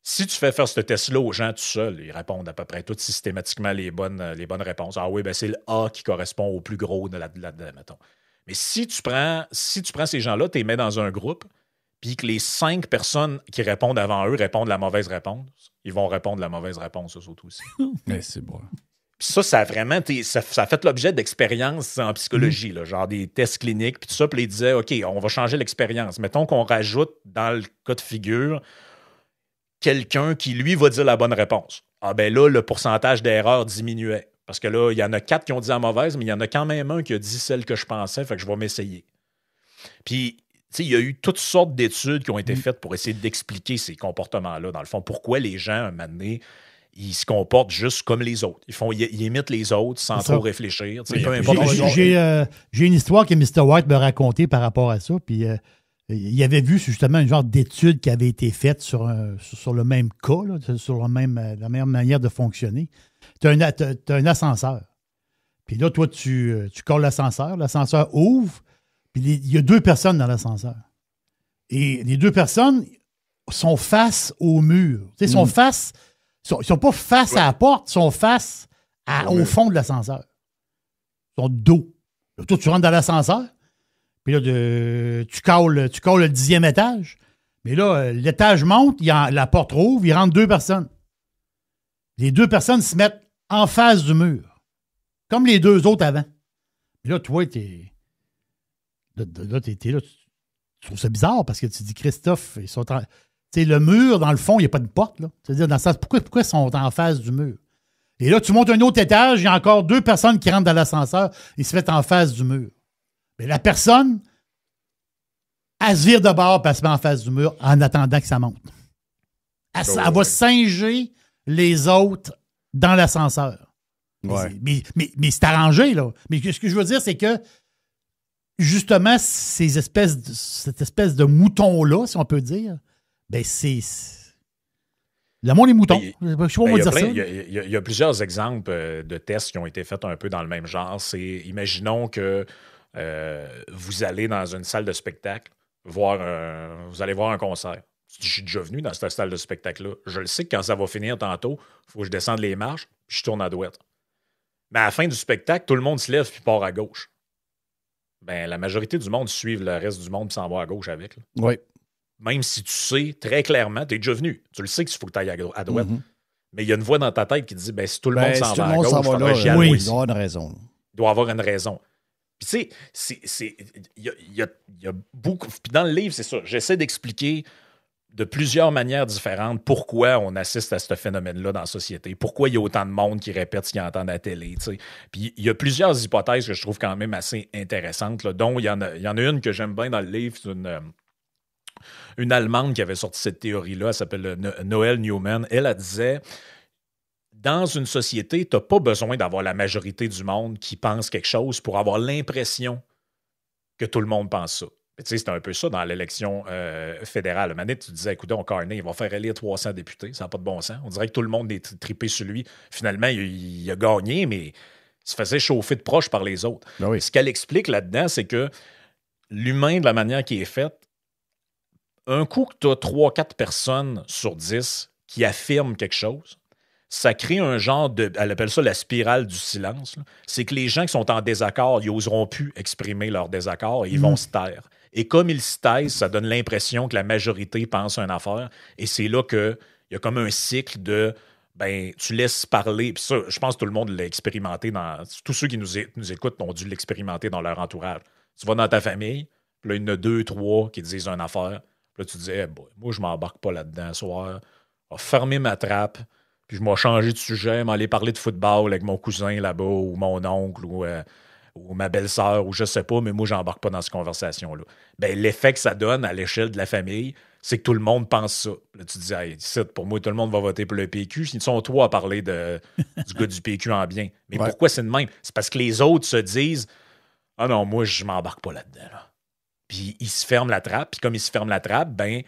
Si tu fais faire ce test-là aux gens tout seuls, ils répondent à peu près toutes systématiquement les bonnes réponses. Ah oui, c'est le A qui correspond au plus gros de là-dedans, mettons. Mais si tu prends ces gens-là, tu les mets dans un groupe, puis que les 5 personnes qui répondent avant eux répondent la mauvaise réponse, ils vont répondre la mauvaise réponse, eux autres aussi. Mais c'est bon. Puis ça a vraiment ça a fait l'objet d'expériences en psychologie, là, genre des tests cliniques, puis tout ça, puis ils disaient, OK, on va changer l'expérience. Mettons qu'on rajoute, dans le cas de figure, quelqu'un qui, lui, va dire la bonne réponse. Ah ben là, le pourcentage d'erreur diminuait. Parce que là, il y en a 4 qui ont dit la mauvaise, mais il y en a quand même un qui a dit celle que je pensais, fait que je vais m'essayer. Puis, tu sais, il y a eu toutes sortes d'études qui ont été faites pour essayer d'expliquer ces comportements-là. Dans le fond, pourquoi les gens, un moment donné, ils se comportent juste comme les autres. Ils imitent les autres sans trop réfléchir. Peu importe. J'ai une histoire que Mr. White m'a racontée par rapport à ça. Puis il avait vu justement un genre d'étude qui avait été faite sur le même cas, là, sur la même manière de fonctionner. Tu as un ascenseur. Puis là, toi, tu colles l'ascenseur ouvre, puis il y a 2 personnes dans l'ascenseur. Et les 2 personnes sont face au mur. Ils sont face. Ils sont pas face à la porte, ils sont face au fond de l'ascenseur. Ils sont dos. Là, toi, tu rentres dans l'ascenseur, puis là, tu colles le 10e étage. Mais là, l'étage monte, la porte rouvre, il rentre 2 personnes. Les 2 personnes se mettent en face du mur, comme les 2 autres avant. Mais là, toi, t'es là, tu trouves ça bizarre parce que tu dis, Christophe, ils sont le mur, dans le fond, il n'y a pas de porte. Là. C'est-à-dire, dans le sens, pourquoi ils sont en face du mur? Et là, tu montes un autre étage, il y a encore 2 personnes qui rentrent dans l'ascenseur, ils se mettent en face du mur. Mais la personne, elle se vire de bord, puis elle se met en face du mur en attendant que ça monte. Elle va singer les autres dans l'ascenseur. Ouais. Mais c'est arrangé, là. Mais ce que je veux dire, c'est que justement, cette espèce de mouton-là, si on peut dire, ben c'est... Le monde est mouton. Je sais pas comment dire ça. Il y a plusieurs exemples de tests qui ont été faits un peu dans le même genre. Imaginons que vous allez dans une salle de spectacle, vous allez voir un concert. Je suis déjà venu dans cette salle de spectacle-là. Je le sais que quand ça va finir tantôt, il faut que je descende les marches, puis je tourne à droite. Mais à la fin du spectacle, tout le monde se lève puis part à gauche. Ben, la majorité du monde suit le reste du monde puis s'en va à gauche avec. Là. Oui. Même si tu sais très clairement, tu es déjà venu. Tu le sais qu'il faut que tu ailles à droite. Mais il y a une voix dans ta tête qui te dit, ben, si tout le monde s'en va à gauche, il faudrait que j'y aille. Il doit avoir une raison. Il doit avoir une raison. Puis tu sais, il y a beaucoup... Puis dans le livre, c'est ça. J'essaie d'expliquer de plusieurs manières différentes pourquoi on assiste à ce phénomène-là dans la société, pourquoi il y a autant de monde qui répète ce qu'ils entendent à la télé. T'sais. Puis il y a plusieurs hypothèses que je trouve quand même assez intéressantes, là, dont il y en a une que j'aime bien dans le livre, c'est une Allemande qui avait sorti cette théorie-là, elle s'appelle Noelle Newman. Elle disait, dans une société, tu n'as pas besoin d'avoir la majorité du monde qui pense quelque chose pour avoir l'impression que tout le monde pense ça. Tu sais, c'était un peu ça dans l'élection fédérale. Manet, tu disais, écoute, Carney, il va faire élire 300 députés, ça n'a pas de bon sens. On dirait que tout le monde est trippé sur lui. Finalement, il a gagné, mais il se faisait chauffer de proche par les autres. Ben oui. Ce qu'elle explique là-dedans, c'est que l'humain, de la manière qui est faite, un coup que tu as 3-4 personnes sur 10 qui affirment quelque chose, ça crée un genre de... Elle appelle ça la spirale du silence. Là. C'est que les gens qui sont en désaccord, ils n'oseront plus exprimer leur désaccord et ils vont se taire. Et comme ils se taisent, ça donne l'impression que la majorité pense à une affaire. Et c'est là qu'il y a comme un cycle de... Ben, tu laisses parler. Puis ça, je pense que tout le monde l'a expérimenté. Tous ceux qui nous écoutent ont dû l'expérimenter dans leur entourage. Tu vas dans ta famille, puis là, il y en a 2, 3 qui disent une affaire. Puis là, tu te dis, hey boy, moi, je m'embarque pas là-dedans ce soir. Je vais fermer ma trappe. Puis je m'ai changé de sujet, m'aller parler de football avec mon cousin là-bas, ou mon oncle, ou ma belle-sœur, ou je sais pas, mais moi, j'embarque pas dans cette conversation-là. Ben, l'effet que ça donne à l'échelle de la famille, c'est que tout le monde pense ça. Là, tu te dis, hey, pour moi, tout le monde va voter pour le PQ. Ils sont trois à parler du gars du PQ en bien. Mais pourquoi c'est de même? C'est parce que les autres se disent, ah non, moi, je m'embarque pas là-dedans. Là. Puis ils se ferment la trappe. Puis comme ils se ferment la trappe, ben,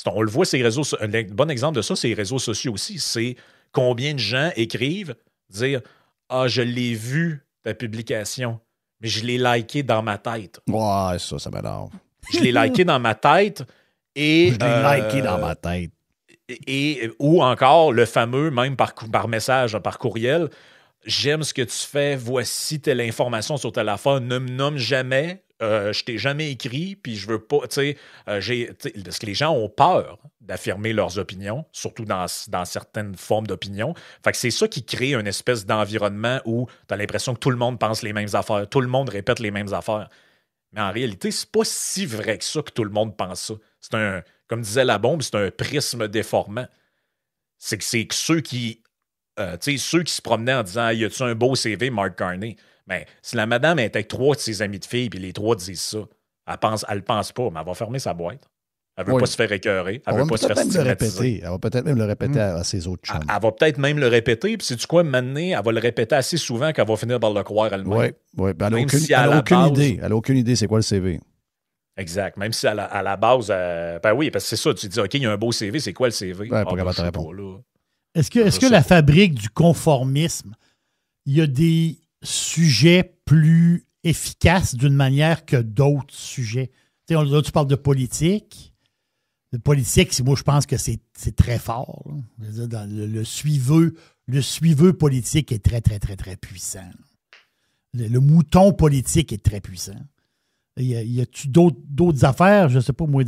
on le voit, ces réseaux. Un bon exemple de ça, c'est les réseaux sociaux aussi. C'est combien de gens écrivent, dire, ah, je l'ai vu, ta publication, mais je l'ai liké dans ma tête. Ouais, ça m'énerve. Je l'ai liké dans ma tête et... Je l'ai liké dans ma tête. Ou encore le fameux, même par message, par courriel, j'aime ce que tu fais, voici telle information sur telle affaire, ne me nomme jamais, je t'ai jamais écrit, puis je veux pas, parce que les gens ont peur d'affirmer leurs opinions, surtout dans certaines formes d'opinion. Fait que c'est ça qui crée une espèce d'environnement où tu as l'impression que tout le monde pense les mêmes affaires, tout le monde répète les mêmes affaires. Mais en réalité, c'est pas si vrai que ça que tout le monde pense ça. C'est comme disait la bombe, c'est un prisme déformant. C'est que ceux qui se promenaient en disant « Y a-tu un beau CV, Mark Carney? » Ben, si la madame est avec 3 de ses amis de filles puis les 3 disent ça, elle le pense pas, mais elle va fermer sa boîte. Elle veut pas se faire écœurer. Elle veut pas se faire stigmatiser. Elle va peut-être même le répéter à ses autres chums. Elle va peut-être même le répéter, puis sais-tu quoi, maintenant, elle va le répéter assez souvent qu'elle va finir par le croire elle-même. Oui. Ben, elle n'a aucune idée. Elle n'a aucune idée c'est quoi le CV. Exact. Même si à la base, ben oui, parce que c'est ça, tu dis, OK, il y a un beau CV, c'est quoi le CV? Ouais, pas capable de répondre. Est-ce que la fabrique du conformisme, il y a des sujets plus efficaces d'une manière que d'autres sujets? Là, tu parles de politique. Le politique, moi, je pense que c'est très fort. Le suiveux politique est très, très, très, très puissant. Le mouton politique est très puissant. Y a-tu d'autres affaires? Je ne sais pas, moi,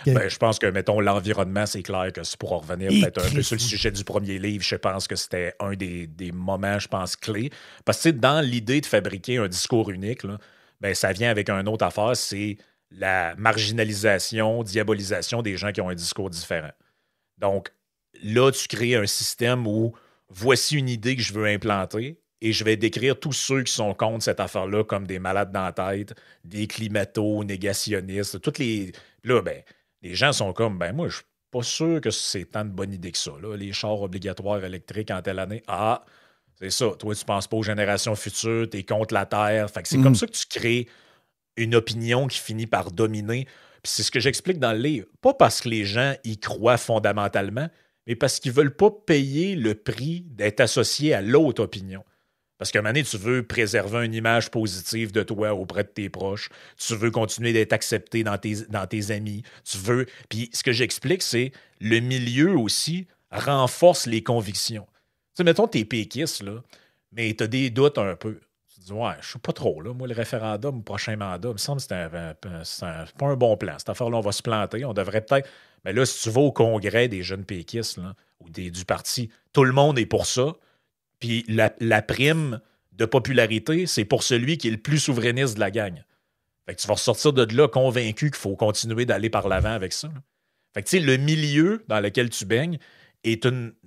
je pense que, mettons, l'environnement, c'est clair que c'est pour en revenir peut-être un peu sur le sujet du premier livre. Je pense que c'était un des moments, je pense, clés. Parce que dans l'idée de fabriquer un discours unique, là, ben, ça vient avec une autre affaire, c'est la marginalisation, diabolisation des gens qui ont un discours différent. Donc, là, tu crées un système où voici une idée que je veux implanter et je vais décrire tous ceux qui sont contre cette affaire-là comme des malades dans la tête, des climato-négationnistes, Là, ben, les gens sont comme, ben moi, je suis pas sûr que c'est tant de bonne idée que ça. Là. Les chars obligatoires électriques en telle année, c'est ça. Toi, tu penses pas aux générations futures, t'es contre la Terre. Fait que c'est comme ça que tu crées une opinion qui finit par dominer. Puis c'est ce que j'explique dans le livre. Pas parce que les gens y croient fondamentalement, mais parce qu'ils veulent pas payer le prix d'être associés à l'autre opinion. Parce qu'à un moment donné, tu veux préserver une image positive de toi auprès de tes proches. Tu veux continuer d'être accepté dans tes amis. Tu veux... Puis ce que j'explique, c'est le milieu aussi renforce les convictions. Tu sais, mettons, t'es péquiste, là, mais t'as des doutes un peu. Tu te dis, ouais, je sais pas trop, là. Moi, le référendum, le prochain mandat, il me semble que c'est pas un bon plan. Cette affaire-là, on va se planter. On devrait peut-être... Mais là, si tu vas au congrès des jeunes péquistes, là, ou du parti, tout le monde est pour ça. Puis la prime de popularité, c'est pour celui qui est le plus souverainiste de la gang. Fait que tu vas ressortir de là convaincu qu'il faut continuer d'aller par l'avant avec ça. Là. Fait que tu sais, le milieu dans lequel tu baignes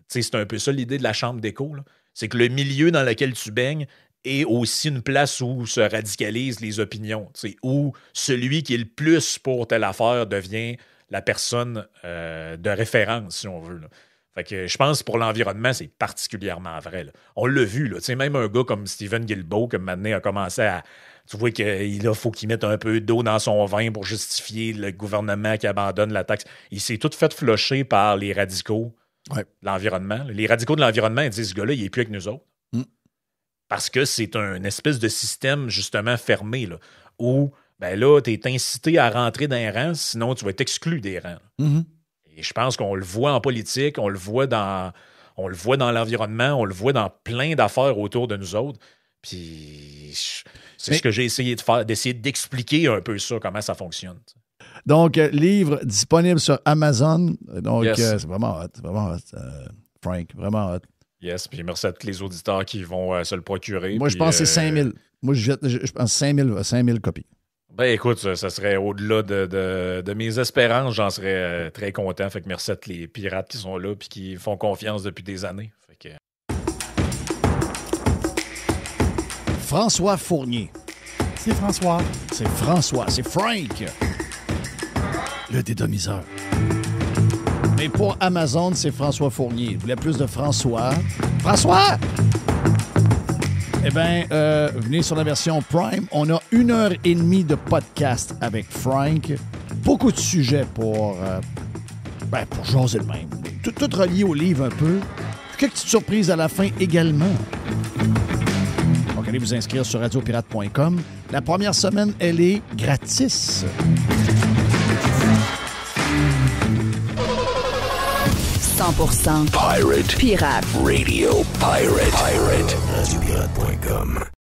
c'est un peu ça l'idée de la chambre d'écho. Là. C'est que le milieu dans lequel tu baignes est aussi une place où se radicalisent les opinions. Où celui qui est le plus pour telle affaire devient la personne de référence, si on veut. Là. Fait que je pense que pour l'environnement, c'est particulièrement vrai. Là. On l'a vu. Là. Même un gars comme Stephen Guilbeault, comme maintenant a commencé à... Tu vois qu'il faut qu'il mette un peu d'eau dans son vin pour justifier le gouvernement qui abandonne la taxe. Il s'est tout fait flusher par les radicaux de l'environnement. Les radicaux de l'environnement, ils disent, ce gars-là, il n'est plus avec nous autres. Parce que c'est un espèce de système, justement, fermé, là, où, ben là, tu es incité à rentrer dans les rangs, sinon tu vas être exclu des rangs. Et je pense qu'on le voit en politique, on le voit dans l'environnement, on le voit dans plein d'affaires autour de nous autres. Puis c'est ce que j'ai essayé de faire, d'essayer d'expliquer un peu ça, comment ça fonctionne. Donc, livre disponible sur Amazon. Donc, c'est vraiment hot, Frank, vraiment hot. Yes, puis merci à tous les auditeurs qui vont se le procurer. Moi, je pense que c'est 5000. Moi, je pense 5000 copies. Ben écoute, ça serait au-delà de mes espérances, j'en serais très content. Fait que merci à tous les pirates qui sont là et qui font confiance depuis des années. Fait que... François Fournier. C'est François. C'est François. C'est Frank. Le dédomiseur. Mais pour Amazon, c'est François Fournier. Vous voulez plus de François? François! Eh bien, venez sur la version Prime. On a 1h30 de podcast avec Frank. Beaucoup de sujets pour jaser le même. Tout relié au livre un peu. Quelques petites surprises à la fin également. Donc, allez vous inscrire sur radiopirate.com. La première semaine, elle est gratis. 100% Pirate. Radio Pirate. Radiopirate.com.